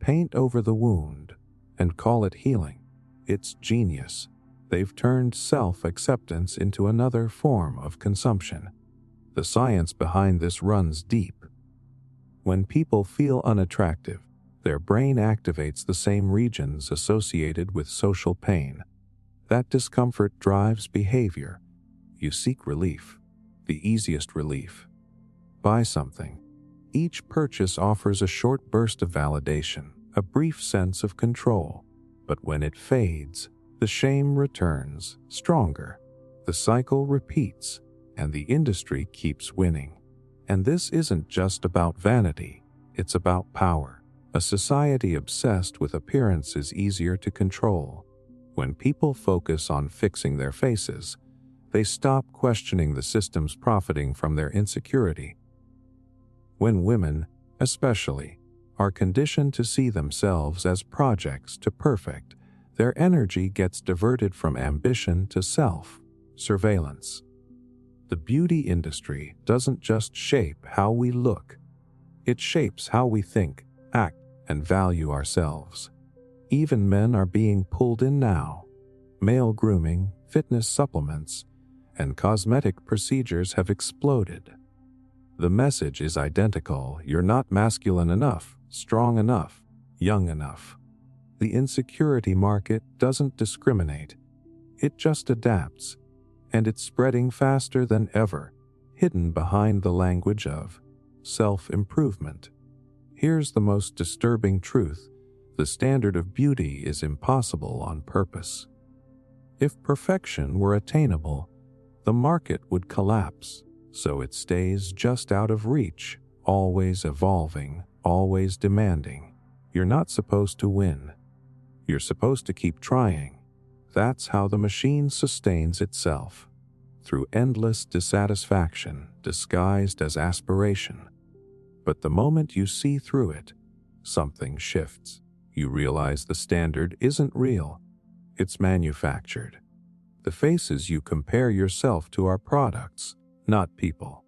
Paint over the wound and call it healing. It's genius. They've turned self-acceptance into another form of consumption. The science behind this runs deep. When people feel unattractive, their brain activates the same regions associated with social pain. That discomfort drives behavior. You seek relief, the easiest relief. Buy something. Each purchase offers a short burst of validation, a brief sense of control. But when it fades, the shame returns, stronger. The cycle repeats, and the industry keeps winning. And this isn't just about vanity, it's about power. A society obsessed with appearance is easier to control. When people focus on fixing their faces, they stop questioning the systems profiting from their insecurity. When women, especially, are conditioned to see themselves as projects to perfect, their energy gets diverted from ambition to self-surveillance. The beauty industry doesn't just shape how we look, it shapes how we think, act, and value ourselves. Even men are being pulled in now. Male grooming, fitness supplements, and cosmetic procedures have exploded. The message is identical: you're not masculine enough, strong enough, young enough. The insecurity market doesn't discriminate. It just adapts, and it's spreading faster than ever, hidden behind the language of self-improvement. Here's the most disturbing truth: the standard of beauty is impossible on purpose. If perfection were attainable, the market would collapse, so it stays just out of reach, always evolving, always demanding. You're not supposed to win. You're supposed to keep trying. That's how the machine sustains itself, through endless dissatisfaction disguised as aspiration. But the moment you see through it, something shifts. You realize the standard isn't real. It's manufactured. The faces you compare yourself to are products, not people.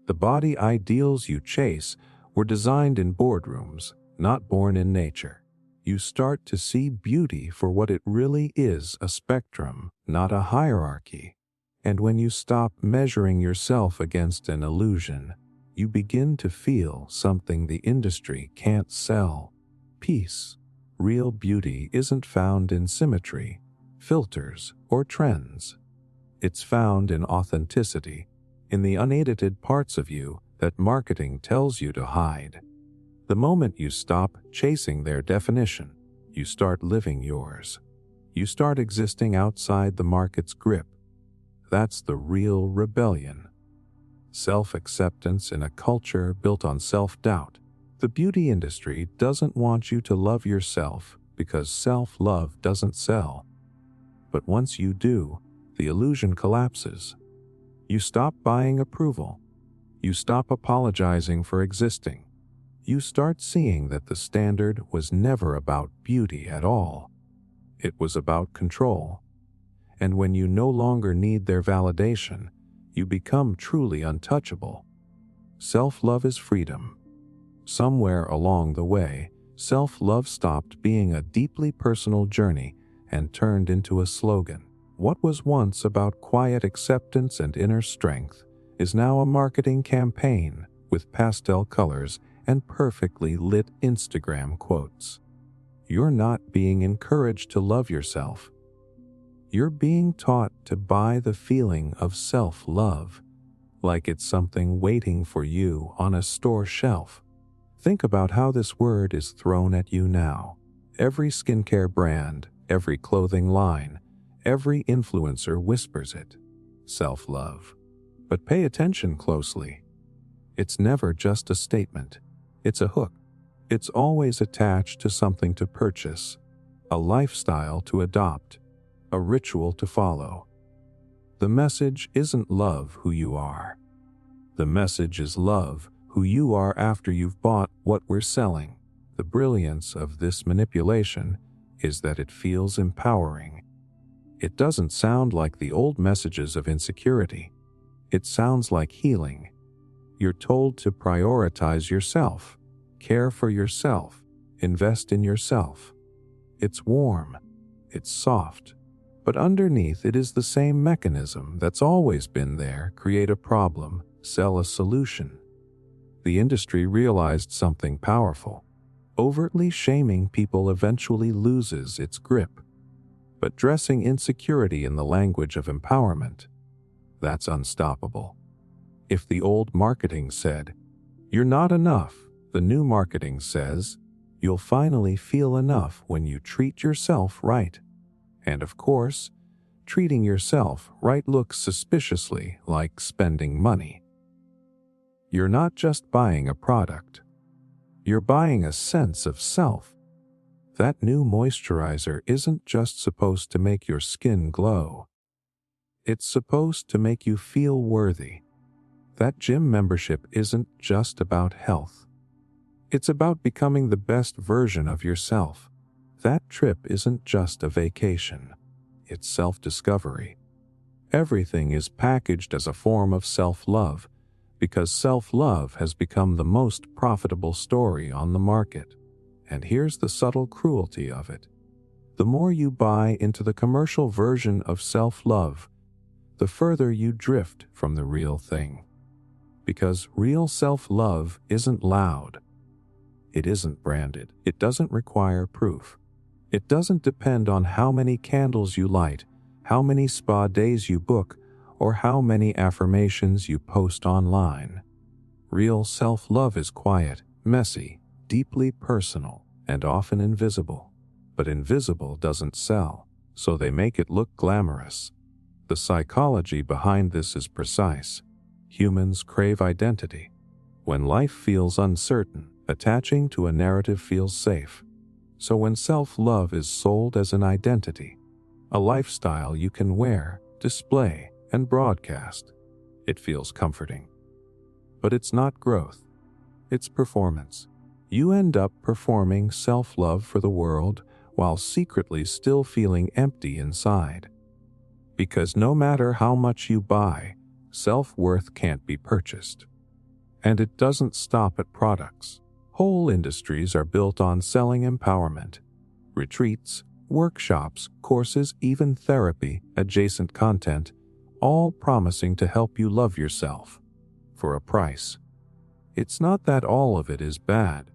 The body ideals you chase were designed in boardrooms, not born in nature. You start to see beauty for what it really is: a spectrum, not a hierarchy. And when you stop measuring yourself against an illusion, you begin to feel something the industry can't sell: peace. Real beauty isn't found in symmetry, filters, or trends. It's found in authenticity, in the unedited parts of you that marketing tells you to hide. The moment you stop chasing their definition, you start living yours. You start existing outside the market's grip. That's the real rebellion. Self-acceptance in a culture built on self-doubt. The beauty industry doesn't want you to love yourself because self-love doesn't sell. But once you do, the illusion collapses. You stop buying approval. You stop apologizing for existing. You start seeing that the standard was never about beauty at all. It was about control. And when you no longer need their validation, you become truly untouchable. Self-love is freedom. Somewhere along the way, self-love stopped being a deeply personal journey and turned into a slogan. What was once about quiet acceptance and inner strength is now a marketing campaign with pastel colors and perfectly lit Instagram quotes. You're not being encouraged to love yourself. You're being taught to buy the feeling of self-love, like it's something waiting for you on a store shelf. Think about how this word is thrown at you now. Every skincare brand, every clothing line, every influencer whispers it: self-love. But pay attention closely. It's never just a statement. It's a hook. It's always attached to something to purchase, a lifestyle to adopt, a ritual to follow. The message isn't love who you are. The message is love who you are after you've bought what we're selling. The brilliance of this manipulation is that it feels empowering. It doesn't sound like the old messages of insecurity. It sounds like healing. You're told to prioritize yourself, care for yourself, invest in yourself. It's warm, it's soft, but underneath it is the same mechanism that's always been there: create a problem, sell a solution. The industry realized something powerful. Overtly shaming people eventually loses its grip. But dressing insecurity in the language of empowerment, that's unstoppable. If the old marketing said, "You're not enough," the new marketing says, "You'll finally feel enough when you treat yourself right." And of course, treating yourself right looks suspiciously like spending money. You're not just buying a product. You're buying a sense of self. That new moisturizer isn't just supposed to make your skin glow. It's supposed to make you feel worthy. That gym membership isn't just about health. It's about becoming the best version of yourself. That trip isn't just a vacation. It's self-discovery. Everything is packaged as a form of self-love, because self-love has become the most profitable story on the market. And here's the subtle cruelty of it. The more you buy into the commercial version of self-love, the further you drift from the real thing. Because real self-love isn't loud. It isn't branded. It doesn't require proof. It doesn't depend on how many candles you light, how many spa days you book, or how many affirmations you post online. Real self-love is quiet, messy, deeply personal, and often invisible. But invisible doesn't sell, so they make it look glamorous. The psychology behind this is precise. Humans crave identity. When life feels uncertain, attaching to a narrative feels safe. So when self-love is sold as an identity, a lifestyle you can wear, display, and broadcast, it feels comforting. But it's not growth. It's performance. You end up performing self-love for the world while secretly still feeling empty inside. Because no matter how much you buy, self-worth can't be purchased. And it doesn't stop at products. Whole industries are built on selling empowerment. Retreats, workshops, courses, even therapy, adjacent content, all promising to help you love yourself for a price. It's not that all of it is bad,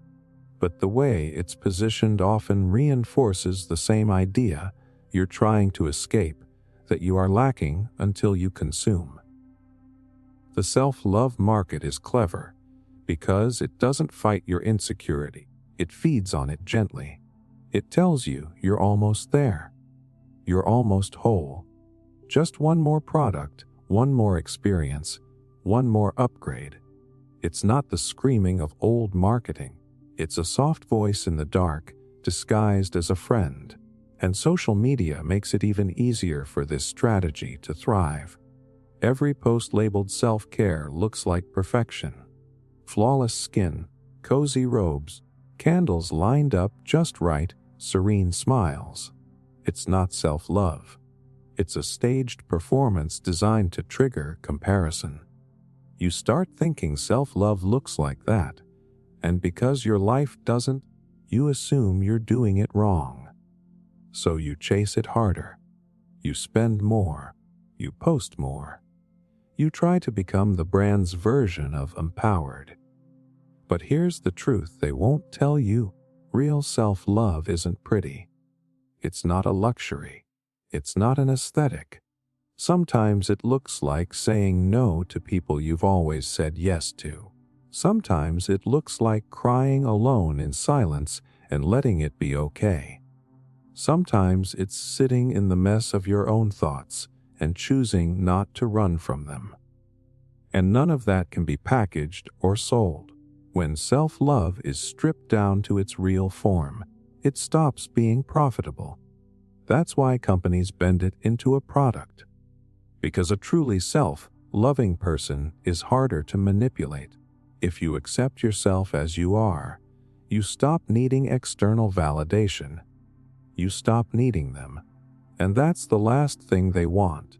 but the way it's positioned often reinforces the same idea you're trying to escape, that you are lacking until you consume. The self-love market is clever because it doesn't fight your insecurity. It feeds on it gently. It tells you you're almost there. You're almost whole. Just one more product, one more experience, one more upgrade. It's not the screaming of old marketing. It's a soft voice in the dark, disguised as a friend. And social media makes it even easier for this strategy to thrive. Every post labeled self-care looks like perfection. Flawless skin, cozy robes, candles lined up just right, serene smiles. It's not self-love. It's a staged performance designed to trigger comparison. You start thinking self-love looks like that, and because your life doesn't, you assume you're doing it wrong. So you chase it harder. You spend more. You post more. You try to become the brand's version of empowered. But here's the truth they won't tell you. Real self-love isn't pretty. It's not a luxury. It's not an aesthetic. Sometimes it looks like saying no to people you've always said yes to. Sometimes it looks like crying alone in silence and letting it be okay. Sometimes it's sitting in the mess of your own thoughts and choosing not to run from them. And none of that can be packaged or sold. When self-love is stripped down to its real form, it stops being profitable. That's why companies bend it into a product. Because a truly self-loving person is harder to manipulate. If you accept yourself as you are, you stop needing external validation. You stop needing them. And that's the last thing they want.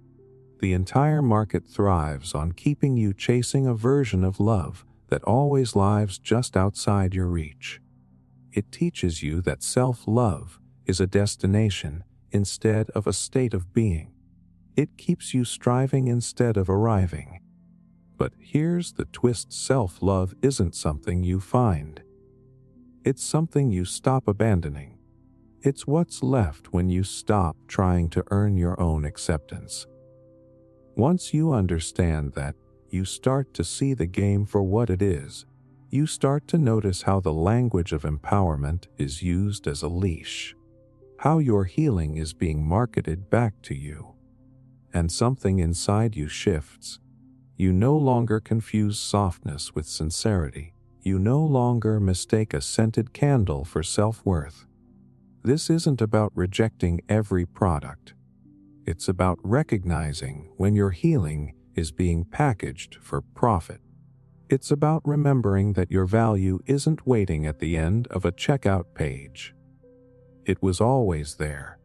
The entire market thrives on keeping you chasing a version of love that always lies just outside your reach. It teaches you that self-love is a destination instead of a state of being. It keeps you striving instead of arriving. But here's the twist: self-love isn't something you find. It's something you stop abandoning. It's what's left when you stop trying to earn your own acceptance. Once you understand that, you start to see the game for what it is. You start to notice how the language of empowerment is used as a leash. How your healing is being marketed back to you. And something inside you shifts. You no longer confuse softness with sincerity. You no longer mistake a scented candle for self-worth. This isn't about rejecting every product. It's about recognizing when your healing is being packaged for profit. It's about remembering that your value isn't waiting at the end of a checkout page. It was always there.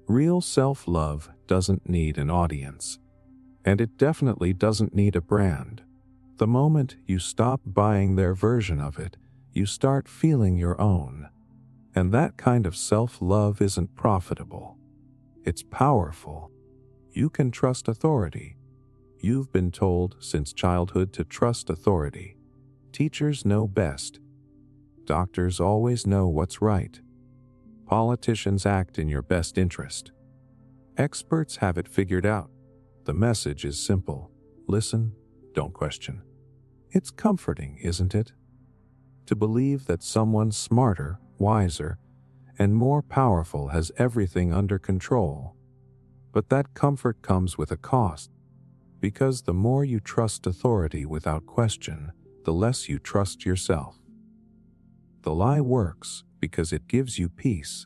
Real self-love doesn't need an audience. And it definitely doesn't need a brand. The moment you stop buying their version of it, you start feeling your own. And that kind of self-love isn't profitable. It's powerful. You can trust authority. You've been told since childhood to trust authority. Teachers know best. Doctors always know what's right. Politicians act in your best interest. Experts have it figured out. The message is simple. Listen, don't question. It's comforting, isn't it? To believe that someone smarter, wiser, and more powerful has everything under control. But that comfort comes with a cost, because the more you trust authority without question, the less you trust yourself. The lie works because it gives you peace.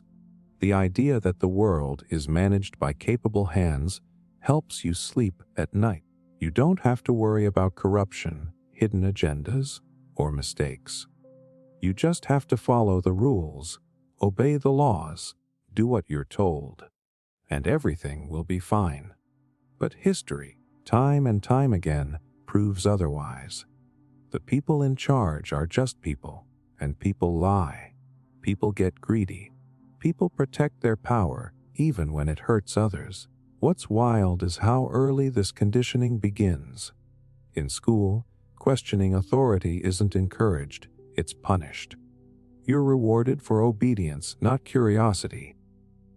The idea that the world is managed by capable hands helps you sleep at night. You don't have to worry about corruption, hidden agendas, or mistakes. You just have to follow the rules, obey the laws, do what you're told, and everything will be fine. But history, time and time again, proves otherwise. The people in charge are just people, and people lie. People get greedy. People protect their power, even when it hurts others. What's wild is how early this conditioning begins. In school, questioning authority isn't encouraged, it's punished. You're rewarded for obedience, not curiosity.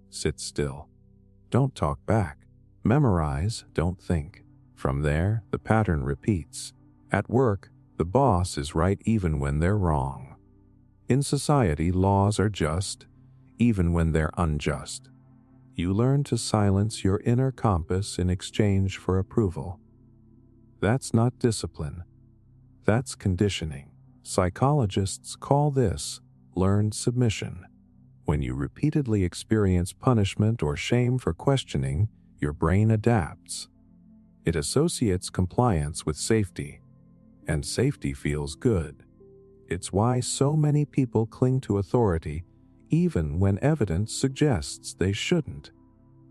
Sit still. Don't talk back. Memorize, don't think. From there, the pattern repeats. At work, the boss is right even when they're wrong. In society, laws are just, even when they're unjust. You learn to silence your inner compass in exchange for approval. That's not discipline. That's conditioning. Psychologists call this learned submission. When you repeatedly experience punishment or shame for questioning, your brain adapts. It associates compliance with safety, and safety feels good. It's why so many people cling to authority, even when evidence suggests they shouldn't.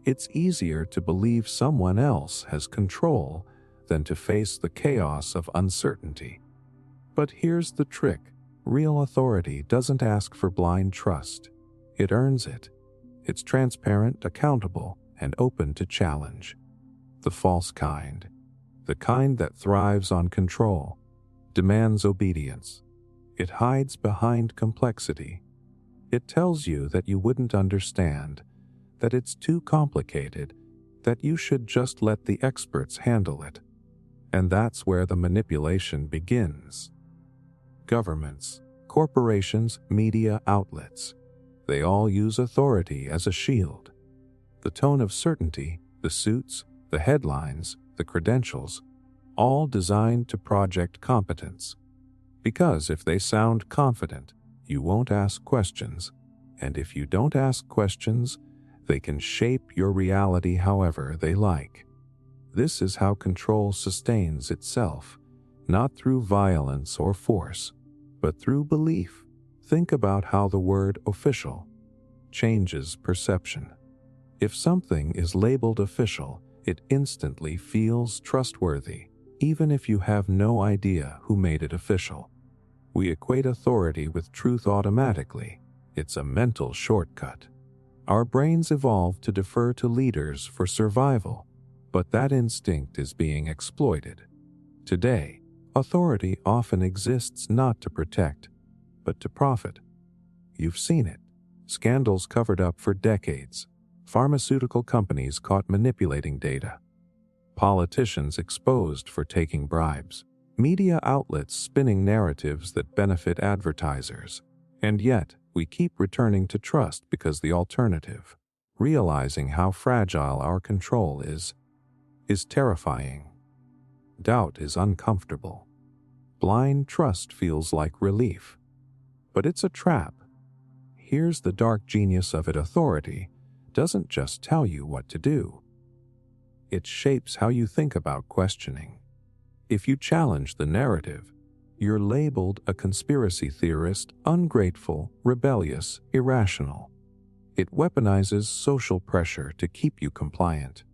It's easier to believe someone else has control than to face the chaos of uncertainty. But here's the trick. Real authority doesn't ask for blind trust. It earns it. It's transparent, accountable, and open to challenge. The false kind, the kind that thrives on control, demands obedience. It hides behind complexity. It tells you that you wouldn't understand, that it's too complicated, that you should just let the experts handle it. And that's where the manipulation begins. Governments, corporations, media outlets, they all use authority as a shield. The tone of certainty, the suits, the headlines, the credentials, all designed to project competence. Because if they sound confident, you won't ask questions. And if you don't ask questions, they can shape your reality however they like. This is how control sustains itself, not through violence or force, but through belief. Think about how the word official changes perception. If something is labeled official, it instantly feels trustworthy, even if you have no idea who made it official. We equate authority with truth automatically. It's a mental shortcut. Our brains evolved to defer to leaders for survival, but that instinct is being exploited. Today, authority often exists not to protect, but to profit. You've seen it. Scandals covered up for decades. Pharmaceutical companies caught manipulating data. Politicians exposed for taking bribes. Media outlets spinning narratives that benefit advertisers. And yet, we keep returning to trust because the alternative, realizing how fragile our control is terrifying. Doubt is uncomfortable. Blind trust feels like relief. But it's a trap. Here's the dark genius of it. Authority doesn't just tell you what to do. It shapes how you think about questioning. If you challenge the narrative, you're labeled a conspiracy theorist, ungrateful, rebellious, irrational. It weaponizes social pressure to keep you compliant.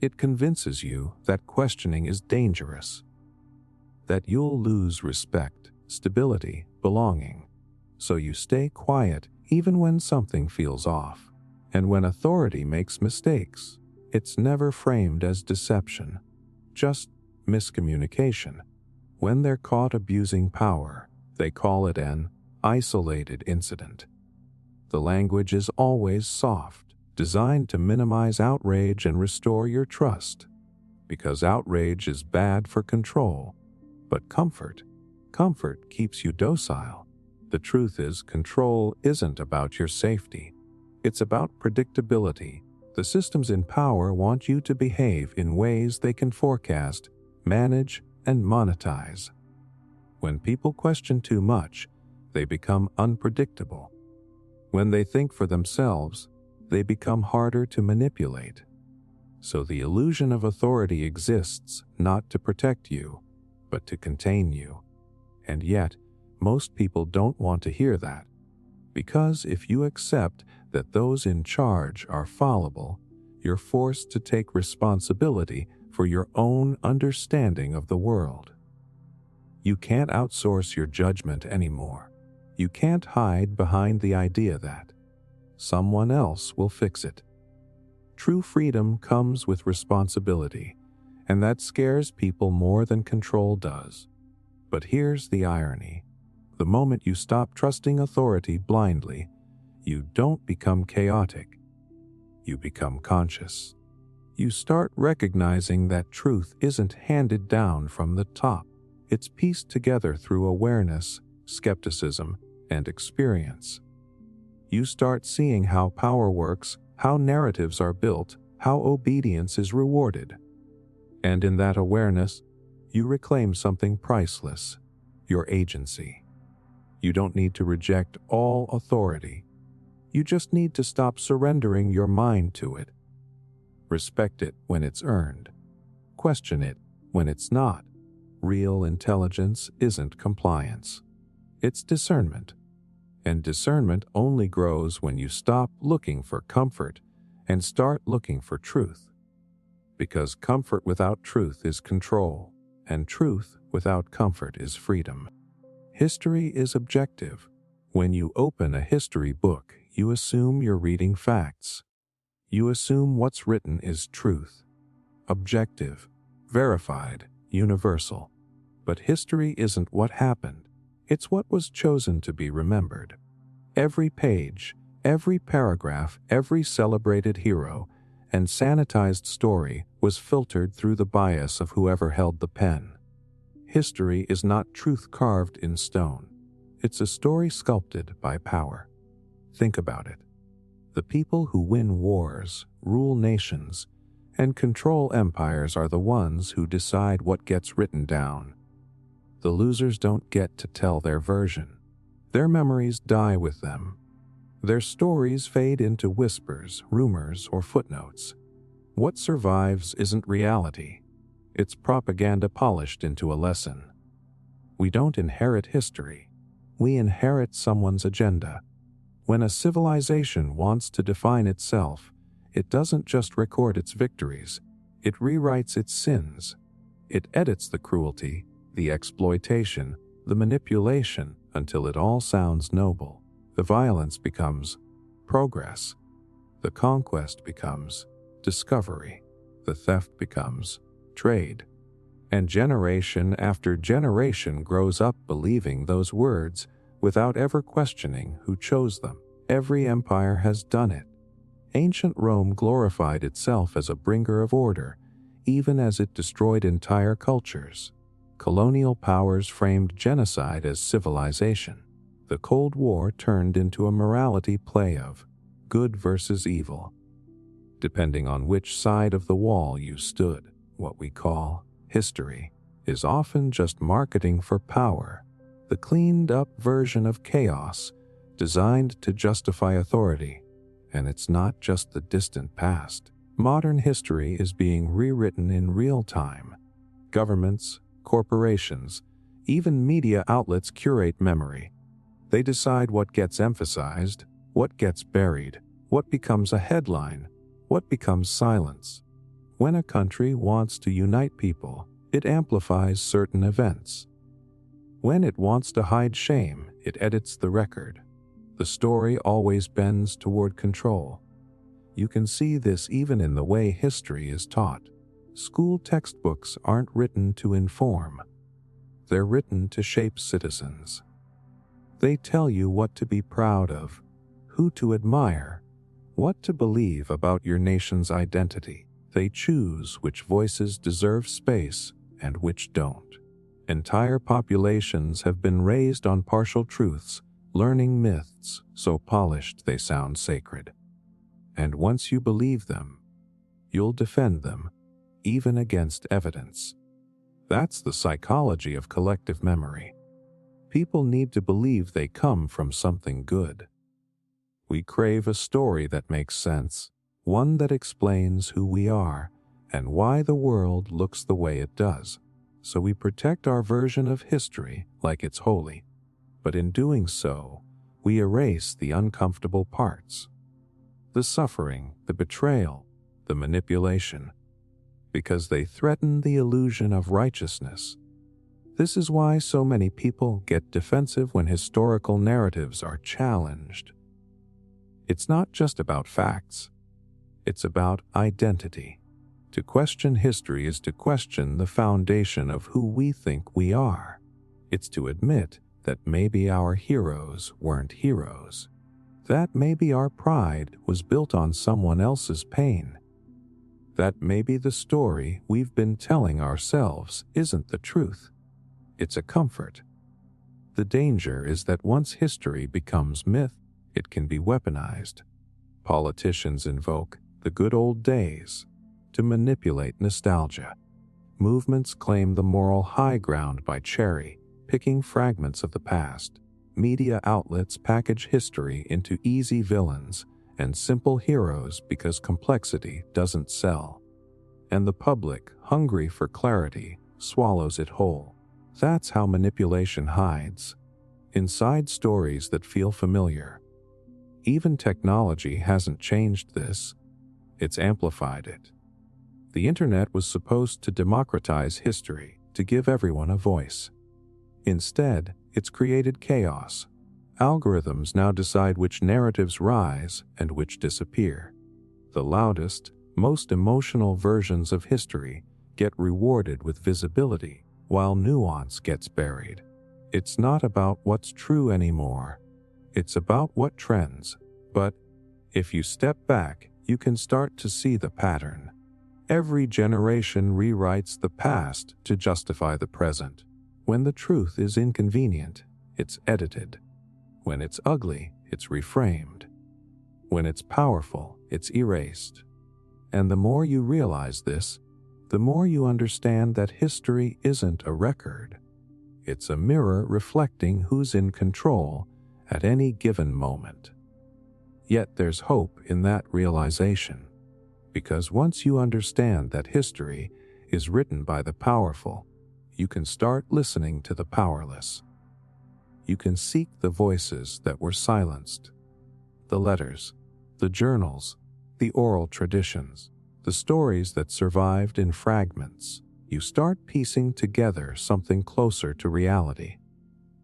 It convinces you that questioning is dangerous, that you'll lose respect, stability, belonging. So you stay quiet even when something feels off. And when authority makes mistakes, it's never framed as deception, just miscommunication. When they're caught abusing power, they call it an isolated incident. The language is always soft, designed to minimize outrage and restore your trust. Because outrage is bad for control. But comfort keeps you docile. The truth is, control isn't about your safety. It's about predictability. The systems in power want you to behave in ways they can forecast, manage, and monetize. When people question too much, they become unpredictable. When they think for themselves, they become harder to manipulate. So the illusion of authority exists not to protect you, but to contain you. And yet, most people don't want to hear that. Because if you accept that those in charge are fallible, you're forced to take responsibility for your own understanding of the world. You can't outsource your judgment anymore. You can't hide behind the idea that someone else will fix it. True freedom comes with responsibility, and that scares people more than control does. But here's the irony. The moment you stop trusting authority blindly, you don't become chaotic. You become conscious. You start recognizing that truth isn't handed down from the top. It's pieced together through awareness, skepticism, and experience. You start seeing how power works, how narratives are built, how obedience is rewarded. And in that awareness, you reclaim something priceless, your agency. You don't need to reject all authority. You just need to stop surrendering your mind to it. Respect it when it's earned. Question it when it's not. Real intelligence isn't compliance. It's discernment. And discernment only grows when you stop looking for comfort and start looking for truth. Because comfort without truth is control, and truth without comfort is freedom. History is objective. When you open a history book, you assume you're reading facts. You assume what's written is truth. Objective, verified, universal. But history isn't what happened. It's what was chosen to be remembered. Every page, every paragraph, every celebrated hero, and sanitized story was filtered through the bias of whoever held the pen. History is not truth carved in stone. It's a story sculpted by power. Think about it. The people who win wars, rule nations, and control empires are the ones who decide what gets written down. The losers don't get to tell their version. Their memories die with them. Their stories fade into whispers, rumors, or footnotes. What survives isn't reality. It's propaganda polished into a lesson. We don't inherit history. We inherit someone's agenda. When a civilization wants to define itself, it doesn't just record its victories. It rewrites its sins. It edits the cruelty, the exploitation, the manipulation until it all sounds noble. The violence becomes progress. The conquest becomes discovery. The theft becomes trade. And generation after generation grows up believing those words without ever questioning who chose them. Every empire has done it. Ancient Rome glorified itself as a bringer of order, even as it destroyed entire cultures. Colonial powers framed genocide as civilization. The Cold War turned into a morality play of good versus evil. Depending on which side of the wall you stood, what we call history is often just marketing for power, the cleaned-up version of chaos designed to justify authority. And it's not just the distant past. Modern history is being rewritten in real time. Governments, corporations, even media outlets curate memory. They decide what gets emphasized, what gets buried, what becomes a headline, what becomes silence. When a country wants to unite people, it amplifies certain events. When it wants to hide shame, It edits the record. The story always bends toward control. You can see this even in the way history is taught. School textbooks aren't written to inform. They're written to shape citizens. They tell you what to be proud of, who to admire, what to believe about your nation's identity. They choose which voices deserve space and which don't. Entire populations have been raised on partial truths, learning myths so polished they sound sacred. And once you believe them, you'll defend them, even against evidence. That's the psychology of collective memory. People need to believe they come from something good. We crave a story that makes sense, one that explains who we are and why the world looks the way it does. So we protect our version of history like it's holy. But in doing so, we erase the uncomfortable parts. The suffering, the betrayal, the manipulation, because they threaten the illusion of righteousness. This is why so many people get defensive when historical narratives are challenged. It's not just about facts. It's about identity. To question history is to question the foundation of who we think we are. It's to admit that maybe our heroes weren't heroes. That maybe our pride was built on someone else's pain. That maybe the story we've been telling ourselves isn't the truth. It's a comfort. The danger is that once history becomes myth, it can be weaponized. Politicians invoke the good old days to manipulate nostalgia. Movements claim the moral high ground by cherry-picking fragments of the past. Media outlets package history into easy villains and simple heroes because complexity doesn't sell. And the public, hungry for clarity, swallows it whole. That's how manipulation hides, inside stories that feel familiar. Even technology hasn't changed this, it's amplified it. The internet was supposed to democratize history, to give everyone a voice. Instead, it's created chaos. Algorithms now decide which narratives rise and which disappear. The loudest, most emotional versions of history get rewarded with visibility, while nuance gets buried. It's not about what's true anymore. It's about what trends. But if you step back, you can start to see the pattern. Every generation rewrites the past to justify the present. When the truth is inconvenient, it's edited. When it's ugly, it's reframed. When it's powerful, it's erased. And the more you realize this, the more you understand that history isn't a record. It's a mirror reflecting who's in control at any given moment. Yet there's hope in that realization, because once you understand that history is written by the powerful, you can start listening to the powerless. You can seek the voices that were silenced, the letters, the journals, the oral traditions, the stories that survived in fragments. You start piecing together something closer to reality.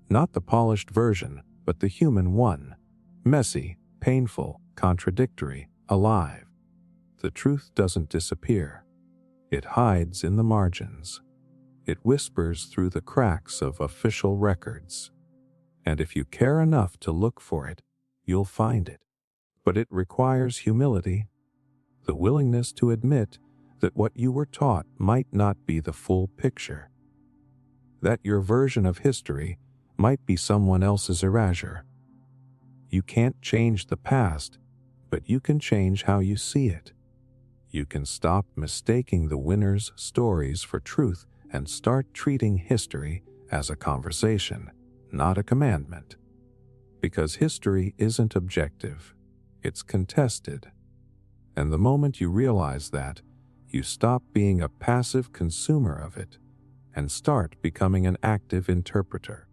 Not the polished version, but the human one. Messy, painful, contradictory, alive. The truth doesn't disappear. It hides in the margins. It whispers through the cracks of official records. And if you care enough to look for it, you'll find it. But it requires humility, the willingness to admit that what you were taught might not be the full picture. That your version of history might be someone else's erasure. You can't change the past, but you can change how you see it. You can stop mistaking the winner's stories for truth and start treating history as a conversation, not a commandment. Because history isn't objective, it's contested. And the moment you realize that, you stop being a passive consumer of it and start becoming an active interpreter.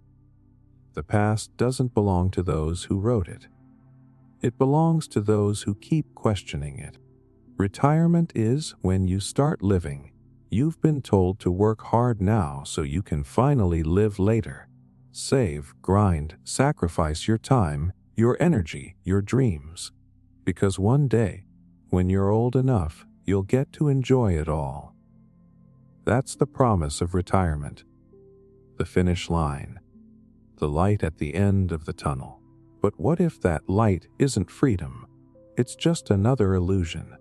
The past doesn't belong to those who wrote it. It belongs to those who keep questioning it. Retirement is when you start living. You've been told to work hard now so you can finally live later. save, grind, sacrifice your time, your energy, your dreams. Because one day, when you're old enough, you'll get to enjoy it all. That's the promise of retirement. The finish line. The light at the end of the tunnel. But what if that light isn't freedom? It's just another illusion.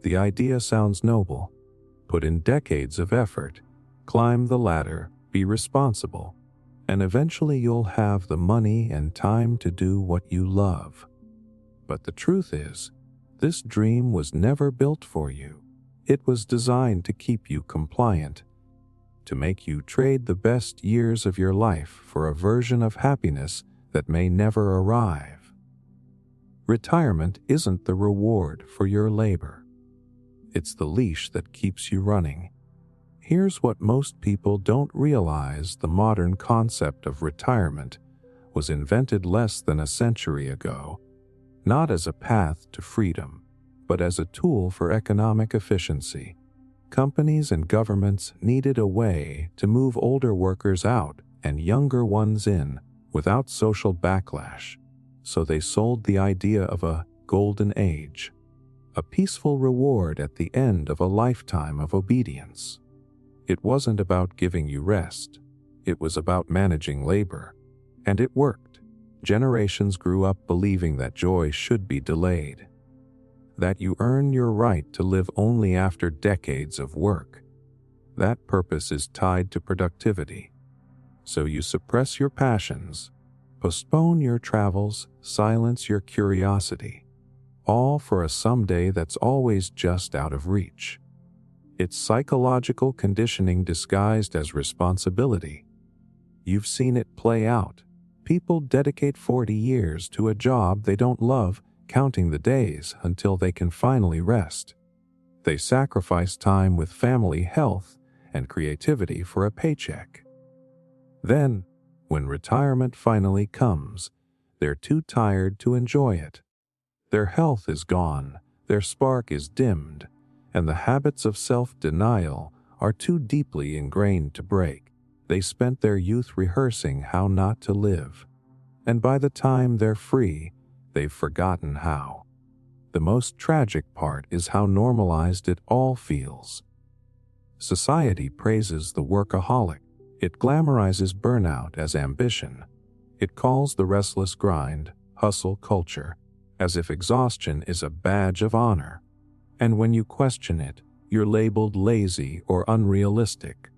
The idea sounds noble. Put in decades of effort, climb the ladder, be responsible, and eventually you'll have the money and time to do what you love. But the truth is, this dream was never built for you. It was designed to keep you compliant, to make you trade the best years of your life for a version of happiness that may never arrive. Retirement isn't the reward for your labor. It's the leash that keeps you running. Here's what most people don't realize: the modern concept of retirement was invented less than a century ago, not as a path to freedom, but as a tool for economic efficiency. Companies and governments needed a way to move older workers out and younger ones in without social backlash, so they sold the idea of a golden age, a peaceful reward at the end of a lifetime of obedience. It wasn't about giving you rest. It was about managing labor. And it worked. Generations grew up believing that joy should be delayed, that you earn your right to live only after decades of work. That purpose is tied to productivity. So you suppress your passions, postpone your travels, silence your curiosity, all for a someday that's always just out of reach. It's psychological conditioning disguised as responsibility. You've seen it play out. People dedicate 40 years to a job they don't love, counting the days until they can finally rest. They sacrifice time with family, health, and creativity for a paycheck. Then, when retirement finally comes, they're too tired to enjoy it. Their health is gone, their spark is dimmed, and the habits of self-denial are too deeply ingrained to break. They spent their youth rehearsing how not to live, and by the time they're free, they've forgotten how. The most tragic part is how normalized it all feels. Society praises the workaholic. It glamorizes burnout as ambition. It calls the restless grind hustle culture, as if exhaustion is a badge of honor. And when you question it, you're labeled lazy or unrealistic.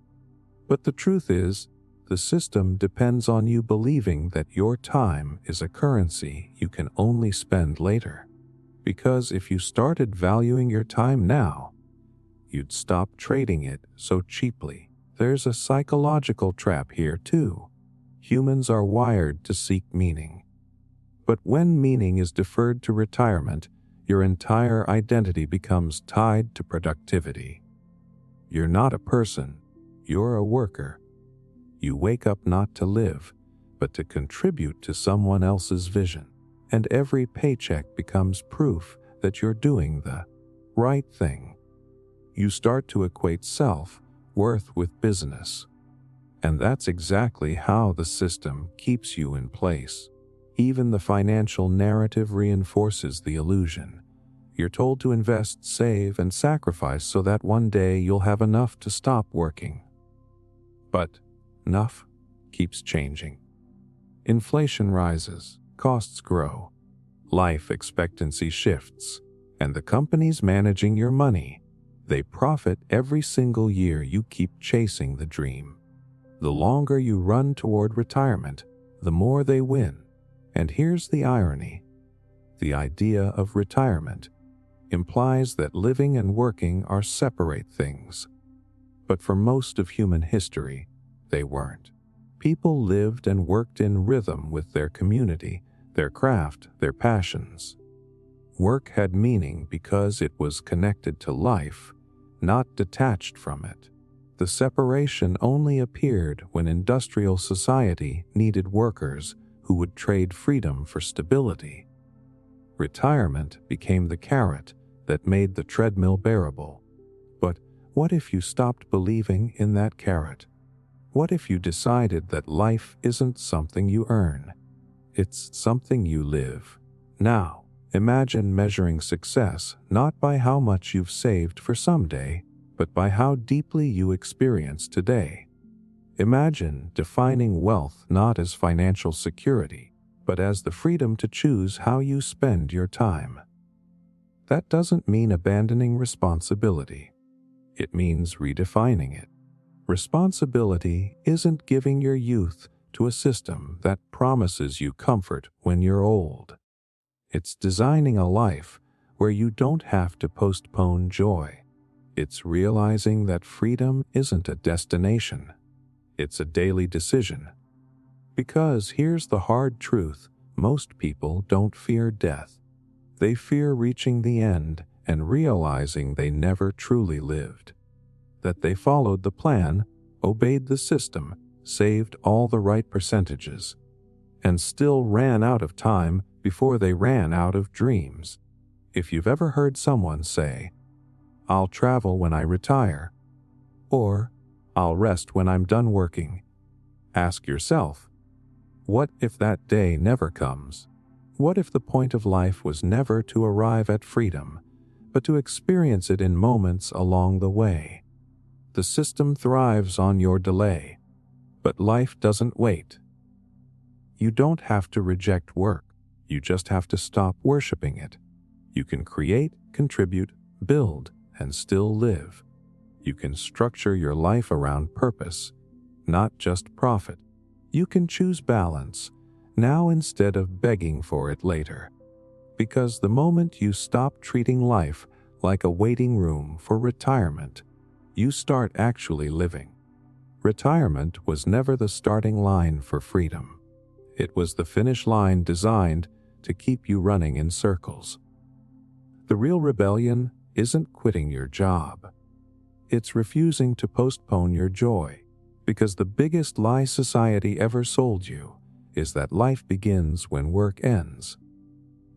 But the truth is, the system depends on you believing that your time is a currency you can only spend later. Because if you started valuing your time now, you'd stop trading it so cheaply. There's a psychological trap here too. Humans are wired to seek meaning. But when meaning is deferred to retirement, your entire identity becomes tied to productivity. You're not a person, you're a worker. You wake up not to live, but to contribute to someone else's vision. And every paycheck becomes proof that you're doing the right thing. You start to equate self-worth with business. And that's exactly how the system keeps you in place. Even the financial narrative reinforces the illusion. You're told to invest, save, and sacrifice so that one day you'll have enough to stop working. But enough keeps changing. Inflation rises, costs grow, life expectancy shifts, and the companies managing your money, they profit every single year you keep chasing the dream. The longer you run toward retirement, the more they win. And here's the irony. The idea of retirement implies that living and working are separate things. But for most of human history, they weren't. People lived and worked in rhythm with their community, their craft, their passions. Work had meaning because it was connected to life, not detached from it. The separation only appeared when industrial society needed workers who would trade freedom for stability. Retirement became the carrot that made the treadmill bearable. But what if you stopped believing in that carrot? What if you decided that life isn't something you earn? It's something you live. Now, imagine measuring success not by how much you've saved for someday, but by how deeply you experience today. Imagine defining wealth not as financial security, but as the freedom to choose how you spend your time. That doesn't mean abandoning responsibility. It means redefining it. Responsibility isn't giving your youth to a system that promises you comfort when you're old. It's designing a life where you don't have to postpone joy. It's realizing that freedom isn't a destination. It's a daily decision. Because here's the hard truth, most people don't fear death. They fear reaching the end and realizing they never truly lived. That they followed the plan, obeyed the system, saved all the right percentages, and still ran out of time before they ran out of dreams. If you've ever heard someone say, "I'll travel when I retire," or "I'll rest when I'm done working," ask yourself, what if that day never comes? What if the point of life was never to arrive at freedom, but to experience it in moments along the way? The system thrives on your delay, but life doesn't wait. You don't have to reject work. You just have to stop worshiping it. You can create, contribute, build, and still live. You can structure your life around purpose, not just profit. You can choose balance now instead of begging for it later. Because the moment you stop treating life like a waiting room for retirement, you start actually living. Retirement was never the starting line for freedom. It was the finish line designed to keep you running in circles. The real rebellion isn't quitting your job. It's refusing to postpone your joy, because the biggest lie society ever sold you is that life begins when work ends.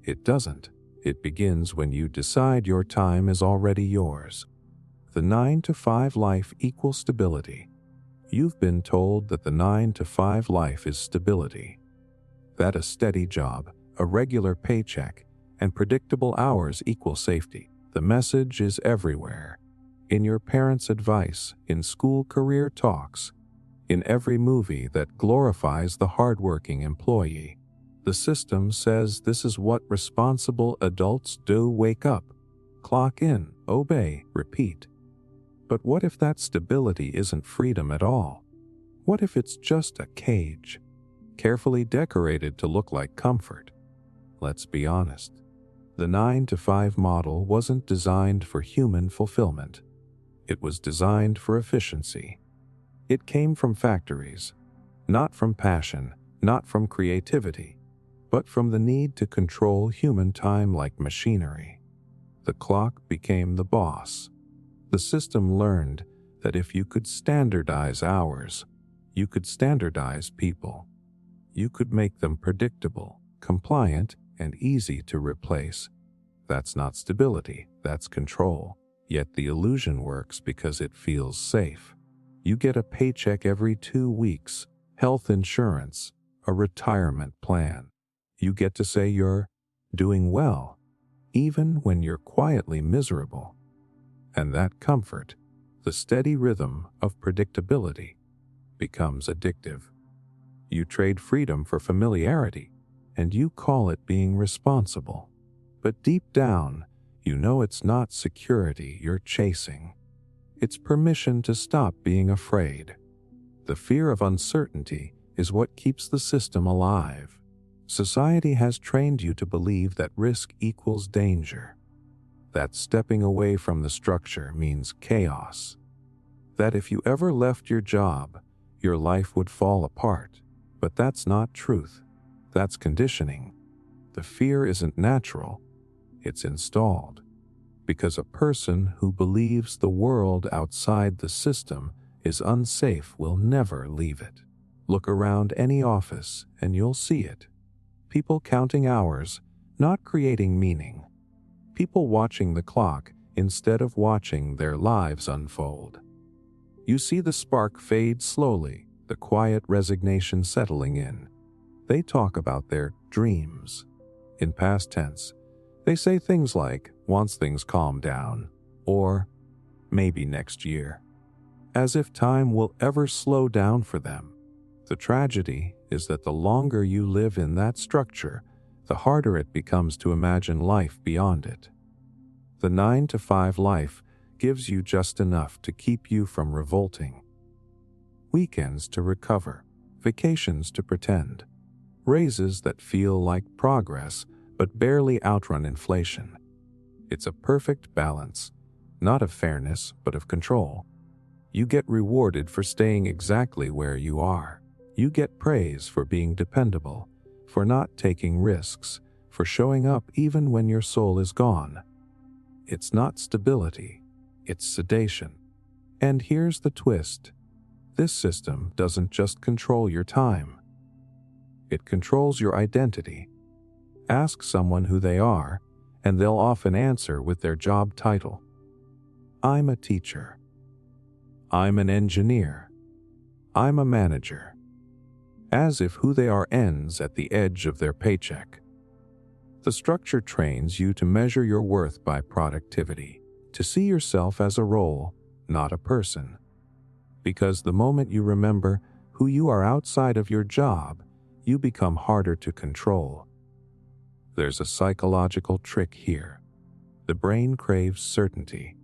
It doesn't. It begins when you decide your time is already yours. The 9-to-5 life equals stability. You've been told that the 9-to-5 life is stability. That a steady job, a regular paycheck, and predictable hours equal safety. The message is everywhere. In your parents' advice, in school career talks, in every movie that glorifies the hardworking employee. The system says this is what responsible adults do: wake up, clock in, obey, repeat. But what if that stability isn't freedom at all? What if it's just a cage, carefully decorated to look like comfort? Let's be honest. The 9-to-5 model wasn't designed for human fulfillment. It was designed for efficiency. It came from factories, not from passion, not from creativity, but from the need to control human time like machinery. The clock became the boss. The system learned that if you could standardize hours, you could standardize people. You could make them predictable, compliant, and easy to replace. That's not stability, that's control. Yet the illusion works because it feels safe. You get a paycheck every 2 weeks, health insurance, a retirement plan. You get to say you're doing well, even when you're quietly miserable. And that comfort, the steady rhythm of predictability, becomes addictive. You trade freedom for familiarity, and you call it being responsible. But deep down, you know it's not security you're chasing. It's permission to stop being afraid. The fear of uncertainty is what keeps the system alive. Society has trained you to believe that risk equals danger, that stepping away from the structure means chaos, that if you ever left your job, your life would fall apart. But that's not truth. That's conditioning. The fear isn't natural, it's installed. Because a person who believes the world outside the system is unsafe will never leave it. Look around any office and you'll see it. People counting hours, not creating meaning. People watching the clock instead of watching their lives unfold. You see the spark fade slowly, the quiet resignation settling in. They talk about their dreams. In past tense, they say things like, once things calm down, or maybe next year, as if time will ever slow down for them. The tragedy is that the longer you live in that structure, the harder it becomes to imagine life beyond it. The 9-to-5 life gives you just enough to keep you from revolting. Weekends to recover, vacations to pretend, raises that feel like progress but barely outrun inflation. It's a perfect balance, not of fairness but of control. You get rewarded for staying exactly where you are. You get praise for being dependable, for not taking risks, for showing up even when your soul is gone. It's not stability, it's sedation. And here's the twist. This system doesn't just control your time. It controls your identity. Ask someone who they are, and they'll often answer with their job title. I'm a teacher. I'm an engineer. I'm a manager. As if who they are ends at the edge of their paycheck. The structure trains you to measure your worth by productivity, to see yourself as a role, not a person. Because the moment you remember who you are outside of your job, you become harder to control. There's a psychological trick here. The brain craves certainty.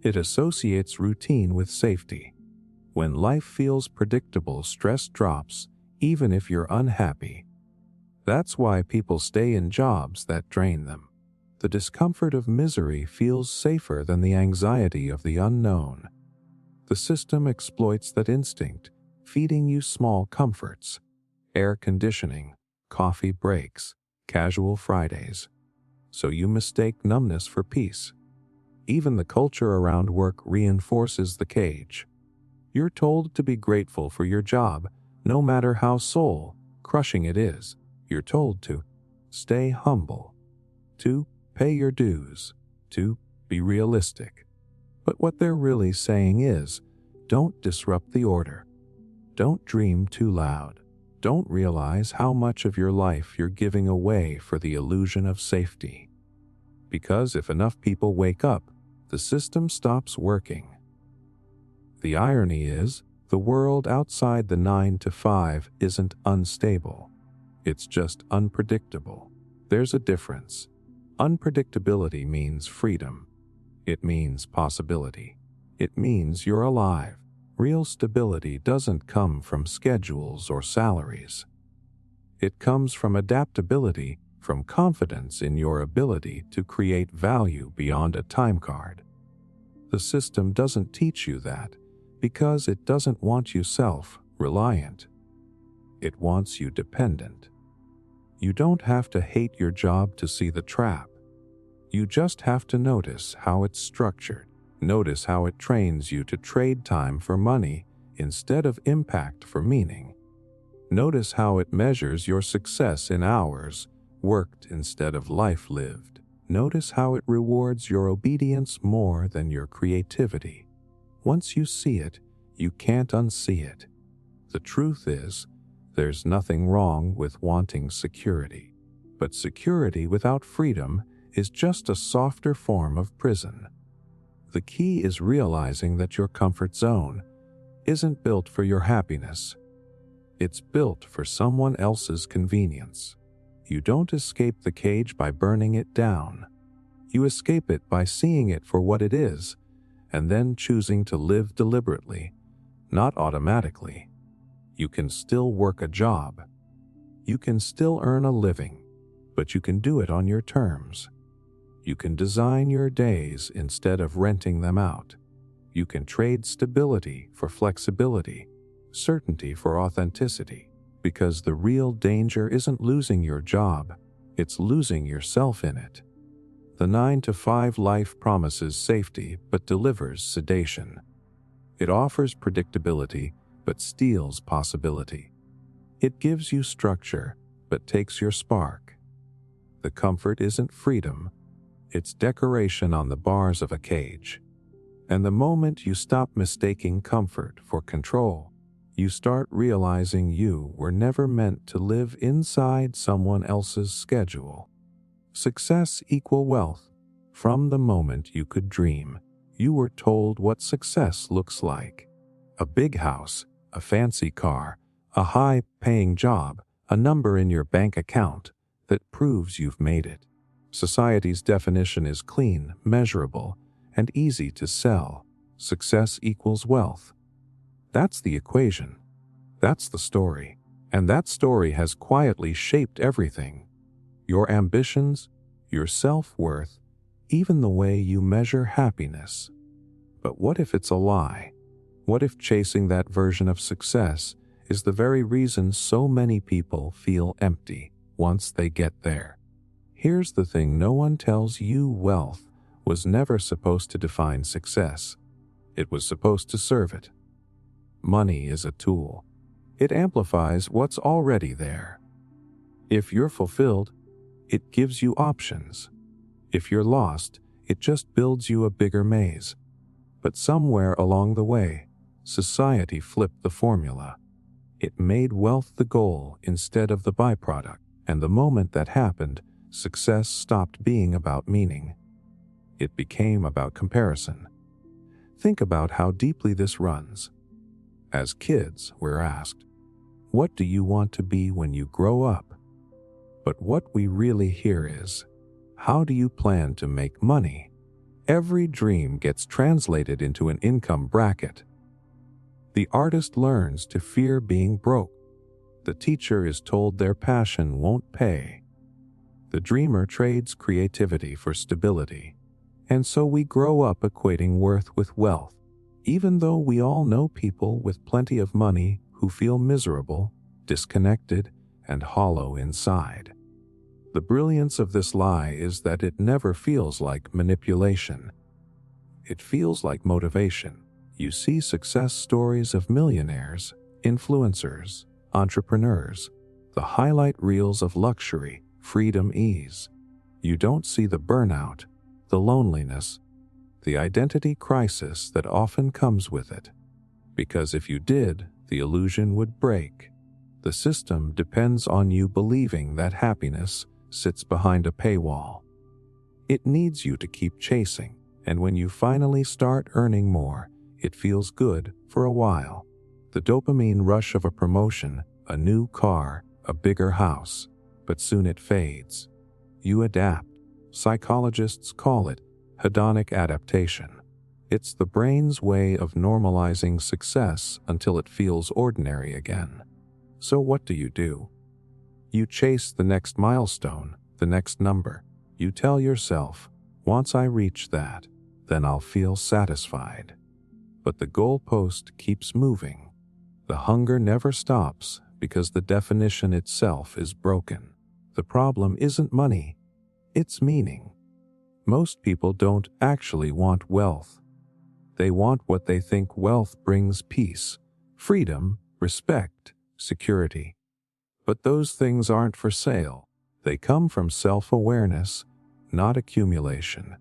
It associates routine with safety. When life feels predictable, stress drops, even if you're unhappy. That's why people stay in jobs that drain them. The discomfort of misery feels safer than the anxiety of the unknown. The system exploits that instinct, feeding you small comforts. Air conditioning, coffee breaks, casual Fridays. So you mistake numbness for peace. Even the culture around work reinforces the cage. You're told to be grateful for your job, no matter how soul-crushing it is. You're told to stay humble, to pay your dues, to be realistic. But what they're really saying is, don't disrupt the order. Don't dream too loud. Don't realize how much of your life you're giving away for the illusion of safety. Because if enough people wake up, the system stops working. The irony is, the world outside the 9-to-5 isn't unstable. It's just unpredictable. There's a difference. Unpredictability means freedom. It means possibility. It means you're alive. Real stability doesn't come from schedules or salaries. It comes from adaptability, from confidence in your ability to create value beyond a time card. The system doesn't teach you that because it doesn't want you self-reliant. It wants you dependent. You don't have to hate your job to see the trap. You just have to notice how it's structured. Notice how it trains you to trade time for money instead of impact for meaning. Notice how it measures your success in hours worked instead of life lived. Notice how it rewards your obedience more than your creativity. Once you see it, you can't unsee it. The truth is, there's nothing wrong with wanting security. But security without freedom is just a softer form of prison. The key is realizing that your comfort zone isn't built for your happiness. It's built for someone else's convenience. You don't escape the cage by burning it down. You escape it by seeing it for what it is, and then choosing to live deliberately, not automatically. You can still work a job. You can still earn a living, but you can do it on your terms. You can design your days instead of renting them out. You can trade stability for flexibility, certainty for authenticity, because the real danger isn't losing your job, it's losing yourself in it. The 9-to-5 life promises safety but delivers sedation. It offers predictability but steals possibility. It gives you structure but takes your spark. The comfort isn't freedom, it's decoration on the bars of a cage. And the moment you stop mistaking comfort for control, You start realizing you were never meant to live inside someone else's schedule. Success equal wealth. From the moment you could dream, you were told what success looks like. A big house, a fancy car, a high-paying job, a number in your bank account that proves you've made it. Society's definition is clean, measurable, and easy to sell. Success equals wealth. That's the equation. That's the story. And that story has quietly shaped everything. Your ambitions, your self-worth, even the way you measure happiness. But what if it's a lie? What if chasing that version of success is the very reason so many people feel empty once they get there? Here's the thing no one tells you: wealth was never supposed to define success. It was supposed to serve it. Money is a tool. It amplifies what's already there. If you're fulfilled, it gives you options. If you're lost, it just builds you a bigger maze. But somewhere along the way, society flipped the formula. It made wealth the goal instead of the byproduct. And the moment that happened, success stopped being about meaning. It became about comparison. Think about how deeply this runs. As kids, we're asked, "What do you want to be when you grow up?" But what we really hear is, "How do you plan to make money?" Every dream gets translated into an income bracket. The artist learns to fear being broke. The teacher is told their passion won't pay. The dreamer trades creativity for stability. And so we grow up equating worth with wealth, even though we all know people with plenty of money who feel miserable, disconnected, and hollow inside. The brilliance of this lie is that it never feels like manipulation. It feels like motivation. You see success stories of millionaires, influencers, entrepreneurs, the highlight reels of luxury, freedom, ease. You don't see the burnout, the loneliness, the identity crisis that often comes with it. Because if you did, the illusion would break. The system depends on you believing that happiness sits behind a paywall. It needs you to keep chasing, and when you finally start earning more, it feels good for a while. The dopamine rush of a promotion, a new car, a bigger house, but soon it fades. You adapt. Psychologists call it hedonic adaptation. It's the brain's way of normalizing success until it feels ordinary again. So what do? You chase the next milestone, the next number. You tell yourself, once I reach that, then I'll feel satisfied. But the goalpost keeps moving. The hunger never stops because the definition itself is broken. The problem isn't money, it's meaning. Most people don't actually want wealth. They want what they think wealth brings: peace, freedom, respect, security. But those things aren't for sale. They come from self-awareness, not accumulation.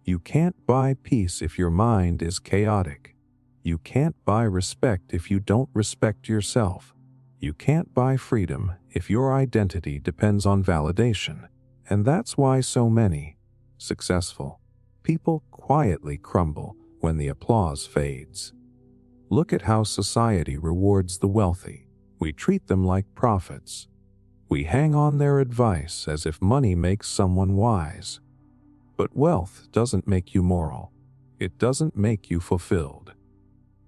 You can't buy peace if your mind is chaotic. You can't buy respect if you don't respect yourself. You can't buy freedom if your identity depends on validation. And that's why so many successful people quietly crumble when the applause fades. Look at how society rewards the wealthy. We treat them like prophets. We hang on their advice as if money makes someone wise. But wealth doesn't make you moral. It doesn't make you fulfilled.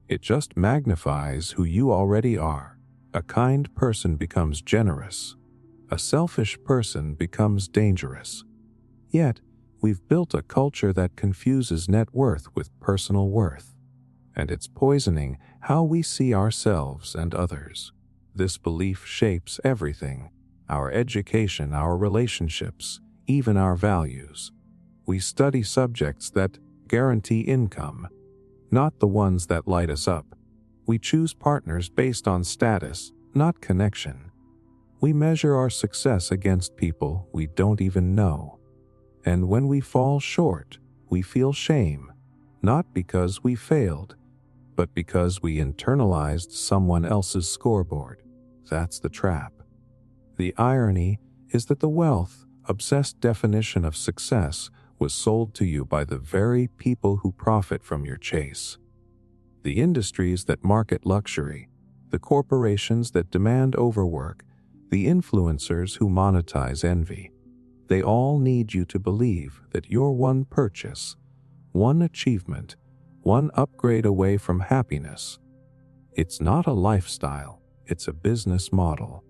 It just magnifies who you already are. A kind person becomes generous. A selfish person becomes dangerous. Yet, we've built a culture that confuses net worth with personal worth. And it's poisoning how we see ourselves and others. This belief shapes everything: our education, our relationships, even our values. We study subjects that guarantee income, not the ones that light us up. We choose partners based on status, not connection. We measure our success against people we don't even know. And when we fall short, we feel shame, not because we failed, but because we internalized someone else's scoreboard. That's the trap. The irony is that the wealth-obsessed definition of success was sold to you by the very people who profit from your chase. The industries that market luxury, the corporations that demand overwork, the influencers who monetize envy. They all need you to believe that you're one purchase, one achievement, one upgrade away from happiness. It's not a lifestyle, it's a business model.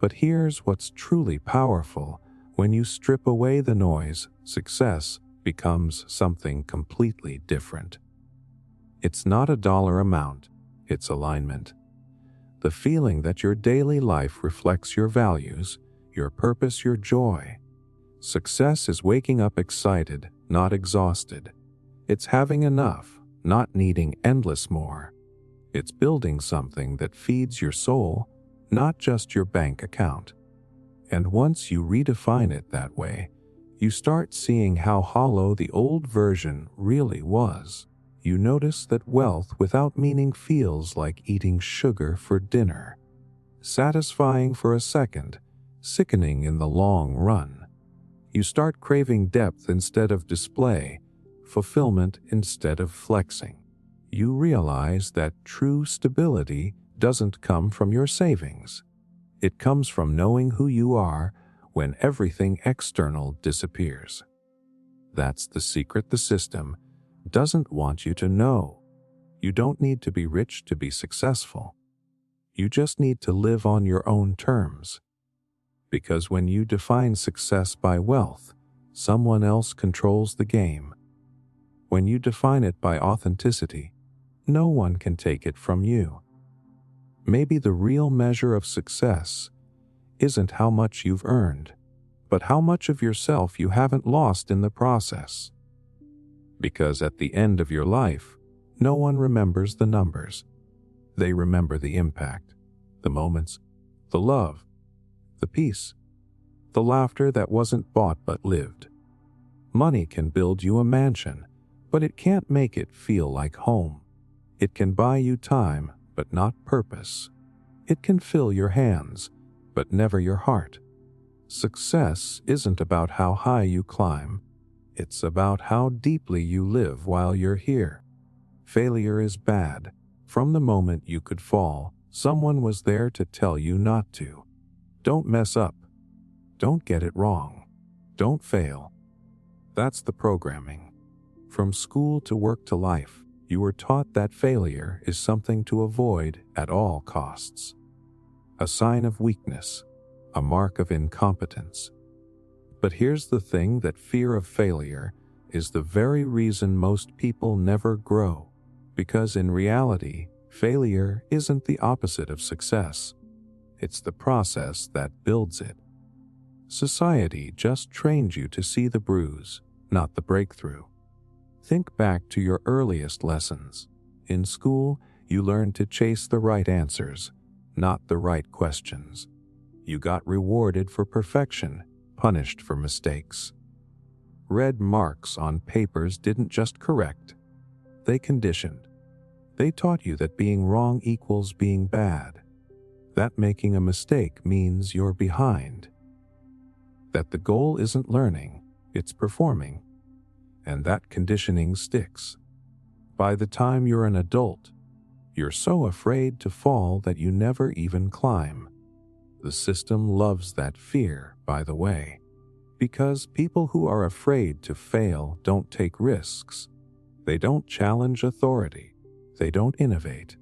But here's what's truly powerful. When you strip away the noise, success becomes something completely different. It's not a dollar amount, it's alignment. The feeling that your daily life reflects your values, your purpose, your joy. Success is waking up excited, not exhausted. It's having enough, not needing endless more. It's building something that feeds your soul, not just your bank account. And once you redefine it that way, you start seeing how hollow the old version really was. You notice that wealth without meaning feels like eating sugar for dinner. Satisfying for a second, sickening in the long run. You start craving depth instead of display, fulfillment instead of flexing. You realize that true stability doesn't come from your savings. It comes from knowing who you are when everything external disappears. That's the secret the system doesn't want you to know. You don't need to be rich to be successful. You just need to live on your own terms. Because when you define success by wealth, someone else controls the game. When you define it by authenticity, no one can take it from you. Maybe the real measure of success isn't how much you've earned, but how much of yourself you haven't lost in the process. Because at the end of your life, no one remembers the numbers. They remember the impact, the moments, the love, the peace, the laughter that wasn't bought but lived. Money can build you a mansion, but it can't make it feel like home. It can buy you time, but not purpose. It can fill your hands, but never your heart. Success isn't about how high you climb. It's about how deeply you live while you're here. Failure is bad. From the moment you could fall, someone was there to tell you not to. Don't mess up. Don't get it wrong. Don't fail. That's the programming. From school to work to life, you were taught that failure is something to avoid at all costs. A sign of weakness, a mark of incompetence. But here's the thing, that fear of failure is the very reason most people never grow. Because in reality, failure isn't the opposite of success. It's the process that builds it. Society just trained you to see the bruise, not the breakthrough. Think back to your earliest lessons. In school, you learned to chase the right answers, not the right questions. You got rewarded for perfection, punished for mistakes. Red marks on papers didn't just correct. They conditioned. They taught you that being wrong equals being bad. That making a mistake means you're behind. That the goal isn't learning, it's performing. And that conditioning sticks. By the time you're an adult, you're so afraid to fall that you never even climb. The system loves that fear, by the way, because people who are afraid to fail don't take risks. They don't challenge authority. They don't innovate.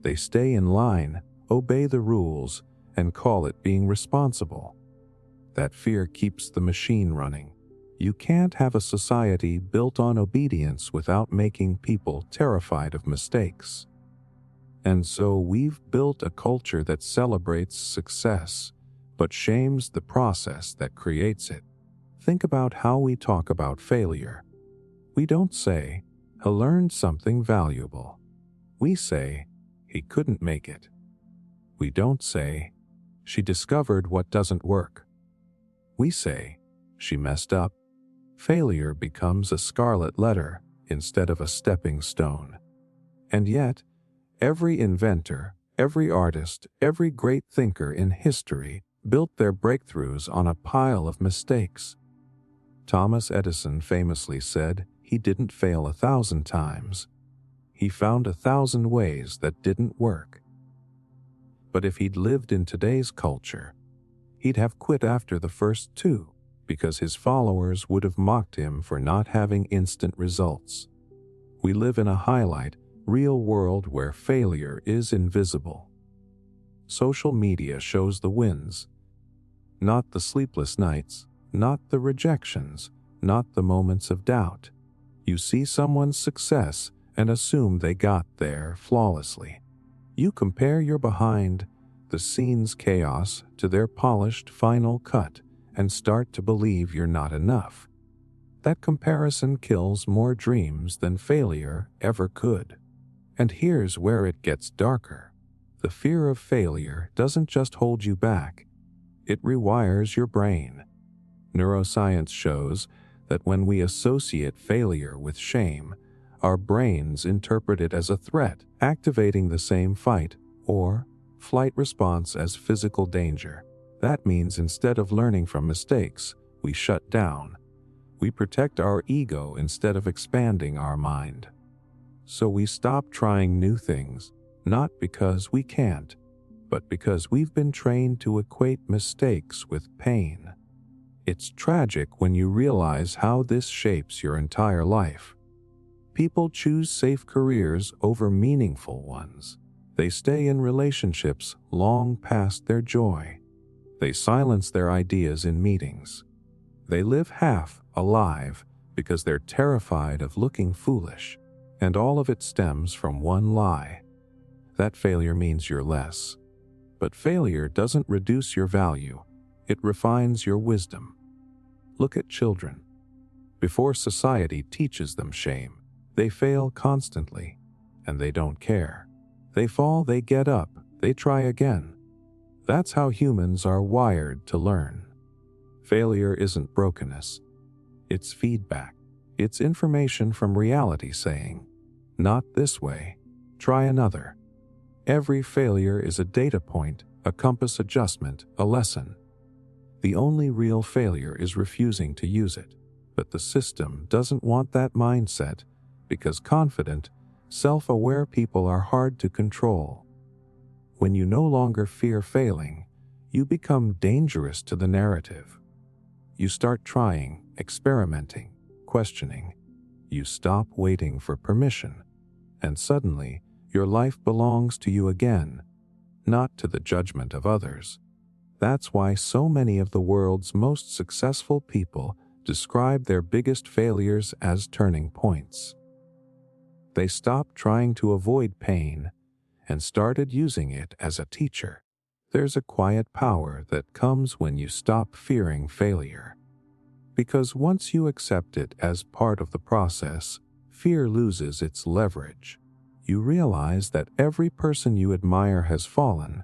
They stay in line, obey the rules, and call it being responsible. That fear keeps the machine running. You can't have a society built on obedience without making people terrified of mistakes. And so we've built a culture that celebrates success, but shames the process that creates it. Think about how we talk about failure. We don't say, "He learned something valuable." We say, "He couldn't make it." We don't say, "She discovered what doesn't work." We say, "She messed up." Failure becomes a scarlet letter instead of a stepping stone. And yet, every inventor, every artist, every great thinker in history built their breakthroughs on a pile of mistakes. Thomas Edison famously said he didn't fail 1,000 times. He found 1,000 ways that didn't work. But if he'd lived in today's culture, he'd have quit after the first 2 because his followers would have mocked him for not having instant results. We live in a highlight, real world where failure is invisible. Social media shows the wins, not the sleepless nights, not the rejections, not the moments of doubt. You see someone's success and assume they got there flawlessly. You compare your behind the scenes chaos to their polished final cut and start to believe you're not enough. That comparison kills more dreams than failure ever could. And here's where it gets darker. The fear of failure doesn't just hold you back, it rewires your brain. Neuroscience shows that when we associate failure with shame, our brains interpret it as a threat, activating the same fight or flight response as physical danger. That means instead of learning from mistakes, we shut down. We protect our ego instead of expanding our mind. So we stop trying new things, not because we can't, but because we've been trained to equate mistakes with pain. It's tragic when you realize how this shapes your entire life. People choose safe careers over meaningful ones. They stay in relationships long past their joy. They silence their ideas in meetings. They live half alive because they're terrified of looking foolish, and all of it stems from one lie: that failure means you're less. But failure doesn't reduce your value, it refines your wisdom. Look at children. Before society teaches them shame, they fail constantly, and they don't care. They fall, they get up, they try again. That's how humans are wired to learn. Failure isn't brokenness. It's feedback. It's information from reality saying, not this way, try another. Every failure is a data point, a compass adjustment, a lesson. The only real failure is refusing to use it. But the system doesn't want that mindset, because confident, self-aware people are hard to control. When you no longer fear failing, you become dangerous to the narrative. You start trying, experimenting, questioning. You stop waiting for permission, and suddenly, your life belongs to you again, not to the judgment of others. That's why so many of the world's most successful people describe their biggest failures as turning points. They stopped trying to avoid pain and started using it as a teacher. There's a quiet power that comes when you stop fearing failure. Because once you accept it as part of the process, fear loses its leverage. You realize that every person you admire has fallen,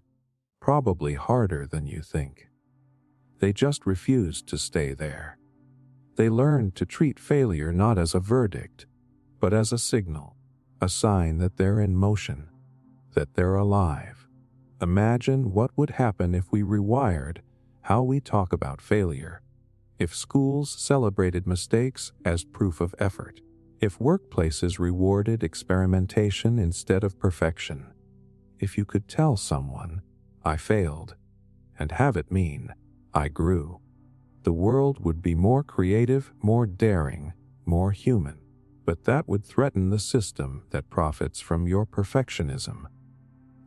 probably harder than you think. They just refused to stay there. They learned to treat failure not as a verdict, but as a signal, a sign that they're in motion, that they're alive. Imagine what would happen if we rewired how we talk about failure, if schools celebrated mistakes as proof of effort, if workplaces rewarded experimentation instead of perfection. If you could tell someone, I failed, and have it mean, I grew, the world would be more creative, more daring, more human. But that would threaten the system that profits from your perfectionism.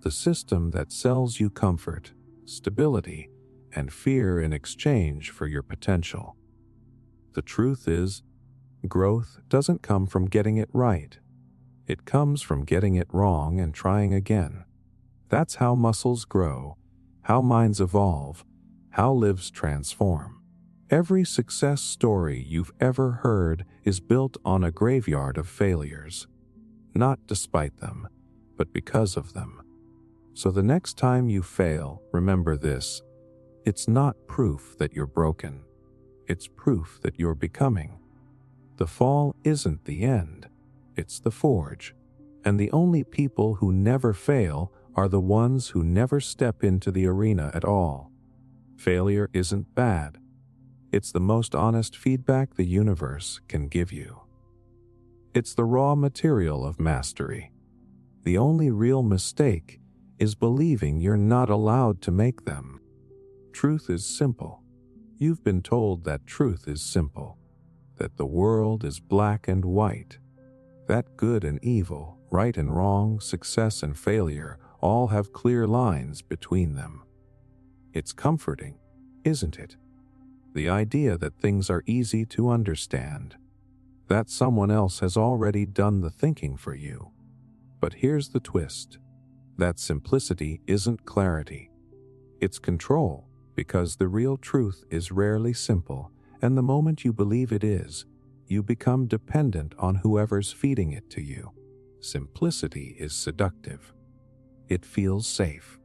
The system that sells you comfort, stability, and fear in exchange for your potential. The truth is, growth doesn't come from getting it right. It comes from getting it wrong and trying again. That's how muscles grow, how minds evolve, how lives transform. Every success story you've ever heard is built on a graveyard of failures. Not despite them, but because of them. So the next time you fail, remember this: it's not proof that you're broken. It's proof that you're becoming. The fall isn't the end. It's the forge. And the only people who never fail are the ones who never step into the arena at all. Failure isn't bad. It's the most honest feedback the universe can give you. It's the raw material of mastery. The only real mistake is believing you're not allowed to make them. Truth is simple. You've been told that truth is simple, that the world is black and white, that good and evil, right and wrong, success and failure all have clear lines between them. It's comforting, isn't it? The idea that things are easy to understand, that someone else has already done the thinking for you. But here's the twist. That simplicity isn't clarity. It's control, because the real truth is rarely simple, and the moment you believe it is, you become dependent on whoever's feeding it to you. Simplicity is seductive. It feels safe.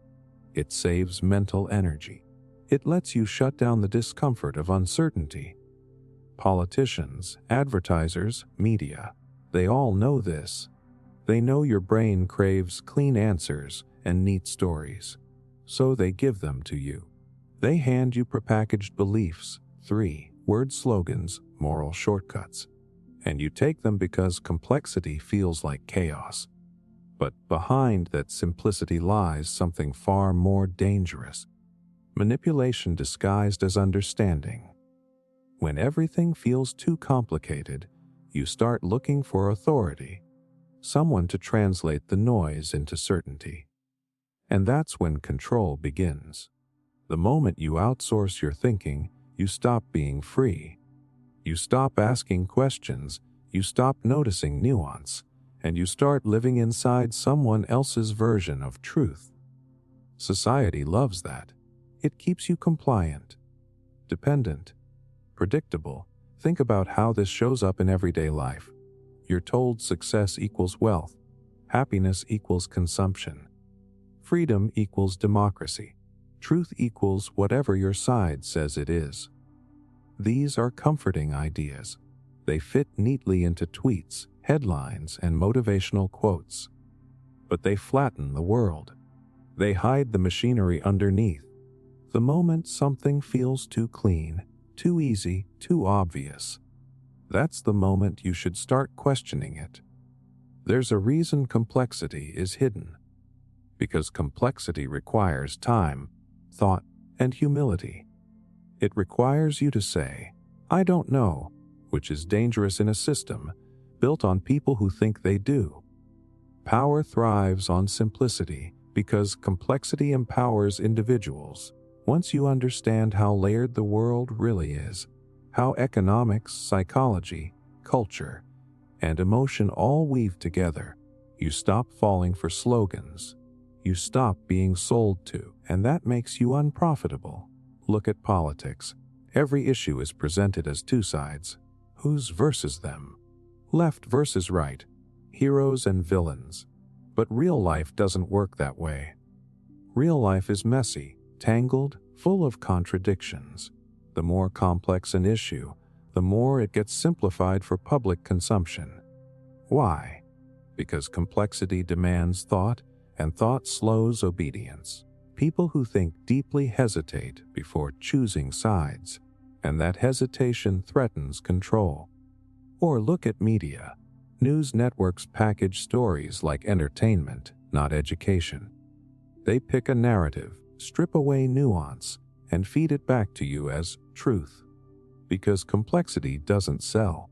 It saves mental energy. It lets you shut down the discomfort of uncertainty. Politicians, advertisers, media, they all know this. They know your brain craves clean answers and neat stories, so they give them to you. They hand you prepackaged beliefs, 3-word slogans, moral shortcuts, and you take them because complexity feels like chaos. But behind that simplicity lies something far more dangerous. Manipulation disguised as understanding. When everything feels too complicated, you start looking for authority, someone to translate the noise into certainty. And that's when control begins. The moment you outsource your thinking, you stop being free. You stop asking questions, you stop noticing nuance, and you start living inside someone else's version of truth. Society loves that. It keeps you compliant, dependent, predictable. Think about how this shows up in everyday life. You're told success equals wealth, happiness equals consumption, freedom equals democracy, truth equals whatever your side says it is. These are comforting ideas. They fit neatly into tweets, headlines, and motivational quotes. But they flatten the world. They hide the machinery underneath. The moment something feels too clean, too easy, too obvious, that's the moment you should start questioning it. There's a reason complexity is hidden. Because complexity requires time, thought, and humility. It requires you to say, "I don't know," which is dangerous in a system built on people who think they do. Power thrives on simplicity because complexity empowers individuals. Once you understand how layered the world really is, how economics, psychology, culture, and emotion all weave together, you stop falling for slogans. You stop being sold to, and that makes you unprofitable. Look at politics. Every issue is presented as two sides. Whose versus them? Left versus right. Heroes and villains. But real life doesn't work that way. Real life is messy, tangled, full of contradictions. The more complex an issue, the more it gets simplified for public consumption. Why? Because complexity demands thought, and thought slows obedience. People who think deeply hesitate before choosing sides, and that hesitation threatens control. Or look at media. News networks package stories like entertainment, not education. They pick a narrative, strip away nuance, and feed it back to you as truth. Because complexity doesn't sell.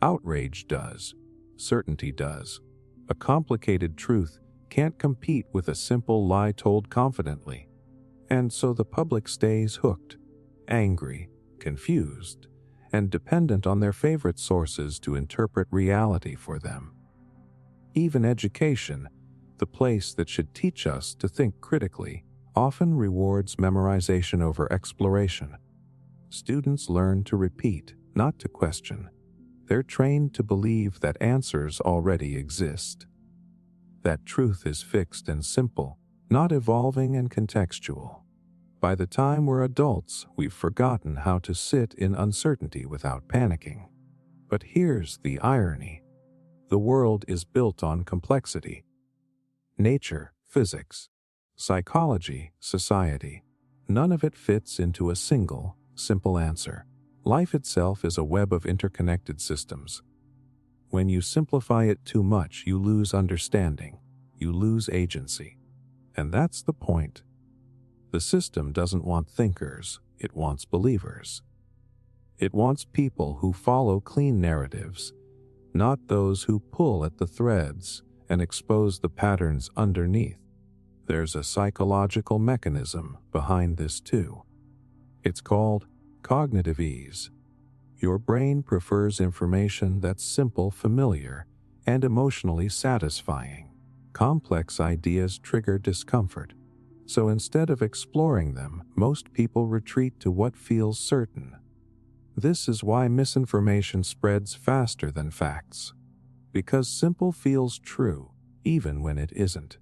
Outrage does. Certainty does. A complicated truth can't compete with a simple lie told confidently. And so the public stays hooked, angry, confused, and dependent on their favorite sources to interpret reality for them. Even education, the place that should teach us to think critically, often rewards memorization over exploration. Students learn to repeat, not to question. They're trained to believe that answers already exist. That truth is fixed and simple, not evolving and contextual. By the time we're adults, we've forgotten how to sit in uncertainty without panicking. But here's the irony. The world is built on complexity. Nature, physics, psychology, society. None of it fits into a single, simple answer. Life itself is a web of interconnected systems. When you simplify it too much, you lose understanding, you lose agency. And that's the point. The system doesn't want thinkers, it wants believers. It wants people who follow clean narratives, not those who pull at the threads and expose the patterns underneath. There's a psychological mechanism behind this too. It's called cognitive ease. Your brain prefers information that's simple, familiar, and emotionally satisfying. Complex ideas trigger discomfort. So instead of exploring them, most people retreat to what feels certain. This is why misinformation spreads faster than facts. Because simple feels true, even when it isn't.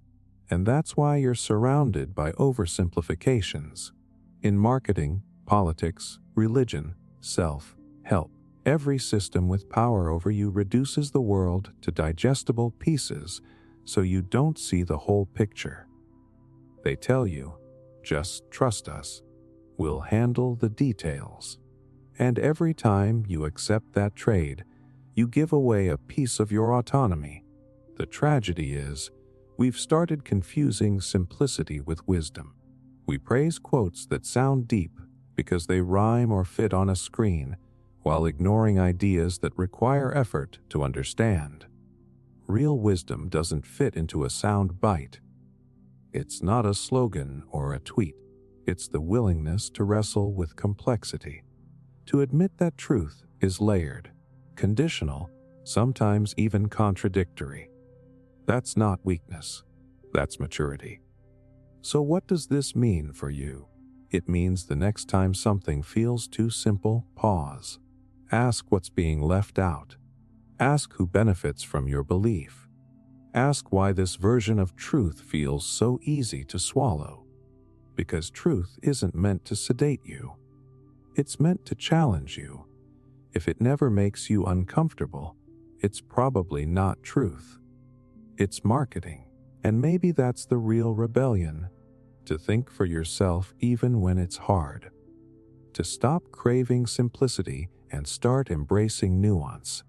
And that's why you're surrounded by oversimplifications. In marketing, politics, religion, self-help, every system with power over you reduces the world to digestible pieces so you don't see the whole picture. They tell you, just trust us. We'll handle the details. And every time you accept that trade, you give away a piece of your autonomy. The tragedy is, we've started confusing simplicity with wisdom. We praise quotes that sound deep because they rhyme or fit on a screen, while ignoring ideas that require effort to understand. Real wisdom doesn't fit into a sound bite. It's not a slogan or a tweet. It's the willingness to wrestle with complexity. To admit that truth is layered, conditional, sometimes even contradictory. That's not weakness. That's maturity. So what does this mean for you? It means the next time something feels too simple, pause. Ask what's being left out. Ask who benefits from your belief. Ask why this version of truth feels so easy to swallow. Because truth isn't meant to sedate you. It's meant to challenge you. If it never makes you uncomfortable, it's probably not truth. It's marketing. And maybe that's the real rebellion. To think for yourself even when it's hard. To stop craving simplicity and start embracing nuance.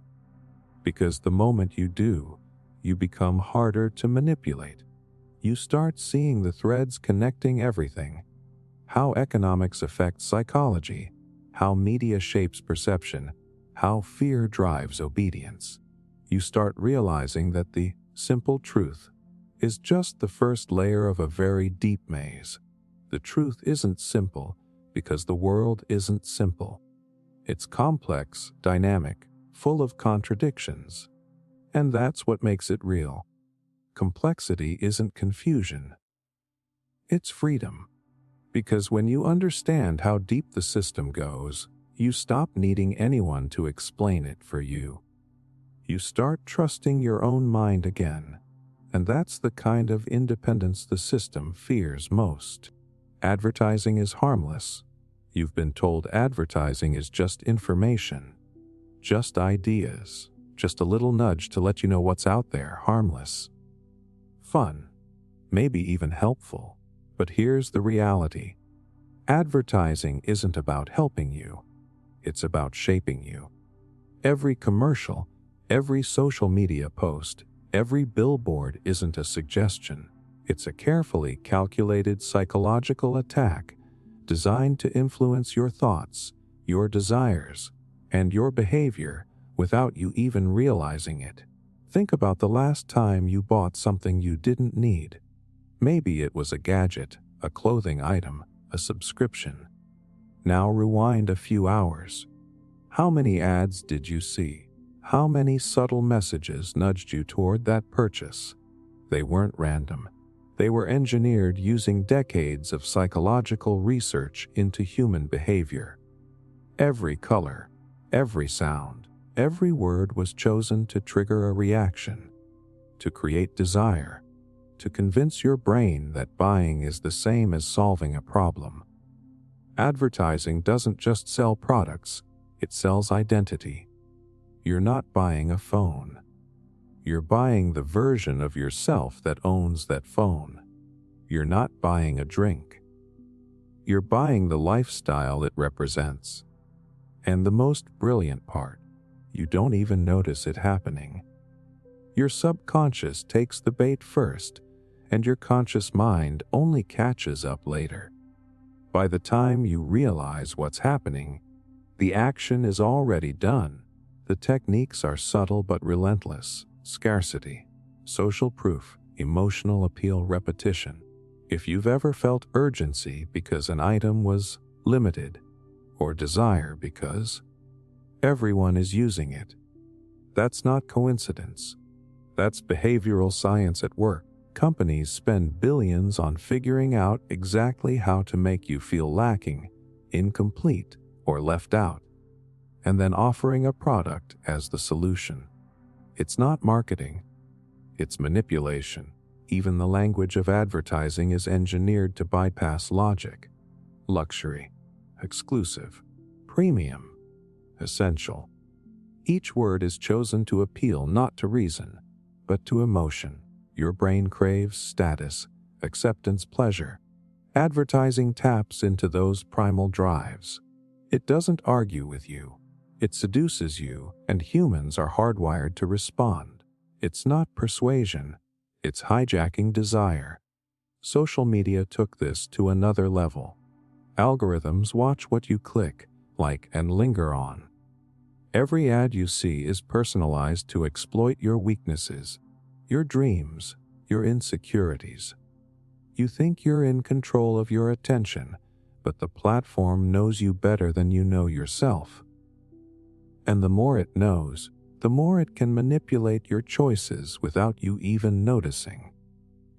Because the moment you do, you become harder to manipulate. You start seeing the threads connecting everything. How economics affects psychology, how media shapes perception, how fear drives obedience. You start realizing that the simple truth is just the first layer of a very deep maze. The truth isn't simple because the world isn't simple. It's complex, dynamic, full of contradictions. And that's what makes it real. Complexity isn't confusion. It's freedom. Because when you understand how deep the system goes, you stop needing anyone to explain it for you. You start trusting your own mind again. And that's the kind of independence the system fears most. Advertising is harmless. You've been told advertising is just information, just ideas, just a little nudge to let you know what's out there, harmless. Fun, maybe even helpful. But here's the reality. Advertising isn't about helping you. It's about shaping you. Every commercial, every social media post, every billboard isn't a suggestion. It's a carefully calculated psychological attack designed to influence your thoughts, your desires, and your behavior without you even realizing it. Think about the last time you bought something you didn't need. Maybe it was a gadget, a clothing item, a subscription. Now rewind a few hours. How many ads did you see? How many subtle messages nudged you toward that purchase? They weren't random. They were engineered using decades of psychological research into human behavior. Every color, every sound, every word was chosen to trigger a reaction, to create desire, to convince your brain that buying is the same as solving a problem. Advertising doesn't just sell products, it sells identity. You're not buying a phone. You're buying the version of yourself that owns that phone. You're not buying a drink. You're buying the lifestyle it represents. And the most brilliant part, you don't even notice it happening. Your subconscious takes the bait first, and your conscious mind only catches up later. By the time you realize what's happening, the action is already done. The techniques are subtle but relentless. Scarcity, social proof, emotional appeal, repetition. If you've ever felt urgency because an item was limited, or desire because everyone is using it, that's not coincidence. That's behavioral science at work. Companies spend billions on figuring out exactly how to make you feel lacking, incomplete, or left out, and then offering a product as the solution. It's not marketing, it's manipulation. Even the language of advertising is engineered to bypass logic. Luxury, exclusive, premium, essential. Each word is chosen to appeal not to reason, but to emotion. Your brain craves status, acceptance, pleasure. Advertising taps into those primal drives. It doesn't argue with you. It seduces you, and humans are hardwired to respond. It's not persuasion. It's hijacking desire. Social media took this to another level. Algorithms watch what you click, like, and linger on. Every ad you see is personalized to exploit your weaknesses, your dreams, your insecurities. You think you're in control of your attention, but the platform knows you better than you know yourself. And the more it knows, the more it can manipulate your choices without you even noticing.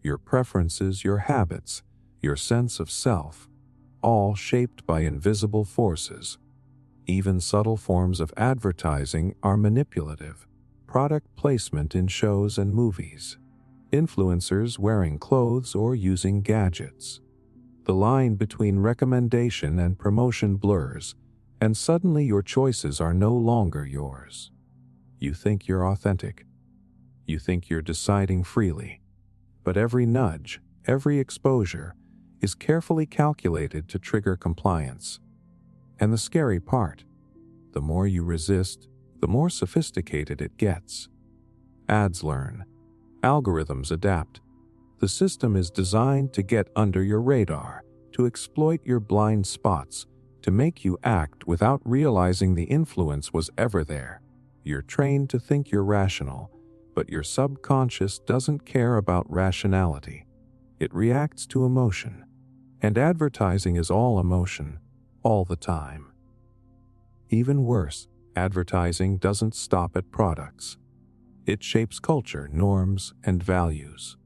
Your preferences, your habits, your sense of self, all shaped by invisible forces. Even subtle forms of advertising are manipulative. Product placement in shows and movies. Influencers wearing clothes or using gadgets. The line between recommendation and promotion blurs, and suddenly your choices are no longer yours. You think you're authentic. You think you're deciding freely. But every nudge, every exposure, is carefully calculated to trigger compliance. And the scary part, the more you resist, the more sophisticated it gets. Ads learn. Algorithms adapt. The system is designed to get under your radar, to exploit your blind spots, to make you act without realizing the influence was ever there. You're trained to think you're rational, but your subconscious doesn't care about rationality. It reacts to emotion. And advertising is all emotion, all the time. Even worse, advertising doesn't stop at products. It shapes culture, norms, and values.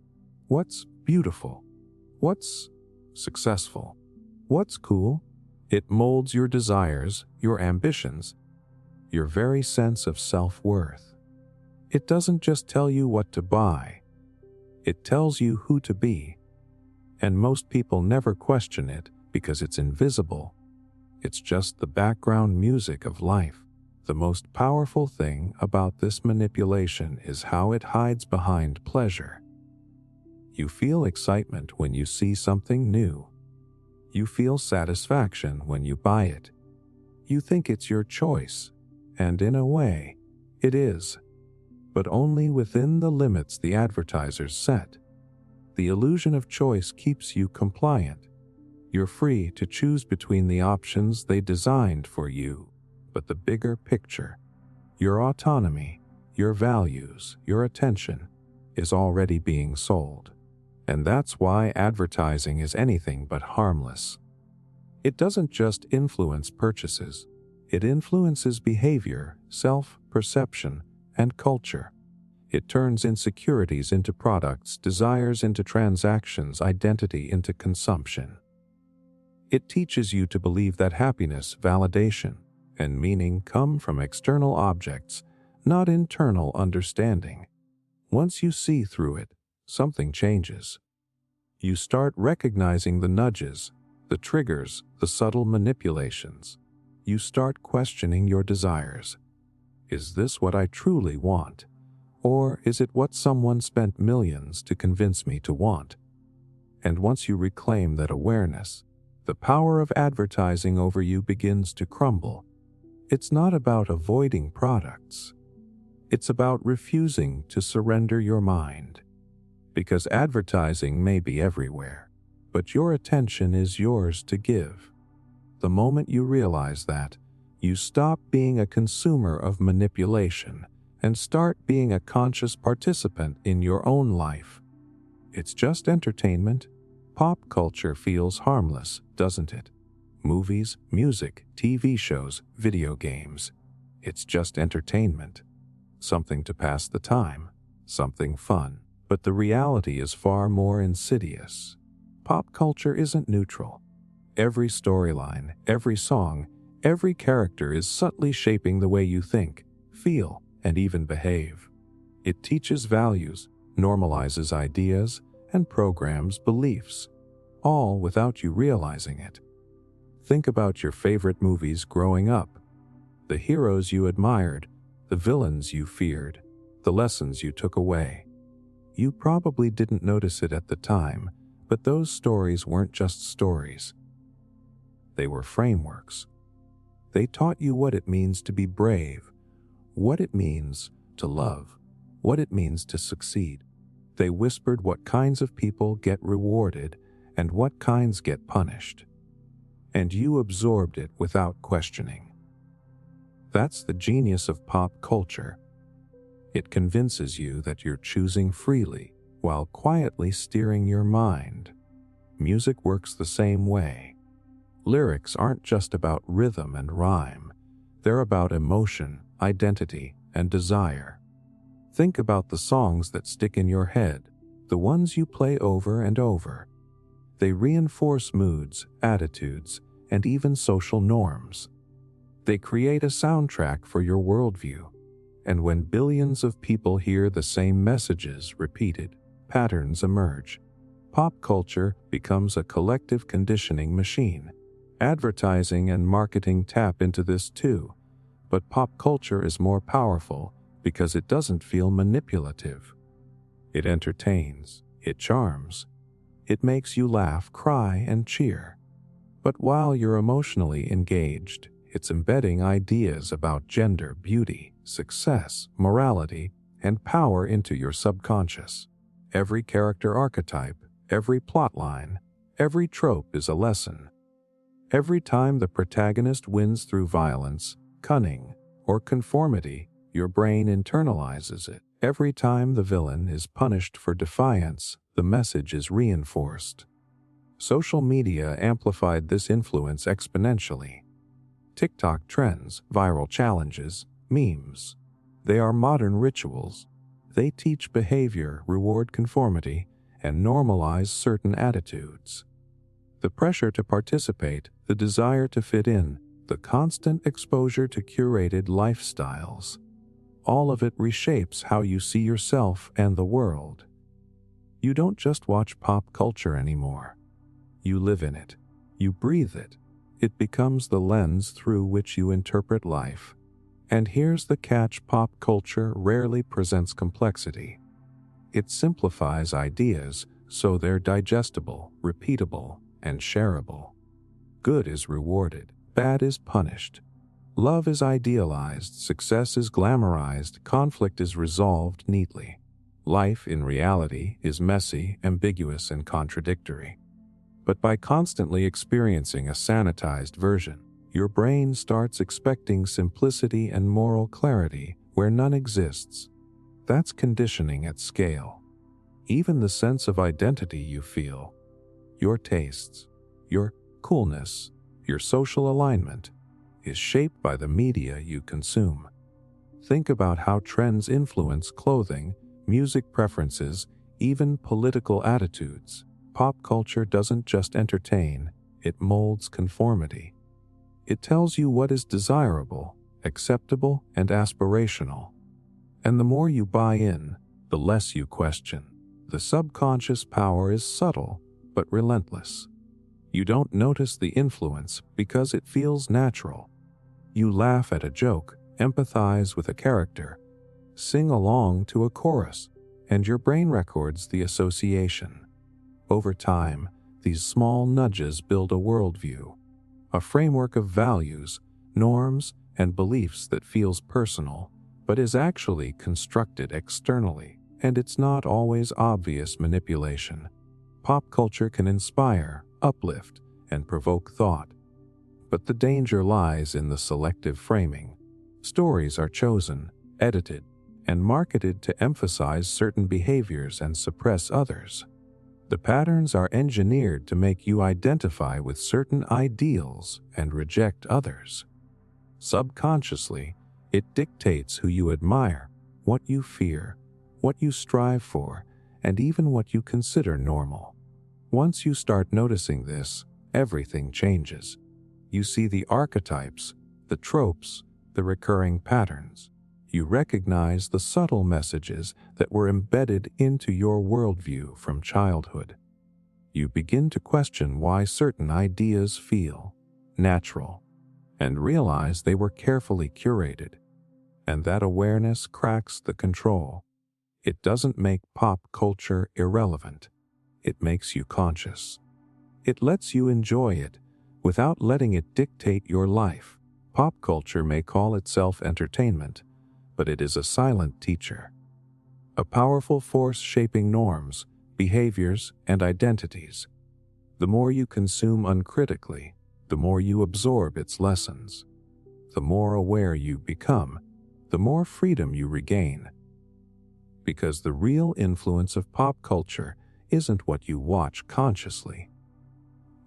What's beautiful? What's successful? What's cool? It molds your desires, your ambitions, your very sense of self-worth. It doesn't just tell you what to buy. It tells you who to be. And most people never question it because it's invisible. It's just the background music of life. The most powerful thing about this manipulation is how it hides behind pleasure. You feel excitement when you see something new. You feel satisfaction when you buy it. You think it's your choice, and in a way, it is. But only within the limits the advertisers set. The illusion of choice keeps you compliant. You're free to choose between the options they designed for you, but the bigger picture, your autonomy, your values, your attention, is already being sold. And that's why advertising is anything but harmless. It doesn't just influence purchases. It influences behavior, self-perception, and culture. It turns insecurities into products, desires into transactions, identity into consumption. It teaches you to believe that happiness, validation, and meaning come from external objects, not internal understanding. Once you see through it, something changes. You start recognizing the nudges, the triggers, the subtle manipulations. You start questioning your desires. Is this what I truly want? Or is it what someone spent millions to convince me to want? And once you reclaim that awareness, the power of advertising over you begins to crumble. It's not about avoiding products. It's about refusing to surrender your mind. Because advertising may be everywhere, but your attention is yours to give. The moment you realize that, you stop being a consumer of manipulation and start being a conscious participant in your own life. It's just entertainment. Pop culture feels harmless, doesn't it? Movies, music, TV shows, video games. It's just entertainment. Something to pass the time, something fun. But the reality is far more insidious. Pop culture isn't neutral. Every storyline, every song, every character is subtly shaping the way you think, feel, and even behave. It teaches values, normalizes ideas, and programs beliefs, all without you realizing it. Think about your favorite movies growing up. The heroes you admired, the villains you feared, the lessons you took away. You probably didn't notice it at the time, but those stories weren't just stories. They were frameworks. They taught you what it means to be brave, what it means to love, what it means to succeed. They whispered what kinds of people get rewarded and what kinds get punished. And you absorbed it without questioning. That's the genius of pop culture. It convinces you that you're choosing freely while quietly steering your mind. Music works the same way. Lyrics aren't just about rhythm and rhyme. They're about emotion, identity, and desire. Think about the songs that stick in your head, the ones you play over and over. They reinforce moods, attitudes, and even social norms. They create a soundtrack for your worldview. And when billions of people hear the same messages repeated, patterns emerge. Pop culture becomes a collective conditioning machine. Advertising and marketing tap into this too, but pop culture is more powerful because it doesn't feel manipulative. It entertains, it charms, it makes you laugh, cry, and cheer. But while you're emotionally engaged, it's embedding ideas about gender, beauty, success, morality, and power into your subconscious. Every character archetype, every plotline, every trope is a lesson. Every time the protagonist wins through violence, cunning, or conformity, your brain internalizes it. Every time the villain is punished for defiance, the message is reinforced. Social media amplified this influence exponentially. TikTok trends, viral challenges, memes. They are modern rituals. They teach behavior, reward conformity, and normalize certain attitudes. The pressure to participate, the desire to fit in, the constant exposure to curated lifestyles. All of it reshapes how you see yourself and the world. You don't just watch pop culture anymore. You live in it. You breathe it. It becomes the lens through which you interpret life. And here's the catch: pop culture rarely presents complexity. It simplifies ideas so they're digestible, repeatable, and shareable. Good is rewarded, bad is punished. Love is idealized, success is glamorized, conflict is resolved neatly. Life, in reality, is messy, ambiguous, and contradictory. But by constantly experiencing a sanitized version, your brain starts expecting simplicity and moral clarity where none exists. That's conditioning at scale. Even the sense of identity you feel, your tastes, your coolness, your social alignment, is shaped by the media you consume. Think about how trends influence clothing, music preferences, even political attitudes. Pop culture doesn't just entertain, it molds conformity. It tells you what is desirable, acceptable, and aspirational. And the more you buy in, the less you question. The subconscious power is subtle, but relentless. You don't notice the influence because it feels natural. You laugh at a joke, empathize with a character, Sing along to a chorus, and your brain records the association. Over time, these small nudges build a worldview, a framework of values, norms, and beliefs that feels personal, but is actually constructed externally, and it's not always obvious manipulation. Pop culture can inspire, uplift, and provoke thought. But the danger lies in the selective framing. Stories are chosen, edited, and marketed to emphasize certain behaviors and suppress others. The patterns are engineered to make you identify with certain ideals and reject others. Subconsciously, it dictates who you admire, what you fear, what you strive for, and even what you consider normal. Once you start noticing this, everything changes. You see the archetypes, the tropes, the recurring patterns. You recognize the subtle messages that were embedded into your worldview from childhood. You begin to question why certain ideas feel natural, and realize they were carefully curated. And that awareness cracks the control. It doesn't make pop culture irrelevant. It makes you conscious. It lets you enjoy it without letting it dictate your life. Pop culture may call itself entertainment, but it is a silent teacher. A powerful force shaping norms, behaviors, and identities. The more you consume uncritically, the more you absorb its lessons. The more aware you become, the more freedom you regain. Because the real influence of pop culture isn't what you watch consciously.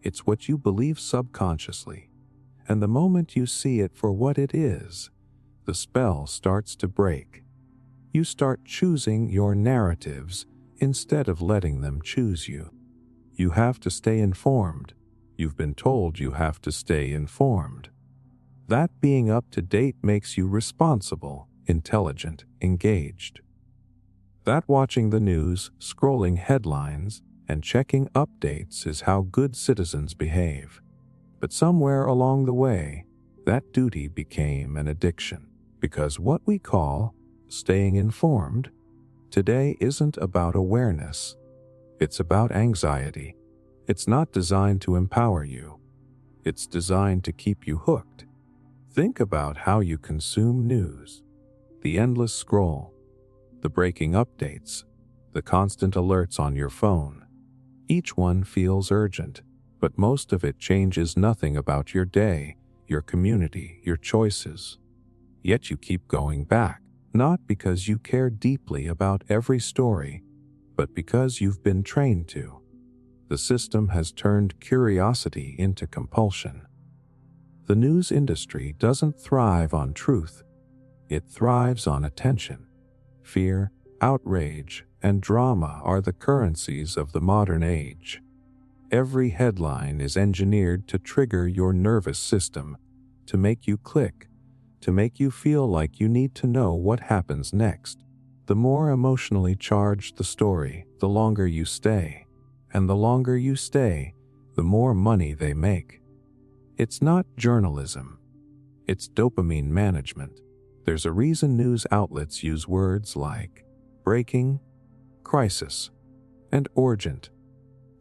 It's what you believe subconsciously. And the moment you see it for what it is, the spell starts to break. You start choosing your narratives instead of letting them choose you. You have to stay informed. You've been told you have to stay informed. That being up to date makes you responsible, intelligent, engaged. That watching the news, scrolling headlines, and checking updates is how good citizens behave. But somewhere along the way, that duty became an addiction. Because what we call staying informed today isn't about awareness. It's about anxiety. It's not designed to empower you. It's designed to keep you hooked. Think about how you consume news. The endless scroll, the breaking updates, the constant alerts on your phone. Each one feels urgent, but most of it changes nothing about your day, your community, your choices. Yet you keep going back, not because you care deeply about every story, but because you've been trained to. The system has turned curiosity into compulsion. The news industry doesn't thrive on truth. It thrives on attention. Fear, outrage, and drama are the currencies of the modern age. Every headline is engineered to trigger your nervous system, to make you click, to make you feel like you need to know what happens next. The more emotionally charged the story, the longer you stay. And the longer you stay, the more money they make. It's not journalism. It's dopamine management. There's a reason news outlets use words like breaking, crisis, and urgent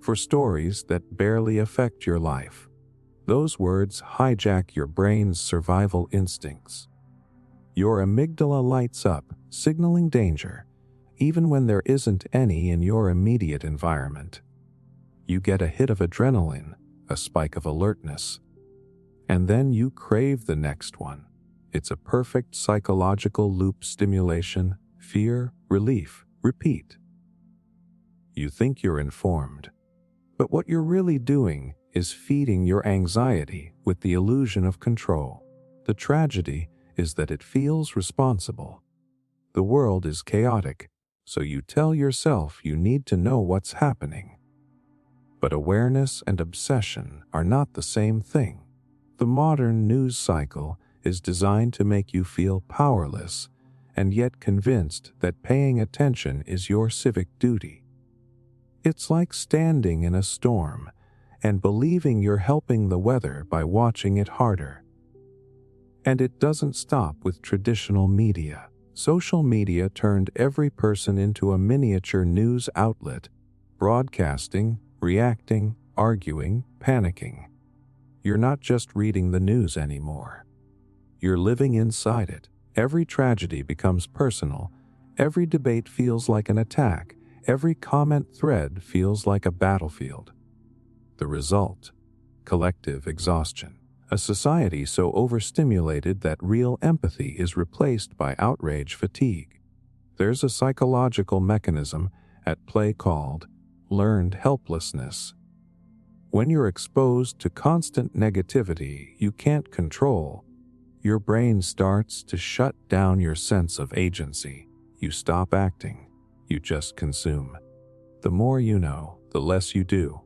for stories that barely affect your life. Those words hijack your brain's survival instincts. Your amygdala lights up, signaling danger, even when there isn't any in your immediate environment. You get a hit of adrenaline, a spike of alertness, and then you crave the next one. It's a perfect psychological loop: stimulation, fear, relief, repeat. You think you're informed, but what you're really doing is feeding your anxiety with the illusion of control. The tragedy is that it feels responsible. The world is chaotic, so you tell yourself you need to know what's happening. But awareness and obsession are not the same thing. The modern news cycle is designed to make you feel powerless and yet convinced that paying attention is your civic duty. It's like standing in a storm and believing you're helping the weather by watching it harder. And it doesn't stop with traditional media. Social media turned every person into a miniature news outlet, broadcasting, reacting, arguing, panicking. You're not just reading the news anymore. You're living inside it. Every tragedy becomes personal. Every debate feels like an attack. Every comment thread feels like a battlefield. The result: collective exhaustion. A society so overstimulated that real empathy is replaced by outrage fatigue. There's a psychological mechanism at play called learned helplessness. When you're exposed to constant negativity you can't control, your brain starts to shut down your sense of agency. You stop acting. You just consume. The more you know, the less you do,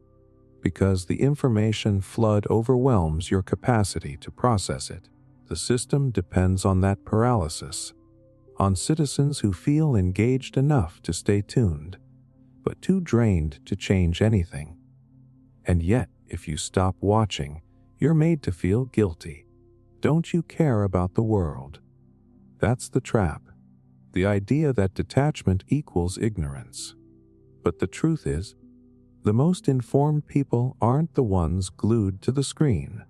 because the information flood overwhelms your capacity to process it. The system depends on that paralysis, on citizens who feel engaged enough to stay tuned, but too drained to change anything. And yet, if you stop watching, you're made to feel guilty. Don't you care about the world? That's the trap. The idea that detachment equals ignorance. But the truth is, the most informed people aren't the ones glued to the screen.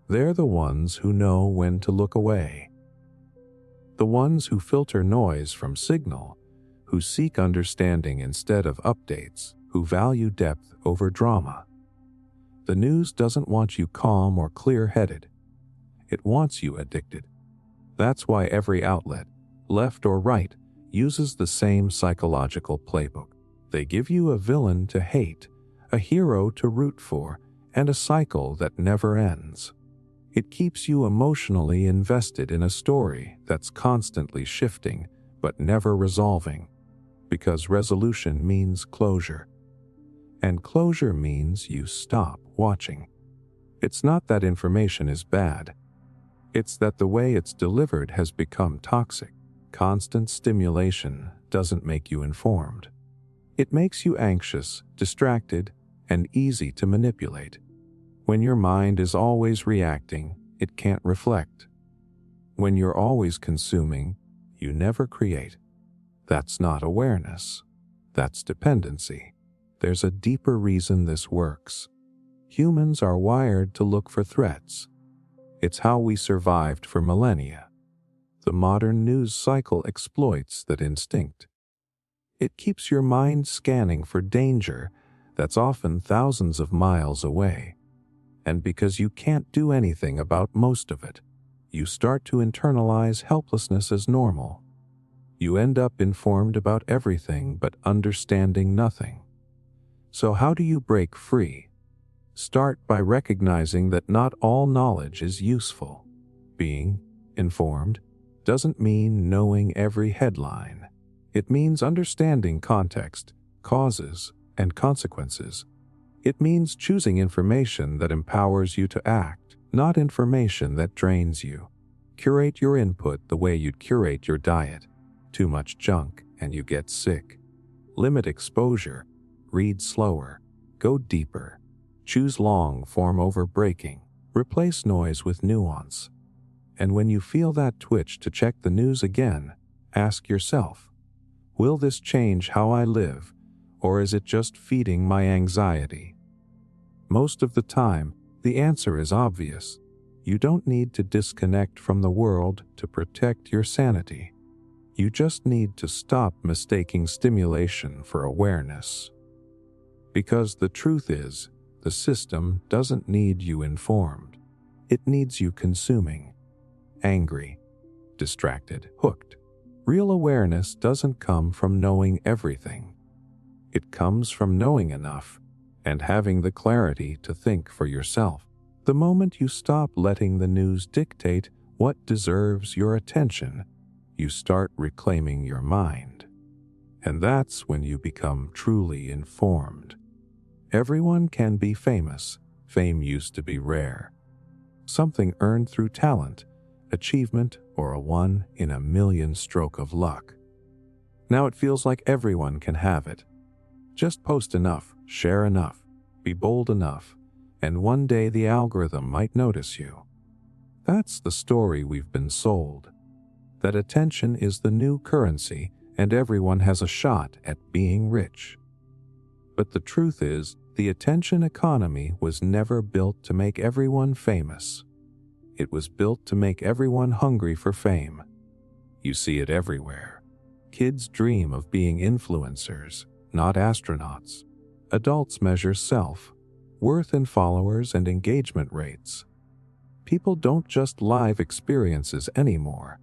They're the ones who know when to look away. The ones who filter noise from signal, who seek understanding instead of updates, who value depth over drama. The news doesn't want you calm or clear-headed. It wants you addicted. That's why every outlet, left or right, uses the same psychological playbook. They give you a villain to hate, a hero to root for, and a cycle that never ends. It keeps you emotionally invested in a story that's constantly shifting but never resolving, because resolution means closure. And closure means you stop watching. It's not that information is bad. It's that the way it's delivered has become toxic. Constant stimulation doesn't make you informed. It makes you anxious, distracted, and easy to manipulate. When your mind is always reacting, it can't reflect. When you're always consuming, you never create. That's not awareness. That's dependency. There's a deeper reason this works. Humans are wired to look for threats. It's how we survived for millennia. The modern news cycle exploits that instinct. It keeps your mind scanning for danger that's often thousands of miles away. And because you can't do anything about most of it, you start to internalize helplessness as normal. You end up informed about everything but understanding nothing. So how do you break free? Start by recognizing that not all knowledge is useful. Being informed doesn't mean knowing every headline. It means understanding context, causes, and consequences. It means choosing information that empowers you to act, not information that drains you. Curate your input the way you'd curate your diet. Too much junk and you get sick. Limit exposure. Read slower. Go deeper. Choose long form over breaking. Replace noise with nuance. And when you feel that twitch to check the news again, ask yourself, will this change how I live, or is it just feeding my anxiety? Most of the time, the answer is obvious. You don't need to disconnect from the world to protect your sanity. You just need to stop mistaking stimulation for awareness. Because the truth is, the system doesn't need you informed. It needs you consuming. Angry, distracted, hooked. Real awareness doesn't come from knowing everything. It comes from knowing enough and having the clarity to think for yourself. The moment you stop letting the news dictate what deserves your attention, you start reclaiming your mind. And that's when you become truly informed. Everyone can be famous. Fame used to be rare. Something earned through talent, achievement, or a one-in-a-million stroke of luck. Now it feels like everyone can have it. Just post enough, share enough, be bold enough, and one day the algorithm might notice you. That's the story we've been sold. that attention is the new currency and everyone has a shot at being rich. But the truth is, the attention economy was never built to make everyone famous. It was built to make everyone hungry for fame. You see it everywhere. Kids dream of being influencers, not astronauts. Adults measure self-worth in followers and engagement rates. People don't just live experiences anymore.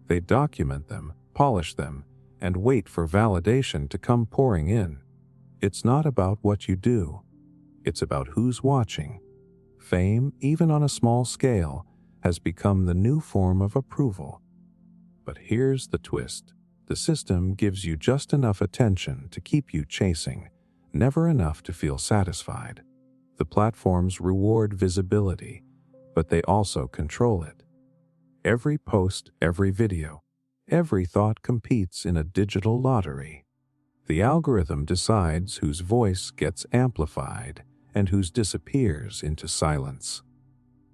They document them, polish them, and wait for validation to come pouring in. It's not about what you do. It's about who's watching. Fame, even on a small scale, has become the new form of approval. But here's the twist. The system gives you just enough attention to keep you chasing, never enough to feel satisfied. The platforms reward visibility, but they also control it. Every post, every video, every thought competes in a digital lottery. The algorithm decides whose voice gets amplified and whose disappears into silence.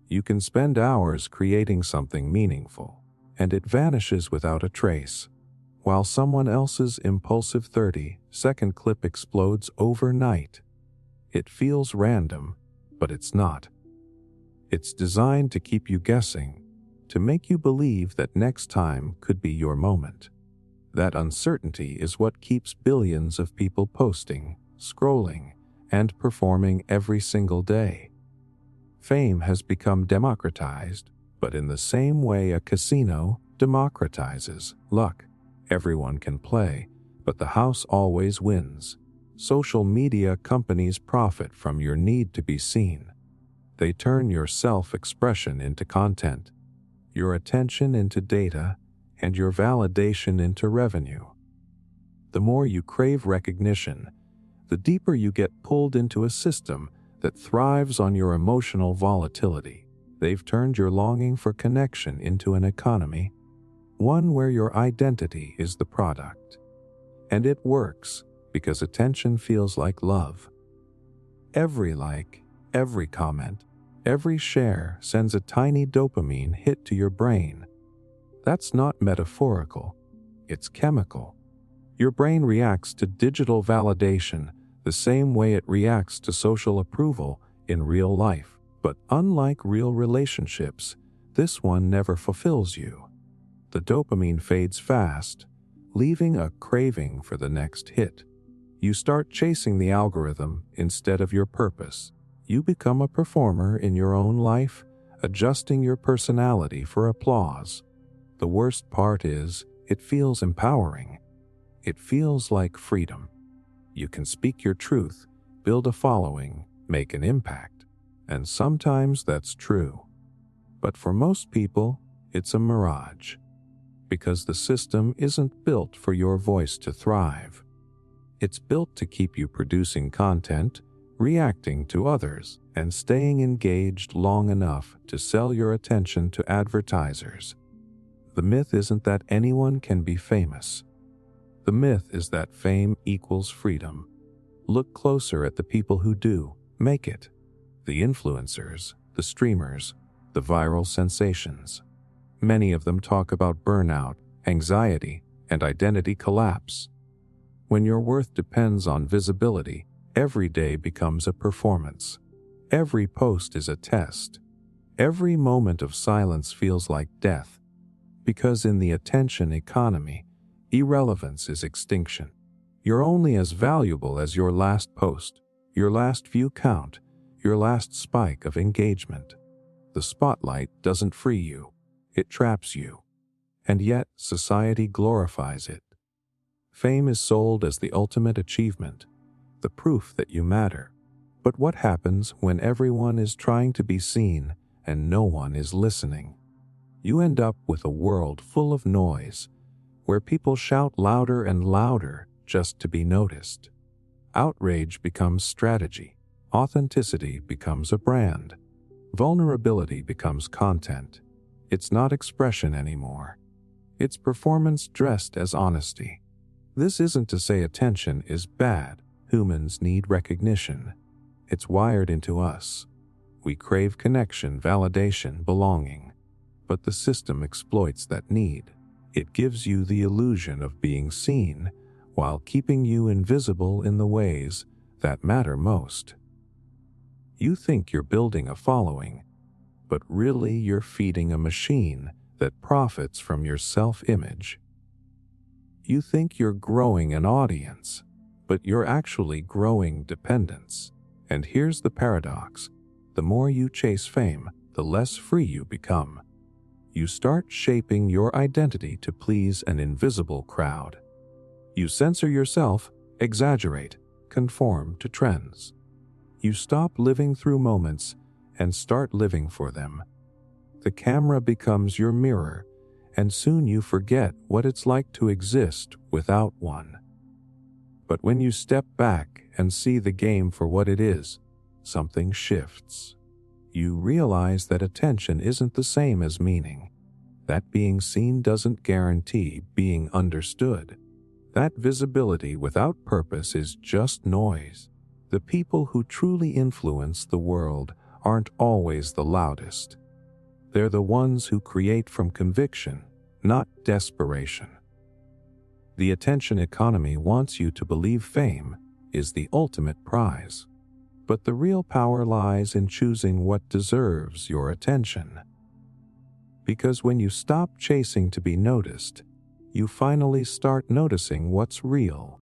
You can spend hours creating something meaningful, and it vanishes without a trace, while someone else's impulsive 30-second clip explodes overnight. It feels random, but it's not. It's designed to keep you guessing, to make you believe that next time could be your moment. That uncertainty is what keeps billions of people posting, scrolling, and performing every single day. Fame has become democratized, but in the same way a casino democratizes luck. Everyone can play, but the house always wins. Social media companies profit from your need to be seen. They turn your self-expression into content, your attention into data, and your validation into revenue. The more you crave recognition, the deeper you get pulled into a system that thrives on your emotional volatility. They've turned your longing for connection into an economy, one where your identity is the product. And it works because attention feels like love. Every like, every comment, every share sends a tiny dopamine hit to your brain. That's not metaphorical, it's chemical. Your brain reacts to digital validation the same way it reacts to social approval in real life. But unlike real relationships, this one never fulfills you. The dopamine fades fast, leaving a craving for the next hit. You start chasing the algorithm instead of your purpose. You become a performer in your own life, adjusting your personality for applause. The worst part is, it feels empowering. It feels like freedom. You can speak your truth, build a following, make an impact. And sometimes that's true. But for most people, it's a mirage. Because the system isn't built for your voice to thrive. It's built to keep you producing content, reacting to others, and staying engaged long enough to sell your attention to advertisers. The myth isn't that anyone can be famous. The myth is that fame equals freedom. Look closer at the people who do make it. The influencers, the streamers, the viral sensations. Many of them talk about burnout, anxiety, and identity collapse. When your worth depends on visibility, every day becomes a performance. Every post is a test. Every moment of silence feels like death. Because in the attention economy, irrelevance is extinction. You're only as valuable as your last post, your last view count, your last spike of engagement. The spotlight doesn't free you, it traps you. And yet, society glorifies it. Fame is sold as the ultimate achievement, the proof that you matter. But what happens when everyone is trying to be seen and no one is listening? You end up with a world full of noise, where people shout louder and louder just to be noticed. Outrage becomes strategy. Authenticity becomes a brand. Vulnerability becomes content. It's not expression anymore. It's performance dressed as honesty. This isn't to say attention is bad. Humans need recognition. It's wired into us. We crave connection, validation, belonging. But the system exploits that need. It gives you the illusion of being seen while keeping you invisible in the ways that matter most. You think you're building a following, but really you're feeding a machine that profits from your self-image. You think you're growing an audience, but you're actually growing dependence. And here's the paradox. The more you chase fame, the less free you become. You start shaping your identity to please an invisible crowd. You censor yourself, exaggerate, conform to trends. You stop living through moments and start living for them. The camera becomes your mirror, and soon you forget what it's like to exist without one. But when you step back and see the game for what it is, something shifts. You realize that attention isn't the same as meaning. That being seen doesn't guarantee being understood. That visibility without purpose is just noise. The people who truly influence the world aren't always the loudest. They're the ones who create from conviction, not desperation. The attention economy wants you to believe fame is the ultimate prize. But the real power lies in choosing what deserves your attention. Because when you stop chasing to be noticed, you finally start noticing what's real.